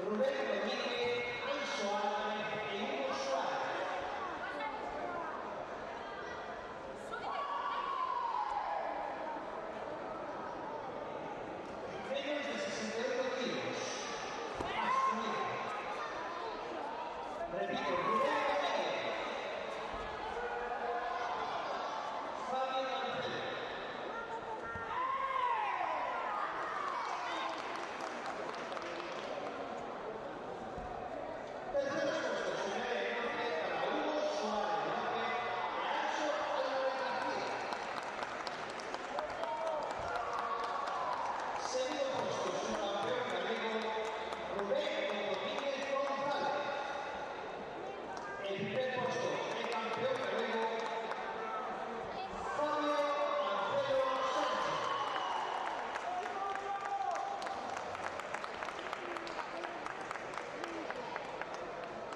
Rubén Rodríguez, Anso Álvarez y Hugo Suárez. Menos de 68 kilos. Masculino. Repito, Rubén Rodríguez. Fabio Cancelo. Terceros puestos, señores, para Hugo Suárez López y Anso Álvarez García. Segundo puesto, subcampeón galego Rubén Domínguez González. El primer puesto, el campeón galego Fabio Cancelo Sánchez.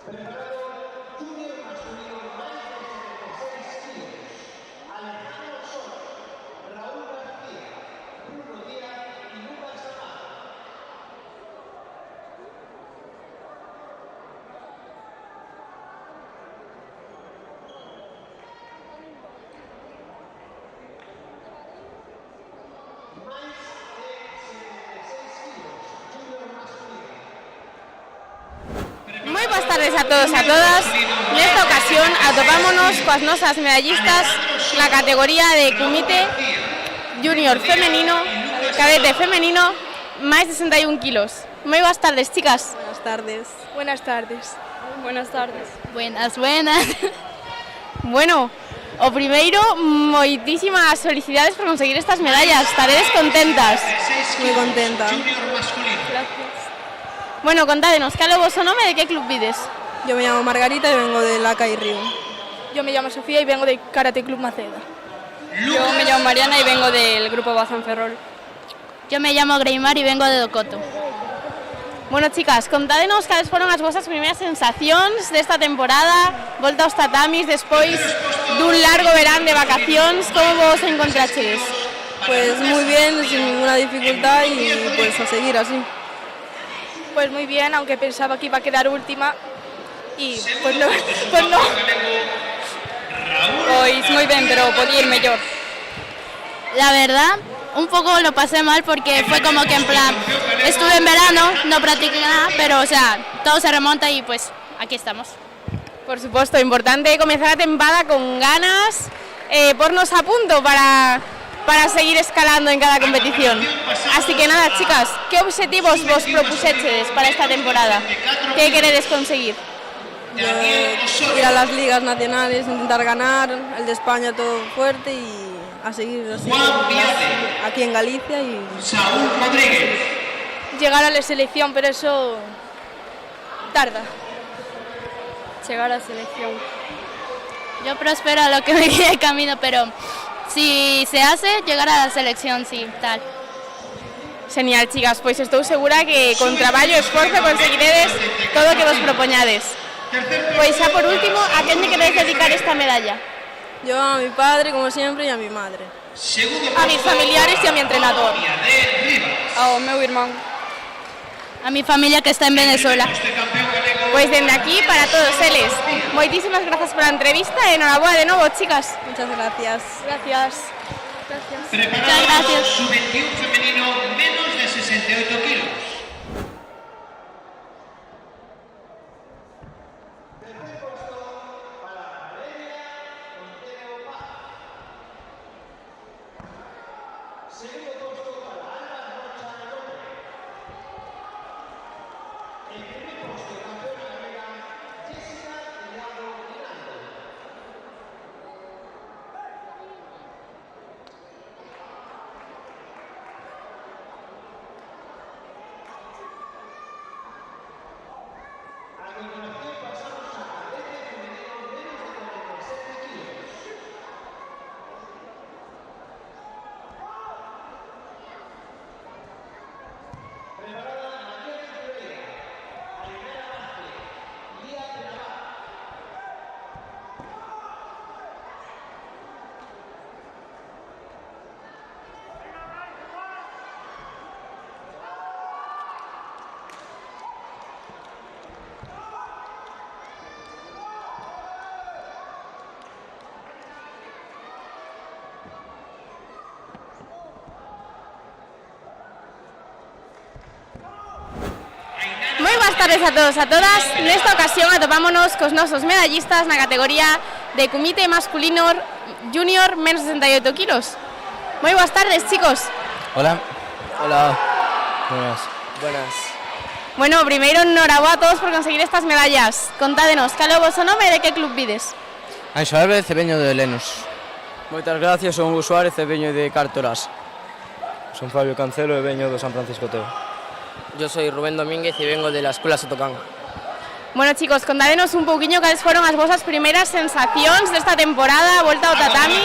Preparado junior masculino más de 76 kilos. Alejandro Osorio, Raúl García, Bruno Díaz y Lucas Amado. Más de 76 kilos, junior masculino. Moi boas tardes a todos e a todas. Nesta ocasión atopámonos coas nosas medallistas na categoría de Cúmite Junior femenino, cadete femenino, máis de 61 kilos. Moi boas tardes, chicas. Buenas tardes. Buenas tardes. Buenas tardes. Buenas, buenas. Bueno, o primeiro, moitísimas felicidades por conseguir estas medallas. Estaredes contentas. Moi contenta. Gracias. Bueno, contádenos, cal é o vosso nome e de que club vides? Yo me llamo Margarita y vengo de la Calle Río. Yo me llamo Sofía y vengo de Karate Club Maceda. Yo me llamo Mariana y vengo del grupo Bazán Ferrol. Yo me llamo Greymar y vengo de Docoto. Bueno, chicas, contádenos cales foron as vosas primeiras sensacións desta temporada, volta aos tatamis despois dun largo verán de vacacións, como vos encontrachedes? Pues muy bien, sin ninguna dificultad y pues a seguir así. Pues muy bien, aunque pensaba que iba a quedar última y pues no. Pois moi ben, pero podía ir mellor. La verdad, un poco lo pasé mal porque fue como que en plan, estuve en verano, no practiqué nada, pero o sea, todo se remonta y pues aquí estamos. Por supuesto, importante comenzar la temporada con ganas, pornos a punto para seguir escalando en cada competición. Así que nada, chicas, ¿qué objetivos vos propusechedes para esta temporada? ¿Qué queréis conseguir? Ir a las ligas nacionales, intentar ganar, el de España todo fuerte y a seguir así aquí en Galicia y Llegar a la selección, pero eso tarda. Llegar a la selección. Yo prospero a lo que me quede camino, pero si se hace, llegar a la selección, sí, tal. Genial, chicas, pois estou segura que con traballo e esforzo conseguiredes todo o que vos propoñades. Pois xa por último, a quen lle queréis dedicar esta medalla? Yo a mi padre, como siempre, y a mi madre. A mis familiares y a mi entrenador. Ao meu irmán. A mi familia que está en Venezuela. Pois dende aquí, para todos eles, moitísimas grazas pola entrevista e enhorabuena de novo, chicas. Muchas gracias. Gracias. Muchas gracias. Sub-21 femenino menos de 68 kilos. Moi boas tardes a todos e a todas. Nesta ocasión atopámonos cos nosos medallistas na categoría de comité masculino junior menos 68 kilos. Moi boas tardes, chicos. Hola. Hola. Buenas. Bueno, primeiro, enhorabuena a todos por conseguir estas medallas. Contádenos, cal é o vosso nome e de que club vides? Anxo Álvarez e veño de Lenos. Moitas gracias, son Hugo Suárez e veño de Cartoras. Son Fabio Cancelo e veño do San Francisco Teo. Yo soy Rubén Domínguez y vengo de la Escuela Sotocán. Bueno, chicos, contádenos un pouquiño cales foron as vosas primeiras sensacións desta temporada, volta ao tatami,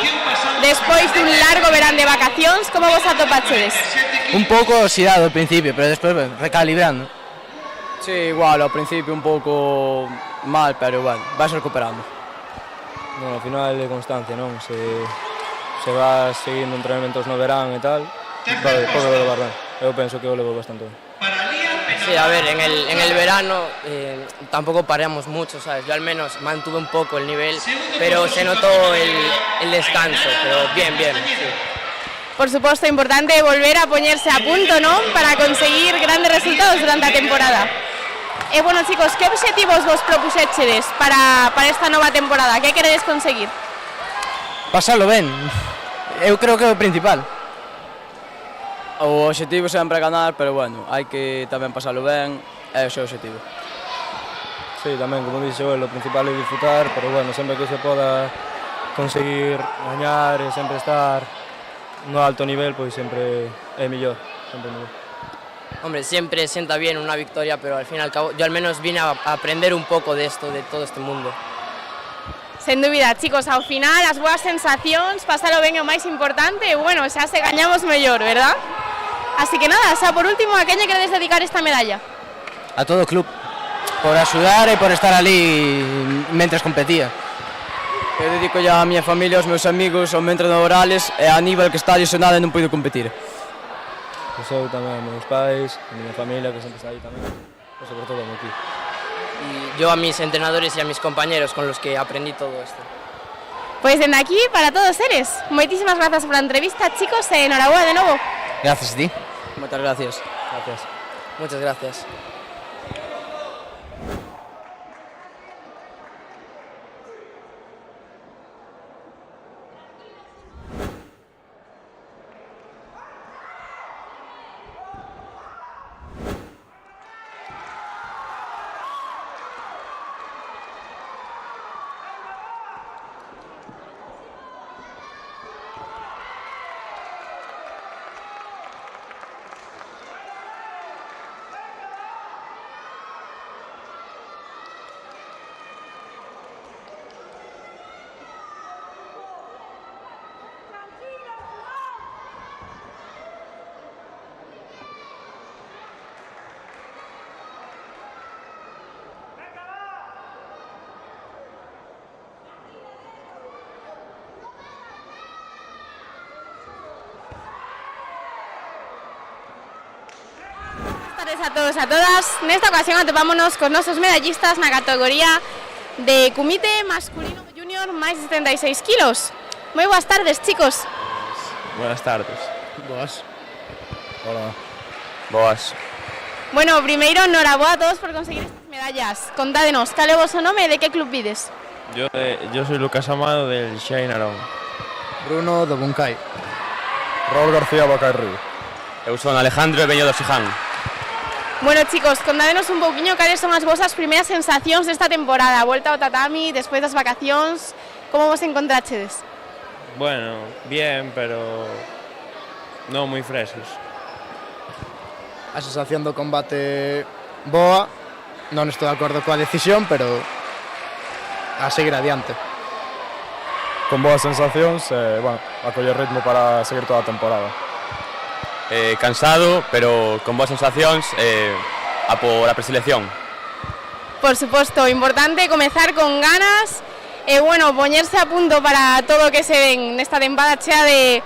despois dun largo verán de vacacións, como vos atopachedes? Un pouco oxidado ao principio, pero despois recalibrando. Sí, igual, ao principio un pouco mal, pero bueno, vas recuperando. Bueno, ao final é constancia, non? Se vas seguindo entrenamentos no verán e tal, pode levar ben. Eu penso que o levo bastante ben. Sí, a ver, en el verano tampoco paramos mucho, ¿sabes? Yo al menos mantuve un poco el nivel, pero se notó el descanso, pero bien, sí. Por suposto, importante volver a poñerse a punto, ¿no? Para conseguir grandes resultados durante a temporada. Bueno, chicos, que obxectivos vos propuxéchedes para esta nova temporada? Que queredes conseguir? Pasalo ben. Eu creo que é o principal. O obxectivo sempre é ganar, pero bueno, hai que tamén pasalo ben, é o seu obxectivo. Sí, tamén, como dixo el, o principal é disfrutar, pero bueno, sempre que se poda conseguir gañar e sempre estar no alto nivel, pois sempre é mellor, sempre mellor. Hombre, siempre sienta bien una victoria, pero al fin y al cabo, yo al menos vine a aprender un poco de esto, de todo este mundo. Sen dúbida, chicos, ao final as boas sensacións, pasalo ben é o máis importante e bueno, xa se gañamos mellor, verdad? Así que nada, xa por último, a quen lle queredes dedicar esta medalla? a todo o club por axudar e por estar ali mentres competía. Eu dedico ya a miña familia, aos meus amigos, ao meu entrenador Alex e a Aníbal que está lesionada e non puido competir. Pois eu tamén, a meus pais, a miña familia que sempre está aí tamén, e sobre todo a meu equipo. Y yo a mis entrenadores y a mis compañeros con los que aprendí todo esto. Pues desde aquí, para todos eres. Moitísimas grazas pola entrevista, chicos, e enhorabuena de novo. Gracias a ti. Muchas gracias. Gracias. Muchas gracias. Buenas tardes a todos e a todas. Nesta ocasión atopámonos cos nosos medallistas na categoría de Kumite masculino junior máis de 76 kilos. Moi boas tardes, chicos. Buenas tardes. Boas. Hola. Boas. Bueno, primeiro, noraboa a todos por conseguir estas medallas. Contádenos, cal é o voso nome e de que club vides? Yo soy Lucas Amado del Shane Arón. Bruno do Buncay. Raúl García Bacay Río. Eu son Alejandro e veño do Siján. Bueno, chicos, contádenos un pouquiño cales son as vosas primeiras sensacións desta temporada. Volta ao tatami, despois das vacacións, como vos encontrachedes? Bueno, bien, pero non moi frescos. A sensación do combate boa, non estou de acordo coa decisión, pero a seguir adiante. Con boas sensacións e, bueno, a coller ritmo para seguir toda a temporada. Cansado, pero con boas sensacións a por a preselección. Por suposto, importante comezar con ganas e, bueno, poñerse a punto para todo o que se ven nesta tempada chea de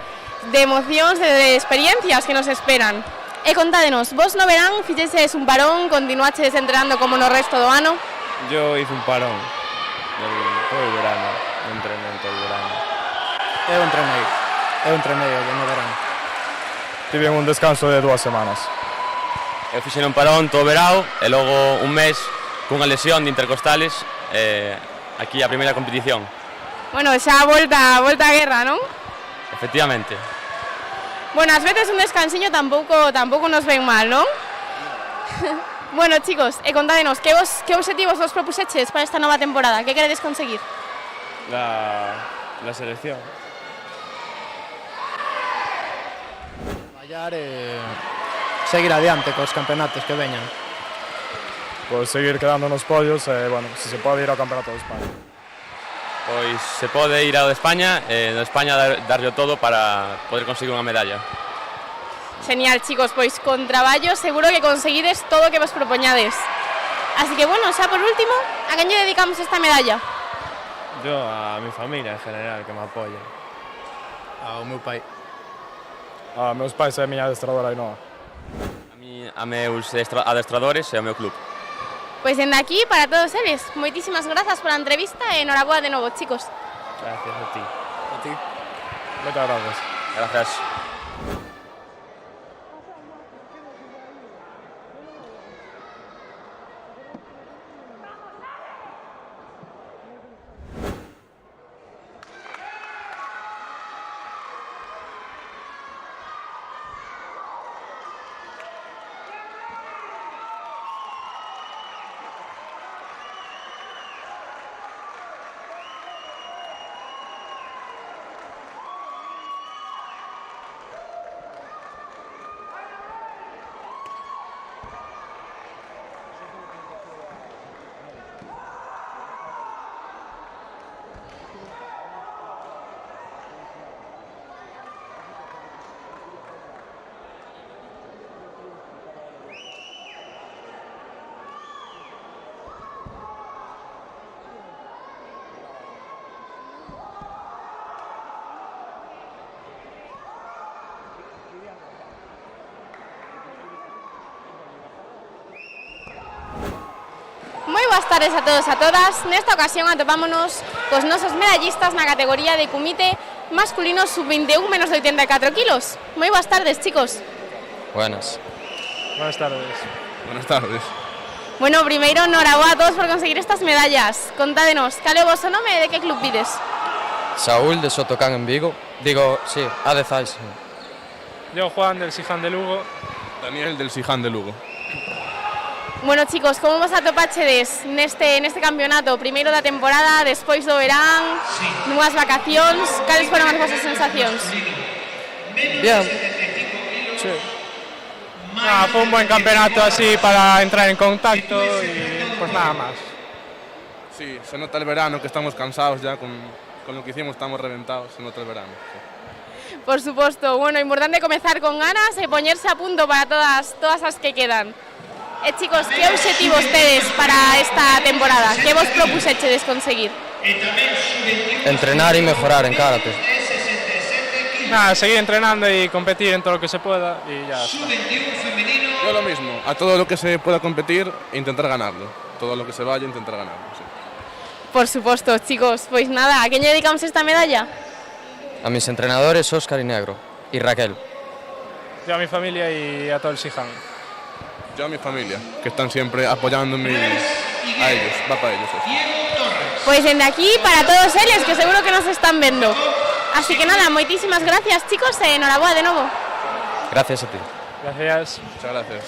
emocións e de experiencias que nos esperan. E contádenos, vos no verán, fixeses un parón, continuaches entrenando como no resto do ano? Yo hice un parón todo el verano, entrené todo el verano. Eu entrenei o no verano. Tive un descanso de 2 semanas. Eu fixen un parón todo o verao e logo un mes cunha lesión de intercostales aquí a primeira competición. Bueno, xa volta a guerra, non? Efectivamente. Bueno, ás veces un descansiño tampouco nos ven mal, non? Bueno, chicos, e contádenos, que obxectivos vos propuxeches para esta nova temporada? Que queredes conseguir? La selección. Fallar e seguir adiante cos campeonatos que veñan. Pois seguir quedando nos podios e, bueno, se pode ir ao Campeonato de España. Pois se pode ir ao de España e no España darlle todo para poder conseguir unha medalla. Genial, chicos, pois con traballo seguro que conseguides todo o que vos propoñades. Así que, bueno, xa por último, a quen lle dedicamos esta medalla? Yo a mi familia en general, que me apoya. Ao meu pai. A meus pais e a miña adestradora Ainhoa. A meus adestradores e ao meu club. Pois dende aquí, para todos eles, moitísimas grazas pola entrevista e enhoraboa de novo, chicos. Gracias a ti. A ti. Moitas gracias. Gracias. tardes a todos e a todas. Nesta ocasión atopámonos cos nosos medallistas na categoría de comité masculino sub-21 menos de 84 kilos. Moi boas tardes, chicos. Buenas. Buenas tardes. Buenas tardes. Bueno, primeiro, noraboa a todos por conseguir estas medallas. Contádenos, cal é o vosso nome e de que club vides? Saúl de Sotocán en Vigo. Digo, sí, Adezais. Yo, Juan, del Siján de Lugo. Daniel, del Siján de Lugo. Bueno, chicos, como vos atopachedes neste campeonato primeiro da temporada, despois do verán, nunhas vacacións, cales foron as vosas sensacións? Bien. Sí. Fue un buen campeonato así para entrar en contacto y pues nada más. Sí, se nota el verano que estamos cansados ya con lo que hicimos, estamos reventados, se nota el verano. Sí. Por suposto, bueno, importante comezar con ganas e poñerse a punto para todas as que quedan. Chicos, que obxectivos tedes para esta temporada? Que vos propusechedes conseguir? Entrenar y mejorar en karate. Nada, seguir entrenando y competir en todo lo que se pueda y ya está. Yo lo mismo, a todo lo que se pueda competir, intentar ganarlo. Todo lo que se vaya, intentar ganarlo. Sí. Por suposto, chicos, pois nada, a quen lle dedicamos esta medalla? A mis entrenadores Óscar y Negro y Raquel. Yo a mi familia y a todo el Siján. Yo a mi familia, que están siempre apoyándome a ellos, va para ellos eso. Pois dende aquí para todos eles, que seguro que nos están vendo. Así que nada, moitísimas gracias, chicos, e noraboa de novo. Gracias a ti. Gracias. Muchas gracias.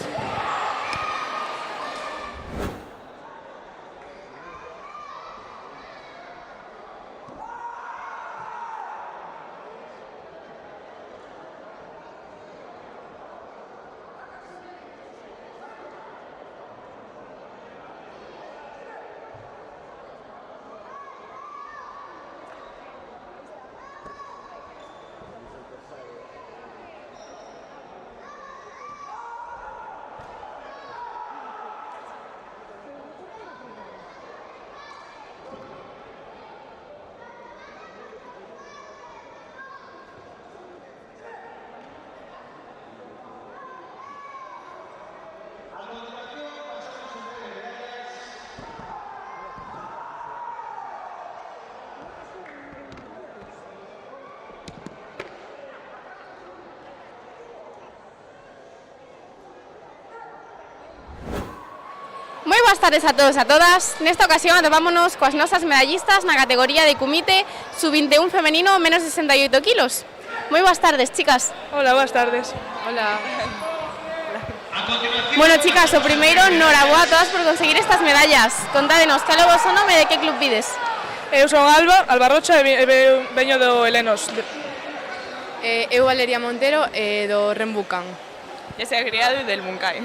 Moi boas tardes a todos e a todas. Nesta ocasión atopámonos coas nosas medallistas na categoría de comité sub-21 femenino menos de 68 kilos. Moi boas tardes, chicas. Hola, boas tardes. Hola. Bueno, chicas, o primeiro, noraboa a todas por conseguir estas medallas. Contádenos, cal é o vosso nome e de que club vides? Eu son Alba Rocha e veño do Helenos. Eu Valeria Montero do Rembucan. E se criado del Muncai.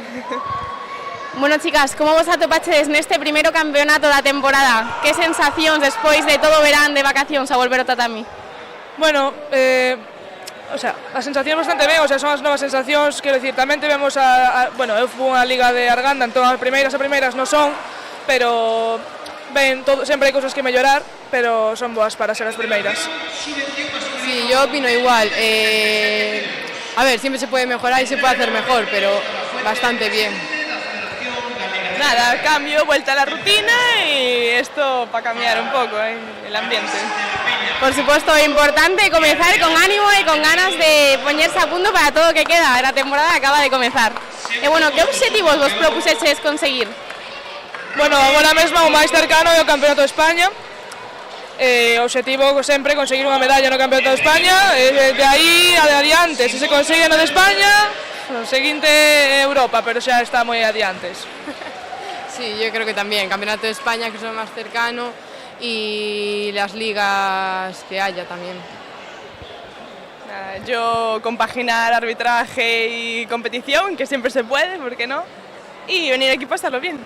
Bueno, chicas, como vos atopachedes neste primeiro campeonato da temporada? Que sensacións despois de todo o verán de vacacións a volver ao tatami? Bueno, a sensación bastante ben, son as novas sensacións, quero dicir, tamén tivemos bueno, eu fui unha liga de Arganda, entón as primeiras non son, pero ben, sempre hai cousas que mellorar, pero son boas para ser as primeiras. Sí, yo opino igual. A ver, siempre se puede mejorar y se puede hacer mejor, pero bastante bien. Nada, cambio, vuelta a la rutina y esto para cambiar un poco el ambiente. Por suposto, é importante comezar con ánimo e con ganas de poñerse a punto para todo o que queda. A temporada acaba de comezar. E bueno, que obxectivos vos propuseches conseguir? Bueno, agora mesmo o máis cercano é o Campeonato de España. O obxectivo sempre conseguir unha medalla no Campeonato de España, de aí adiante, se consigue no de España, o seguinte Europa, pero xa está moi adiantes. Sí, yo creo que también, Campeonato de España, que es lo más cercano, y las ligas que haya también. Yo compaginar arbitraje y competición, que siempre se puede, ¿por qué no? Y venir aquí para estarlo bien.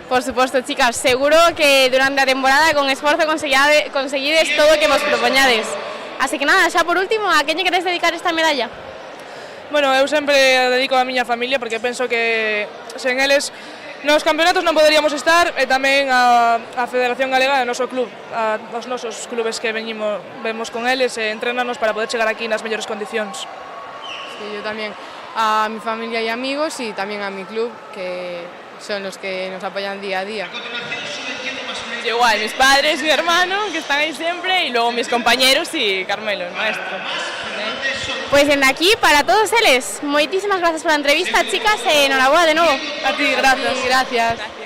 Por suposto, chicas, seguro que durante a temporada con esforzo conseguides todo o que vos propoñades. Así que nada, xa por último, a quen lle queres dedicar esta medalla? Bueno, eu sempre dedico a miña familia porque penso que sen eles nos campeonatos non poderíamos estar e tamén a Federación Galega do noso club, aos nosos clubes que vemos con eles e entrenarnos para poder chegar aquí nas mellores condicións. Sí, yo también a mi familia y amigos y también a mi club, que son los que nos apoyan día a día. Igual, mis padres, mi hermano, que están ahí siempre, y luego mis compañeros y Carmelo, el maestro. Pues desde aquí, para todos ellos, muchísimas gracias por la entrevista, chicas, enhorabuena de nuevo. A ti, gracias. Gracias.